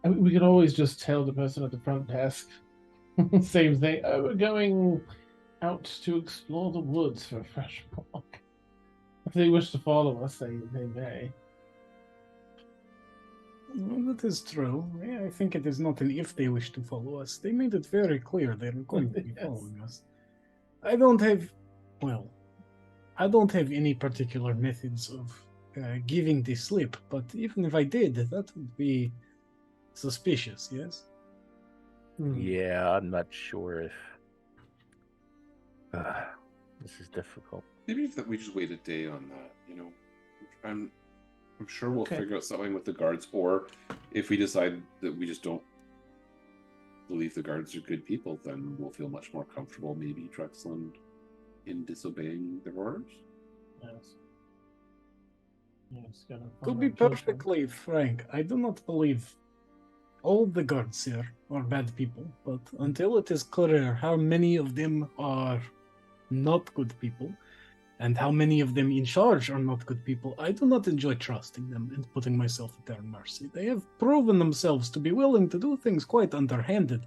we could always just tell the person at the front desk. Same thing. We're going out to explore the woods for a fresh walk. If they wish to follow us, they may. Well, that is true. I think it is not an if they wish to follow us. They made it very clear they're going to be following us. I don't have any particular methods of giving the slip, but even if I did, that would be suspicious, yes? Yeah, I'm not sure if this is difficult. Maybe if we just wait a day on that, I'm sure we'll figure out something with the guards, or if we decide that we just don't believe the guards are good people, then we'll feel much more comfortable, maybe, Drexland, in disobeying their orders. Yes. To be perfectly frank, I do not believe all the guards here are bad people, but until it is clear how many of them are not good people, and how many of them in charge are not good people, I do not enjoy trusting them and putting myself at their mercy. They have proven themselves to be willing to do things quite underhanded.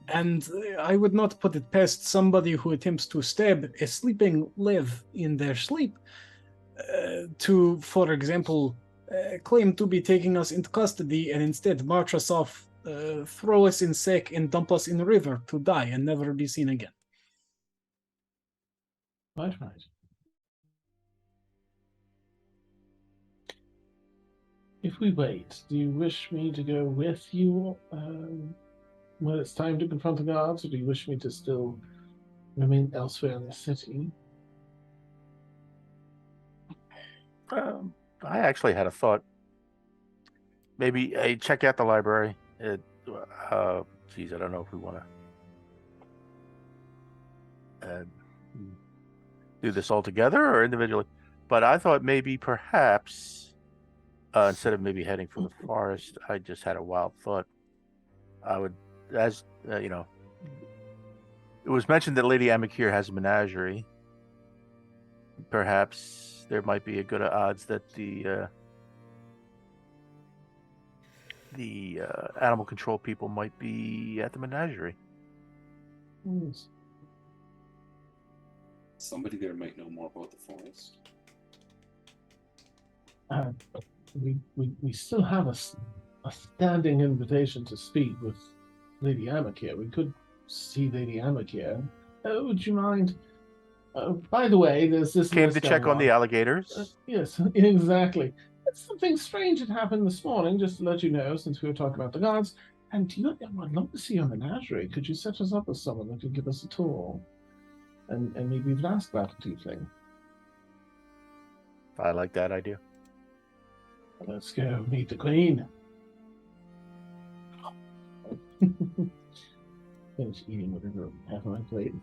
And I would not put it past somebody who attempts to stab a sleeping Lev in their sleep to, for example, claim to be taking us into custody and instead march us off, throw us in sack and dump us in the river to die and never be seen again. Right. If we wait, do you wish me to go with you when it's time to confront the guards, or do you wish me to still remain elsewhere in the city? I actually had a thought. Maybe check out the library. Geez, I don't know if we want to do this all together or individually, but I thought maybe perhaps instead of maybe heading for the forest, I just had a wild thought. I would, as you know, it was mentioned that Lady Amikir has a menagerie. Perhaps there might be a good odds that the animal control people might be at the menagerie. Yes. Somebody there might know more about the forest. We still have a standing invitation to speak with Lady Amikir. We could see Lady Amikir. Would you mind? By the way, there's this. Came to check on the alligators. Yes, exactly. Something strange had happened this morning, just to let you know, since we were talking about the guards. And I'd love to see your menagerie. Could you set us up with someone that could give us a tour? And maybe even ask about the thing. I like that idea. Let's go meet the Queen. Finish eating whatever I have on my plate.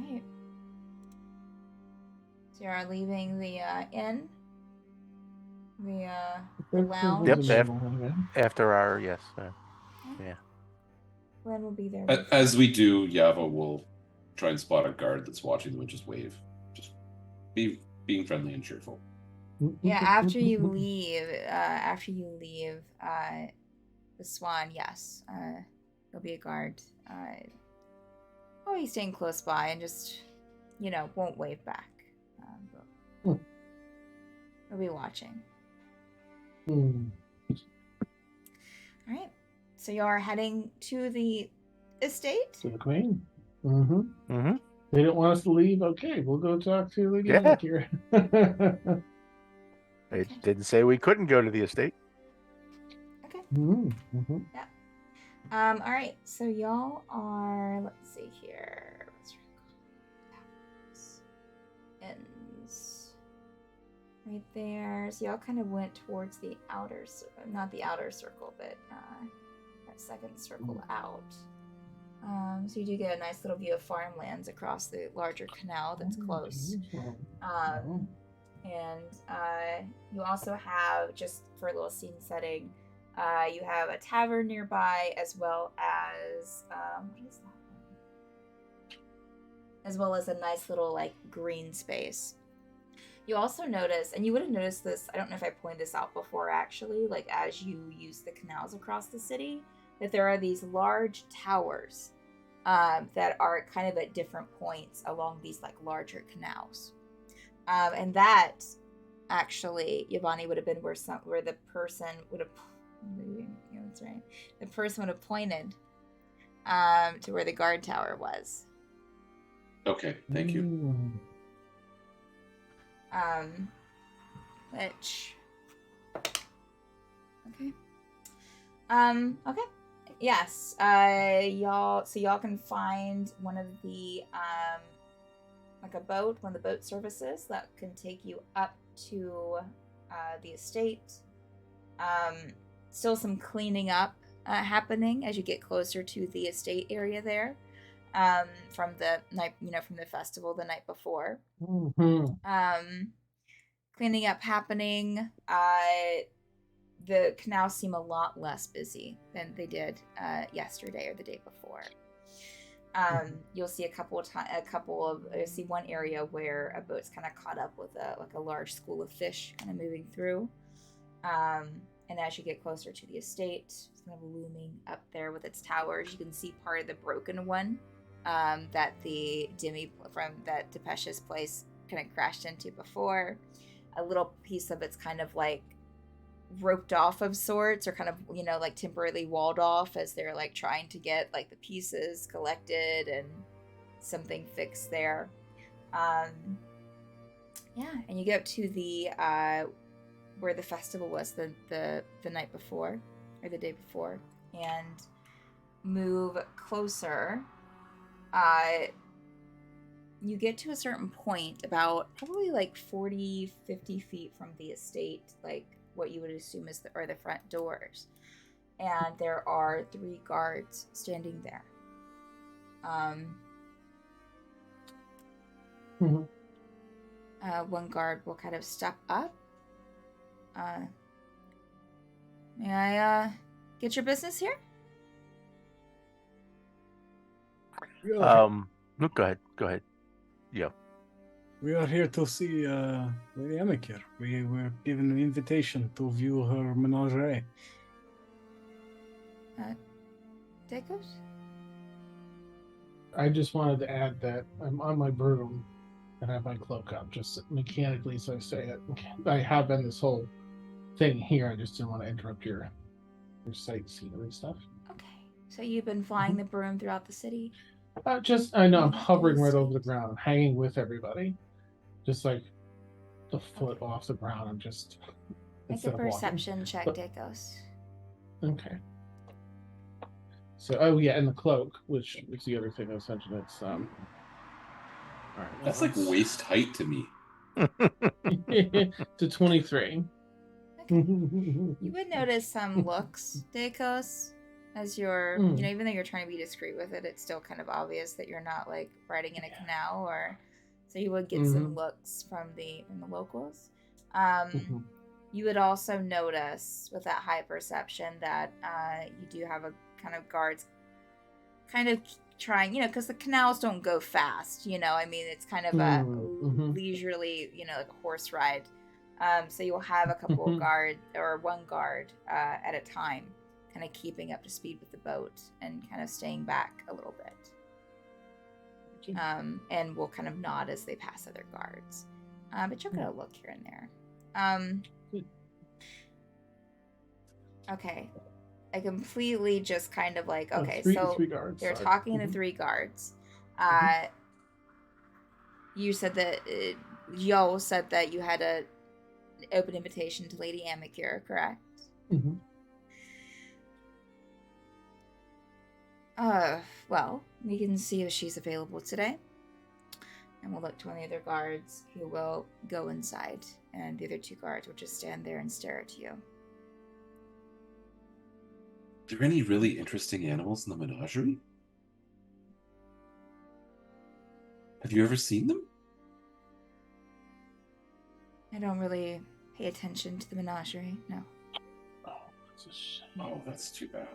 Alright. So you are leaving the inn? The lounge? Yep, after our, yes. Yeah. Glenn will be there. As we do, Yava will try and spot a guard that's watching them and just wave. Just being friendly and cheerful. Yeah, after you leave, the Swan, yes, there'll be a guard. He's staying close by and just, won't wave back. But he'll be watching. All right. So you are heading to the estate? To the Queen. Mm-hmm. They don't want us to leave? Okay, we'll go talk to Lady Amikir. It didn't say we couldn't go to the estate. Okay. Mm-hmm. Yeah. All right. So y'all are, let's see here. What's ends right there. So y'all kind of went towards the outer, not the outer circle, but that second circle out. So you do get a nice little view of farmlands across the larger canal that's close. And you also have, just for a little scene setting, you have a tavern nearby, as well as what is that one? As well as a nice little green space. You also notice, and you would have noticed this, I don't know if I pointed this out before actually, as you use the canals across the city, that there are these large towers that are kind of at different points along these larger canals. And that actually, Yvonne, would have been where the person would have, that's right. The person would have pointed to where the guard tower was. Okay, thank you. Which. Okay. Okay. Yes. Y'all can find one of the a boat, one of the boat services that can take you up to the estate. Still some cleaning up happening as you get closer to the estate area there. From the night, from the festival the night before. cleaning up happening. The canals seem a lot less busy than they did yesterday or the day before. You'll see you'll see one area where a boat's kind of caught up with a large school of fish kind of moving through. And as you get closer to the estate, it's kind of looming up there with its towers. You can see part of the broken one that the that Depesh's place kind of crashed into before. A little piece of it's kind of like roped off of sorts, or kind of, like temporarily walled off as they're like trying to get like the pieces collected and something fixed there. And you go to the where the festival was the night before, or the day before, and move closer. You get to a certain point about probably like 40-50 feet from the estate, like what you would assume are the front doors, and there are 3 guards standing there. One guard will kind of step up. May I get your business here? Look, go ahead. Yeah. We are here to see Lady Amikir. We were given an invitation to view her menagerie. Dekos? I just wanted to add that I'm on my broom and I have my cloak up, just mechanically, so I say it. I have been this whole thing here. I just didn't want to interrupt your sightseeing and stuff. Okay. So you've been flying the broom throughout the city? I know I'm hovering right over the ground. I'm hanging with everybody. Just like a foot off the ground. I'm just... Make a perception check, Dekos. Okay. So, and the cloak, which is the other thing I was mentioning. It's all right, That's like waist height to me. to 23. Okay. You would notice some looks, Dekos, as you're, even though you're trying to be discreet with it, it's still kind of obvious that you're not like riding in a canal, or so you would get some looks from the locals. You would also notice with that high perception that you do have a kind of guards kind of trying, because the canals don't go fast, I mean, it's kind of a leisurely, like a horse ride. So you'll have a couple of guards, or one guard at a time, kind of keeping up to speed with the boat and kind of staying back a little bit. And will kind of nod as they pass other guards. But you'll get a look here and there. Okay. I completely just kind of like, three guards, they're sorry. talking to 3 guards. You said that, Yo said that you had an open invitation to Lady Amikir, correct? Well, we can see if she's available today. And we'll look to one of the other guards who will go inside, and the other 2 guards will just stand there and stare at you. Are there any really interesting animals in the menagerie? Have you ever seen them? I don't really pay attention to the menagerie, no. Oh, that's a shame. Oh, that's too bad.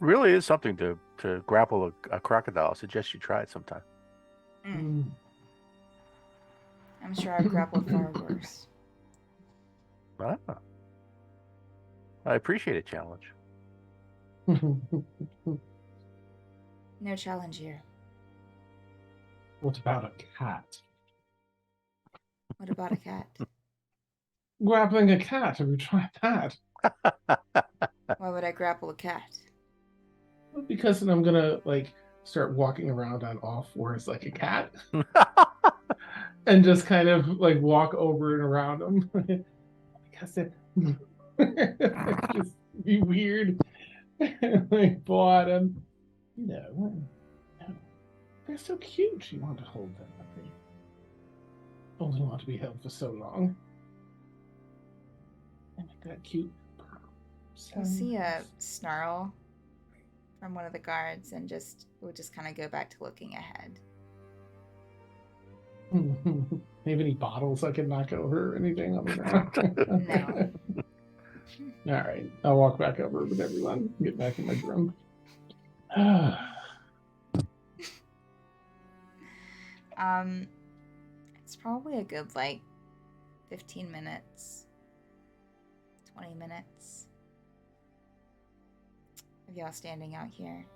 Really is something to grapple a crocodile. I suggest you try it sometime. I'm sure I've grappled far worse. Ah. I appreciate a challenge. No challenge here. What about a cat? What about a cat? Grappling a cat. Have you tried that? Why would I grapple a cat? Because then I'm gonna start walking around on all fours like a cat, and just kind of walk over and around them. Because it just be weird. Boy, them. No, they're so cute. You want to hold them. They only want to be held for so long. And that cute. You see a snarl from one of the guards, and will just kind of go back to looking ahead. Have any bottles I can knock over or anything on the ground? No. All right, I'll walk back over with everyone. Get back in my room. It's probably a good 15 minutes, 20 minutes of y'all standing out here.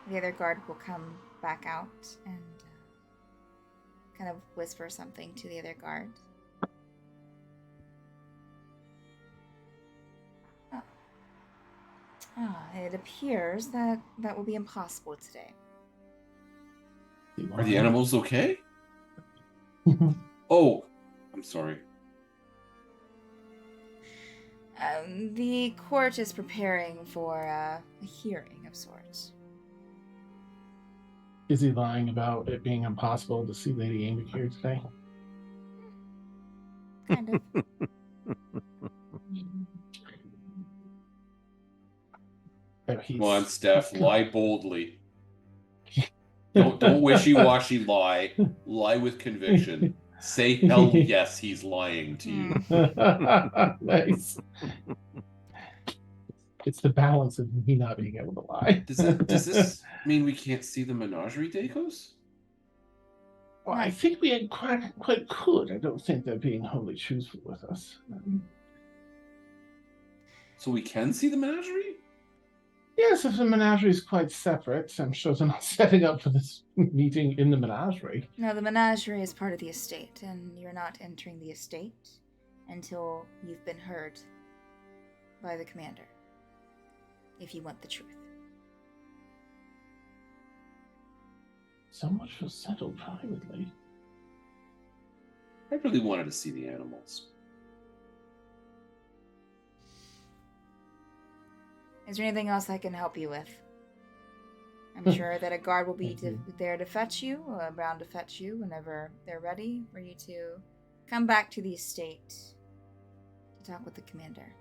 The other guard will come back out and kind of whisper something to the other guard. It appears that will be impossible today. Are the animals okay? Oh, I'm sorry. The court is preparing for a hearing of sorts. Is he lying about it being impossible to see Lady Amy here today? Kind of. Come on, Steph, lie boldly. Don't wishy-washy lie. Lie with conviction. Say, hell yes, he's lying to you. Nice. It's the balance of me not being able to lie. Does this mean we can't see the menagerie, Dacos? Well, I think we had quite could. I don't think they're being wholly truthful with us. So we can see the menagerie? Yes, if the menagerie is quite separate, I'm sure they're not setting up for this meeting in the menagerie. No, the menagerie is part of the estate, and you're not entering the estate until you've been heard by the commander, if you want the truth. So much was settled privately. I really wanted to see the animals. Is there anything else I can help you with? I'm sure that a guard will be there to fetch you, or around to fetch you whenever they're ready for you to come back to the estate to talk with the commander.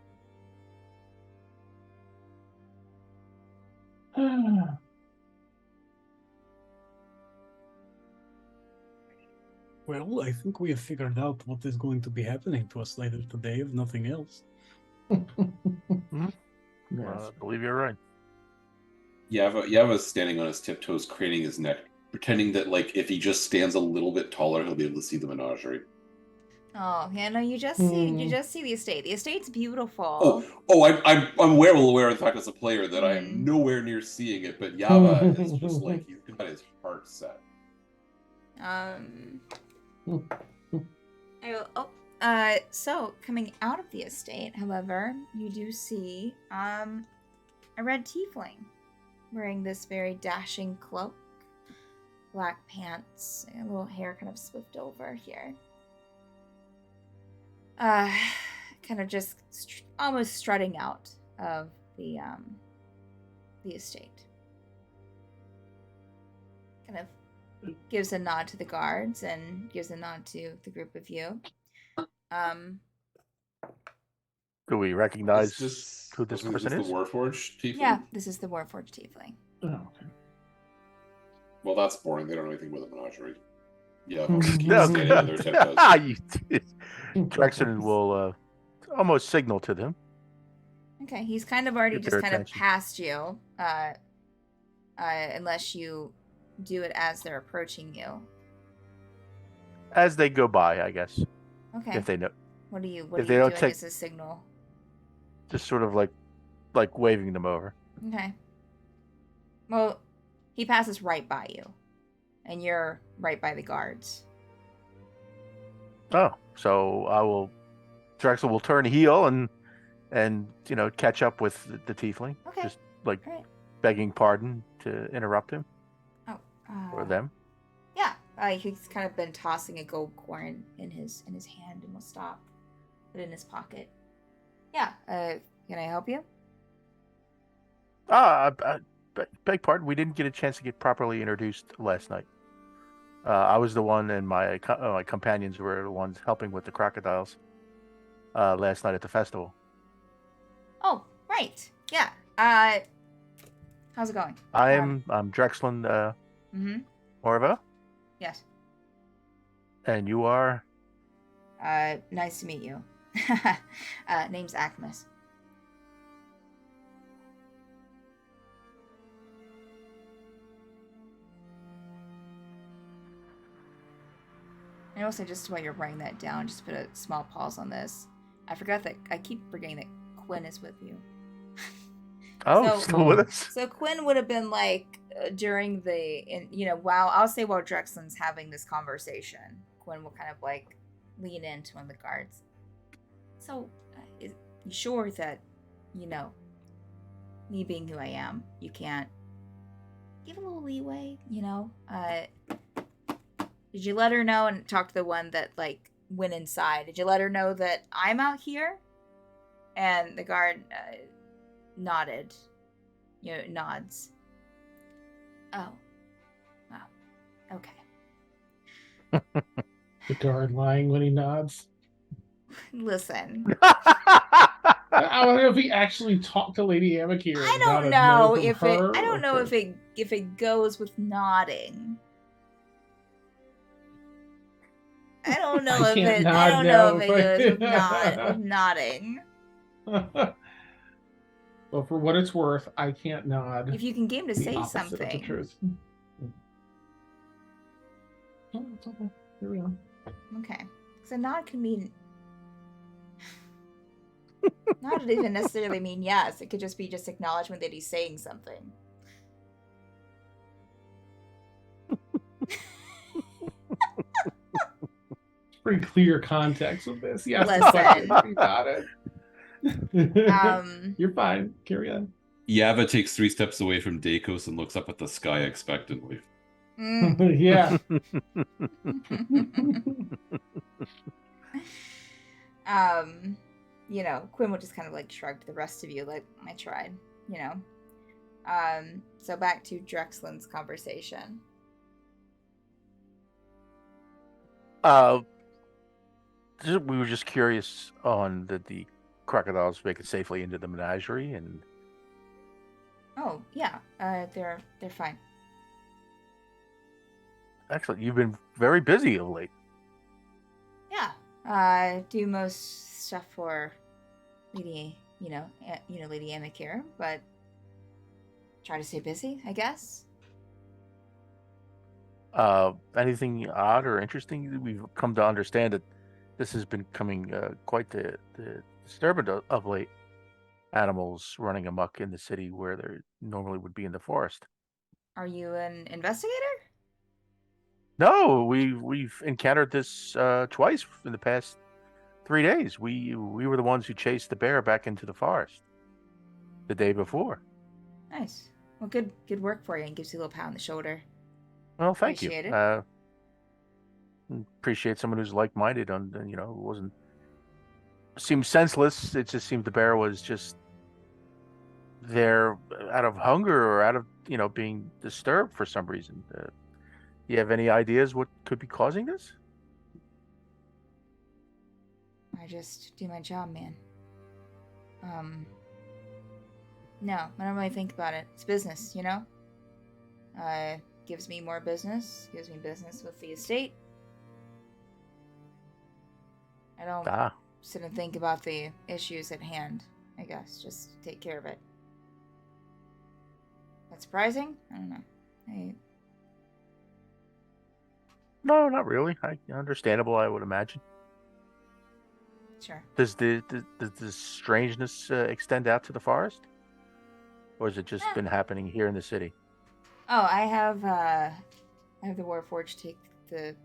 Well, I think we have figured out what is going to be happening to us later today, if nothing else. I believe you're right. Yava's standing on his tiptoes, craning his neck, pretending that, if he just stands a little bit taller, he'll be able to see the menagerie. Oh, yeah, no, you just see the estate. The estate's beautiful. I'm well aware of the fact as a player that I am nowhere near seeing it, but Yava is just he's got his heart set. So coming out of the estate, however, you do see a red tiefling wearing this very dashing cloak, black pants, and a little hair kind of slipped over here. Kind of just almost strutting out of the estate. Kind of gives a nod to the guards and gives a nod to the group of you. Do we recognize who this person is? is? The Warforged tiefling? Yeah, this is the Warforged tiefling. Oh, okay. Well, that's boring. They don't know anything about the menagerie. Yeah, Drexen will almost signal to them. Okay, he's kind of already just kind of past you, unless you do it as they're approaching you. As they go by, I guess. Okay. If they know. What are you doing as a signal? Just sort of like waving them over. Okay. Well, he passes right by you, and you're right by the guards. Oh, so Drexel will turn heel and catch up with the tiefling. Okay. Just begging pardon to interrupt him. Oh. Or them. Yeah. He's kind of been tossing a gold coin in his hand and will stop, put it in his pocket. Yeah. Can I help you? Beg pardon. We didn't get a chance to get properly introduced last night. I was the one, and my companions were the ones helping with the crocodiles last night at the festival. Oh, right. Yeah. How's it going? I'm Drexlin Mm-hmm. Morva, Yes. and you are. Nice to meet you. Name's Acmus. And also, just while you're writing that down, just put a small pause on this. I keep forgetting that Quinn is with you. Oh, still with us. So Quinn would have been like during while Drexlin's having this conversation, Quinn will kind of like lean into one of the guards. So, is you sure that, me being who I am, you can't give a little leeway, Did you let her know, and talk to the one that like went inside? Did you let her know that I'm out here? And the guard nodded. Nods. Oh. Wow. Okay. The guard lying when he nods. Listen. I don't know if he actually talked to Lady Amakir. I don't know if it goes with nodding. I don't know if it goes with nodding. Well, for what it's worth, I can't nod. If you can get him to The say opposite of the something. truth. Oh, it's okay. Here we are. Okay. Because a nod can mean... not even necessarily mean yes. It could just be just acknowledgement that he's saying something. Pretty clear context with this. Yes, Listen. you got it. You're fine. Carry on. Yava takes 3 steps away from Dakos and looks up at the sky expectantly. Yeah. Quinn would just kind of like shrug to the rest of you, like, I tried, So back to Drexlin's conversation. We were just curious on the crocodiles make it safely into the menagerie, and oh yeah, they're fine. Excellent. You've been very busy of late. Yeah, I do most stuff for Lady, Lady Amakir, but try to stay busy, I guess. Anything odd or interesting? We've come to understand that this has been becoming quite the disturbance of late. Animals running amok in the city where they normally would be in the forest. Are you an investigator? No, we've encountered this twice in the past 3 days. We were the ones who chased the bear back into the forest the day before. Nice. Well, good work for you, and gives you a little pat on the shoulder. Well, thank Appreciate you. it. Appreciate someone who's like-minded on, seemed senseless. It just seemed the bear was just there out of hunger or out of, being disturbed for some reason. You have any ideas what could be causing this? I just do my job, man. No, I don't really think about it. It's business, Gives me more business. Gives me business with the estate. I don't sit and think about the issues at hand, I guess. Just take care of it. That's surprising? I don't know. No, not really. Understandable, I would imagine. Sure. Does the strangeness extend out to the forest? Or has it just been happening here in the city? Oh, I have the Warforged take the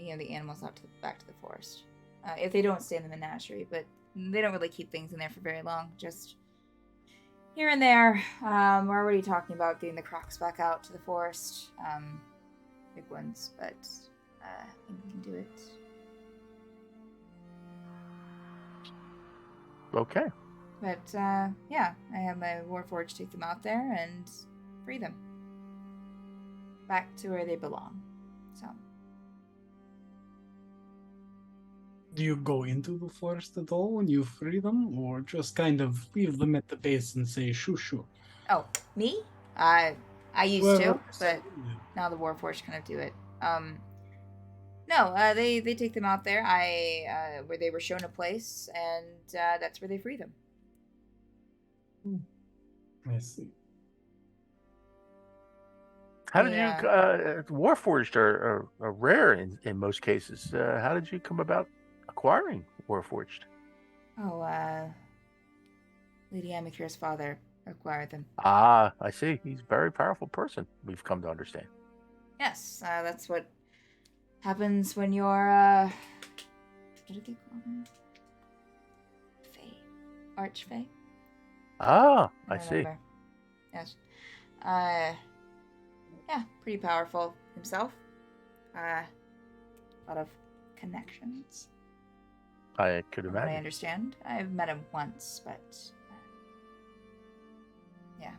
animals out back to the forest. If they don't stay in the menagerie, but they don't really keep things in there for very long. Just here and there. We're already talking about getting the crocs back out to the forest. Big ones, but I think we can do it. Okay. But yeah, I have my Warforged take them out there and free them back to where they belong. So. Do you go into the forest at all when you free them, or just kind of leave them at the base and say shoo shoo? Oh, me? I used Well, to, but now the Warforged kind of do it. No, they take them out there. Where they were shown a place, and that's where they free them. I see. How did you? Yeah. Warforged are rare in most cases. How did you come about acquiring Warforged? Oh, Lady Amicura's father acquired them. Ah, I see. He's a very powerful person. We've come to understand. Yes, that's what happens when you're, what did they call them? Fae. Archfey? Ah, I don't see. remember. Yes. Yeah, pretty powerful himself. A lot of connections. I could From what I imagine. understand. I've met him once, but yeah.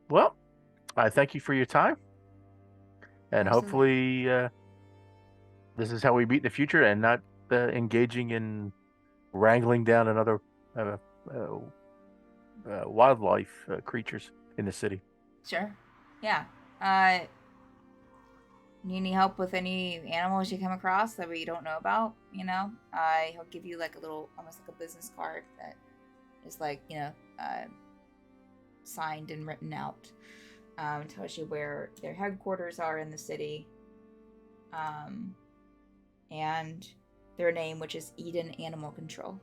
Well, I thank you for your time, and Absolutely. hopefully this is how we meet in the future, and not engaging in wrangling down another wildlife creatures in the city. Sure. Yeah. Need any help with any animals you come across that we don't know about? He'll give you like a little, almost like a business card that is like, signed and written out. Tells you where their headquarters are in the city. And their name, which is Eden Animal Control.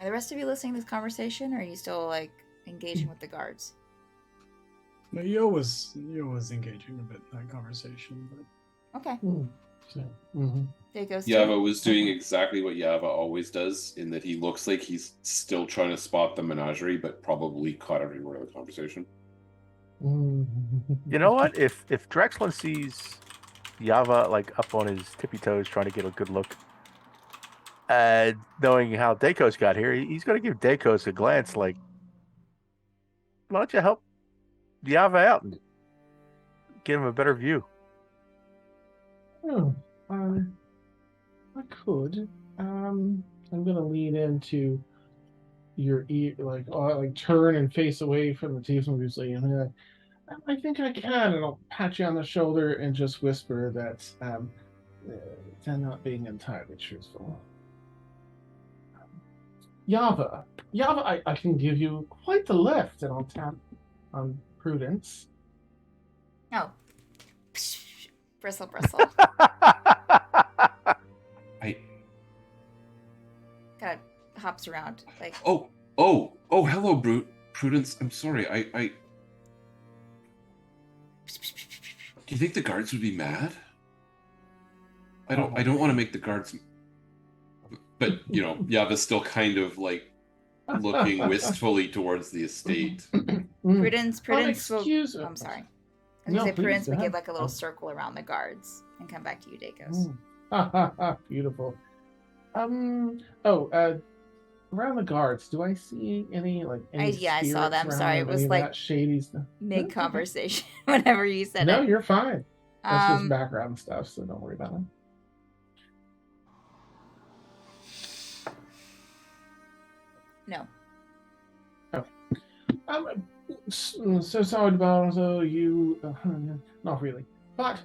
Are the rest of you listening to this conversation, or are you still like engaging with the guards? No, you're always engaging a bit in that conversation, but Okay. There goes Yava was doing exactly what Yava always does, in that he looks like he's still trying to spot the menagerie, but probably caught every word of the conversation. You know what? If Drexlin sees Yava like up on his tippy toes trying to get a good look, knowing how Dakos got here, he's going to give Dakos a glance like, why don't you help Yava out and give him a better view? Oh, I could. I'm gonna lean into your ear, like turn and face away from the teeth usually, and then I think I can, and I'll pat you on the shoulder and just whisper that they're not being entirely truthful. Yava, I can give you quite the lift, and I'll tap on Prudence. Oh. Bristle. Kind of hops around. Like, Oh, hello, Prudence. I'm sorry. I Do you think the guards would be mad? I don't want to make the guards, but Yava's still kind of like looking wistfully towards the estate. Prudence excuse I'm sorry. I was No, gonna say please, Prudence go would give ahead. like a little circle around the guards and come back to you, Dakos. Beautiful. Around the guards, do I see any I saw them. spirits Sorry, around, it was any of like that shady stuff? mid conversation whenever you said No, it. you're fine. That's just background stuff, so don't worry about it. No. Okay. I'm so sorry about you. Not really, but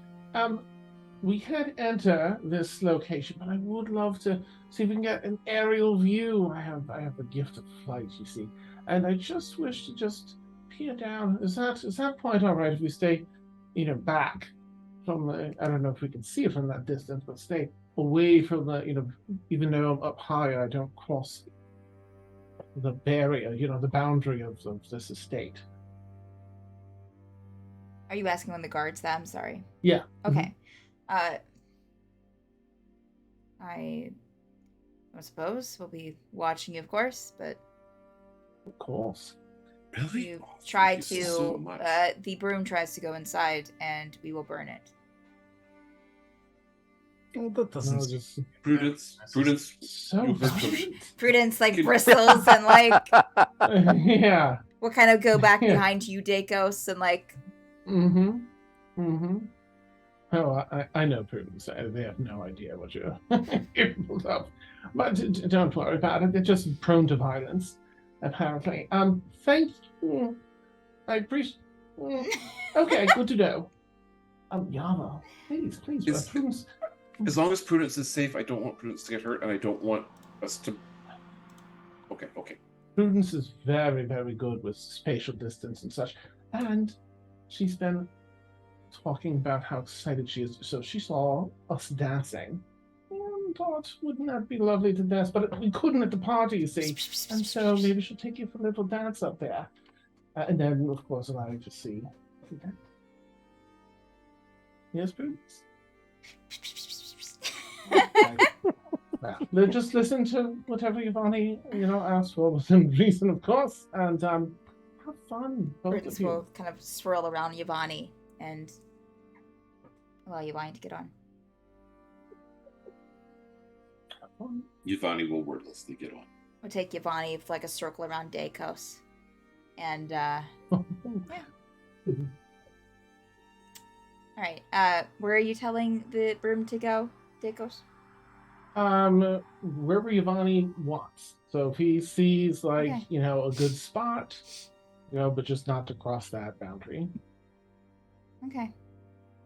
we could enter this location, but I would love to see if we can get an aerial view. I have the gift of flight, you see, and I just wish to just peer down. Is that quite all right if we stay, back from the? I don't know if we can see it from that distance, but stay away from the, even though I'm up high, I don't cross the barrier, the boundary of this estate. Are you asking when the guards that? I'm sorry. Yeah. Okay. I suppose we'll be watching you, of course, but Of course. Really? you Oh, try thank you to. so much. The broom tries to go inside, and we will burn it. well, that doesn't. No, just Prudence. so You heard from- violent. Prudence like Can- bristles and like Yeah. we'll kind of go back Yeah. behind you, Dakos, and like Oh, I know Prudence. They have no idea what you're capable of. But don't worry about it. They're just prone to violence, apparently. Thank you. I appreciate. Okay, good to know. Yava, please, Prudence. As long as Prudence is safe, I don't want Prudence to get hurt, and I don't want us to. Okay. Prudence is very, very good with spatial distance and such, and she's been talking about how excited she is. So she saw us dancing and thought, wouldn't that be lovely to dance? But we couldn't at the party, you see. And so maybe she'll take you for a little dance up there. And then, of course, allow you to see. Okay. Yes, Prudence? Well, just listen to whatever Yvonne, asks for within reason, of course. And have fun, both Prudence of you. will kind of swirl around Yvonne and allow Yvonne to get on. Yvonne will wordlessly get on. We'll take Yvonne for like a circle around Dacos. And, yeah. Alright, where are you telling the broom to go, Dacos? Wherever Yvonne wants. So if he sees, like, Okay. A good spot, but just not to cross that boundary. Okay.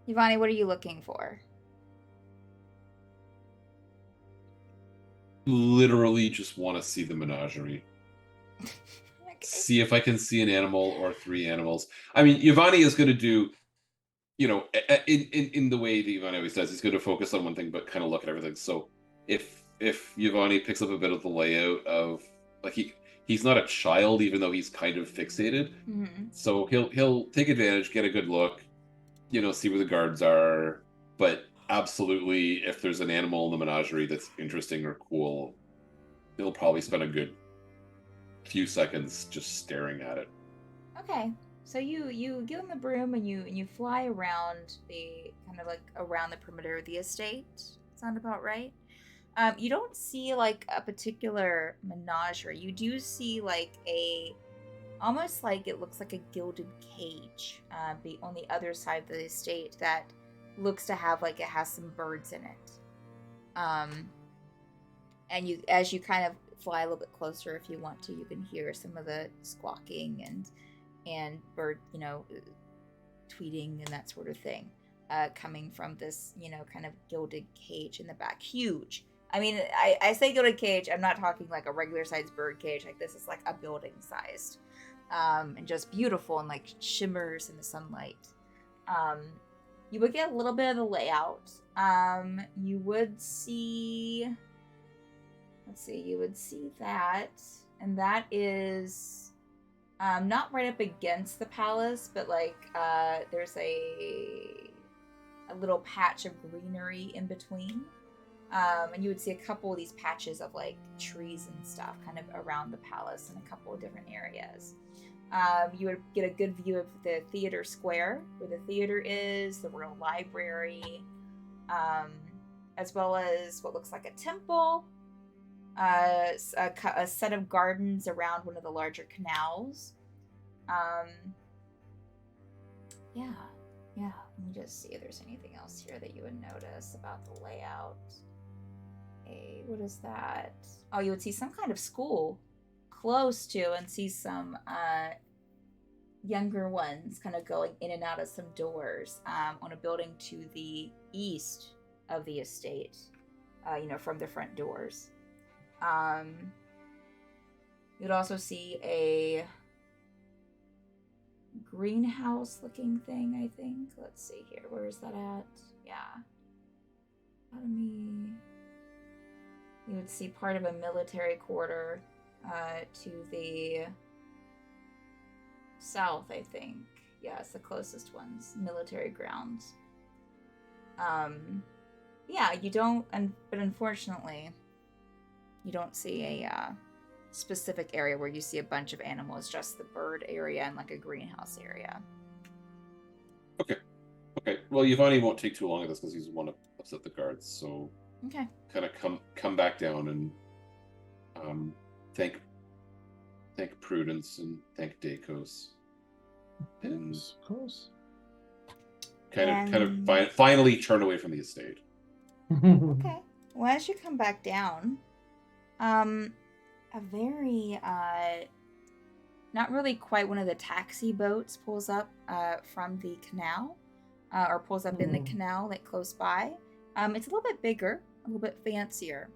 Yvonne, what are you looking for? Literally just want to see the menagerie. Okay. See if I can see an animal or 3 animals. I mean, Yvonne is going to do, in the way that Yvonne always does, he's going to focus on one thing, but kind of look at everything. So if Yvonne picks up a bit of the layout of, like, he's not a child, even though he's kind of fixated. Mm-hmm. So he'll take advantage, get a good look, see where the guards are. But absolutely, if there's an animal in the menagerie that's interesting or cool, he'll probably spend a good few seconds just staring at it. Okay. So you give him the broom and you fly around the around the perimeter of the estate. Sound about right? You don't see like a particular menagerie. You do see like almost like it looks like a gilded cage on the other side of the estate that looks to have like it has some birds in it. And as you kind of fly a little bit closer, if you want to, you can hear some of the squawking and bird, tweeting and that sort of thing, coming from this, kind of gilded cage in the back. Huge. I mean, I say gilded cage, I'm not talking like a regular sized bird cage. Like this is like a building sized, and just beautiful and like shimmers in the sunlight. You would get a little bit of the layout. You would see, you would see that, and that is not right up against the palace, but like there's a little patch of greenery in between. And you would see a couple of these patches of like trees and stuff kind of around the palace in a couple of different areas. You would get a good view of the theater square, where the theater is, the royal library, as well as what looks like a temple, a set of gardens around one of the larger canals. Yeah. Let me just see if there's anything else here that you would notice about the layout. Hey, what is that? Oh, you would see some kind of school close to, and see some younger ones kind of going in and out of some doors on a building to the east of the estate, from the front doors. You'd also see a greenhouse looking thing, I think. Let's see here. Where is that at? Yeah. Academy. You would see part of a military quarter to the south, I think. Yeah, it's the closest ones. Military grounds. Yeah, you don't, but unfortunately, you don't see a specific area where you see a bunch of animals, just the bird area and like a greenhouse area. Okay. Well, Yvonne won't take too long at this because he's want to upset the guards, so Okay. kind of come back down and thank Prudence and thank Dacos. And Yes, of course. kind of finally turn away from the estate. Okay. Well, as you come back down, a very not really quite one of the taxi boats pulls up from the canal, or pulls up in the canal, like close by. It's a little bit bigger, a little bit fancier,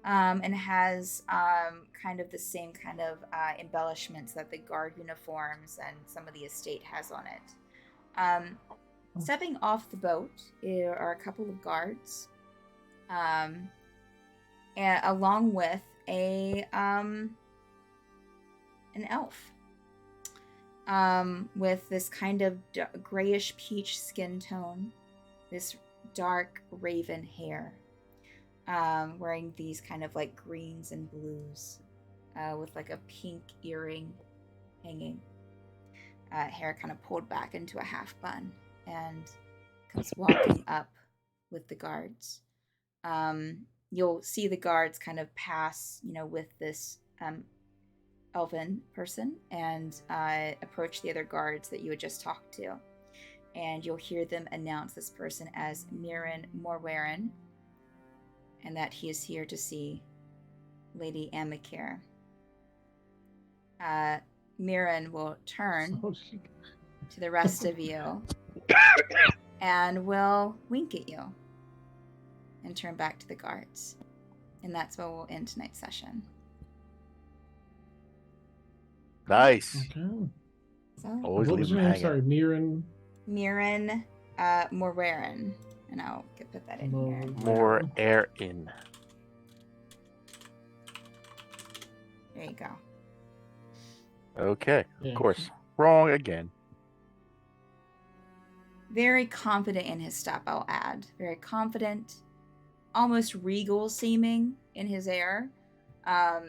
and has kind of the same kind of embellishments that the guard uniforms and some of the estate has on it. Stepping off the boat are a couple of guards, and along with an elf, with this kind of grayish peach skin tone, this dark raven hair, wearing these kind of like greens and blues, with like a pink earring hanging, hair kind of pulled back into a half bun, and comes walking up with the guards. You'll see the guards kind of pass, with this elven person, and approach the other guards that you had just talked to. And you'll hear them announce this person as Mirren Morwaren, and that he is here to see Lady Amikir. Mirren will turn to the rest of you and will wink at you and turn back to the guards. And that's where we'll end tonight's session. Nice. Okay. So, Always What leave was them your name? hanging. Sorry, Mirren. Mirren Morwaren. And I'll put that in here. More air in. There you go. Okay. Yeah. Of course. Wrong again. Very confident in his step, I'll add. Very confident, almost regal seeming in his air. Yeah.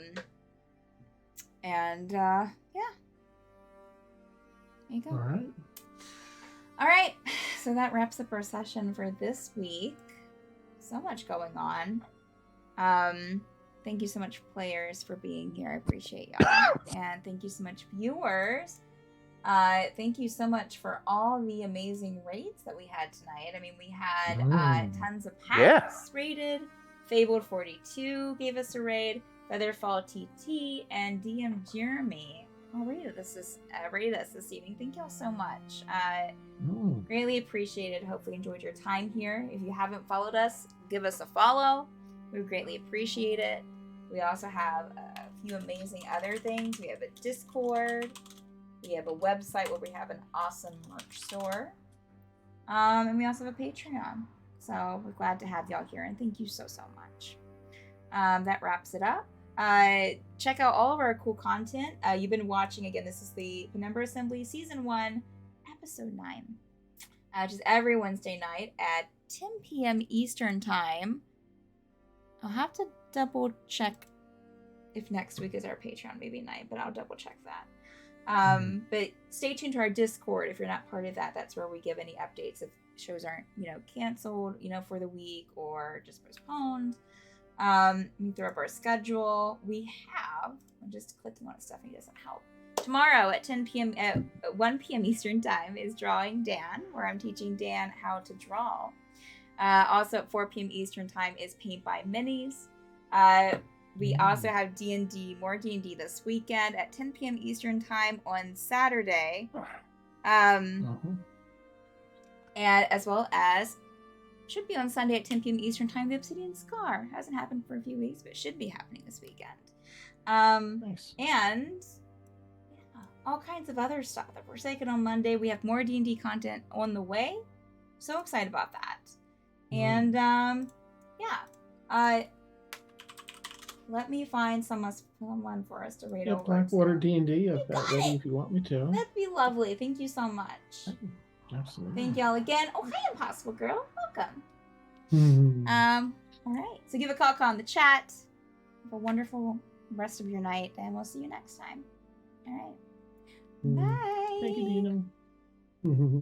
There you go. All right. All right. So that wraps up our session for this week. So much going on. Thank you so much, players, for being here. I appreciate y'all. And thank you so much, viewers. Thank you so much for all the amazing raids that we had tonight. I mean, we had tons of packs raided. Fabled 42 gave us a raid. Featherfall TT and DM Jeremy raided us this evening. Thank y'all so much. Greatly appreciated. Hopefully enjoyed your time here. If you haven't followed us, give us a follow. We greatly appreciate it. We also have a few amazing other things. We have a Discord. We have a website where we have an awesome merch store. And we also have a Patreon. So we're glad to have y'all here, and thank you so much. That wraps it up. Check out all of our cool content. You've been watching, again, this is the Penumbra Assembly Season 1, Episode 9. Which is every Wednesday night at 10 p.m. Eastern Time. I'll have to double check if next week is our Patreon maybe night, but I'll double check that. But stay tuned to our Discord if you're not part of that. That's where we give any updates if shows aren't, canceled, for the week or just postponed. We throw up our schedule. We have, I'm just clicking on Stephanie doesn't help. Tomorrow at 10 p.m. at 1 p.m. Eastern Time is Drawing Dan, where I'm teaching Dan how to draw. Also at 4 p.m. Eastern Time is Paint by Minis. We also have D&D, more D&D this weekend at 10 p.m. Eastern Time on Saturday. And as well as, should be on Sunday at 10 p.m. Eastern Time, the Obsidian Scar. Hasn't happened for a few weeks, but should be happening this weekend. Nice. And all kinds of other stuff. The Forsaken on Monday. We have more D&D content on the way. So excited about that. And let me find someone for us to raid over. Blackwater D&D. I've got ready if you want me to. That'd be lovely. Thank you so much. Absolutely. Thank y'all again. Oh, hi, Impossible Girl. Welcome. All right. So give a call on the chat. Have a wonderful rest of your night, and we'll see you next time. All right. Bye. Thank you, Dina.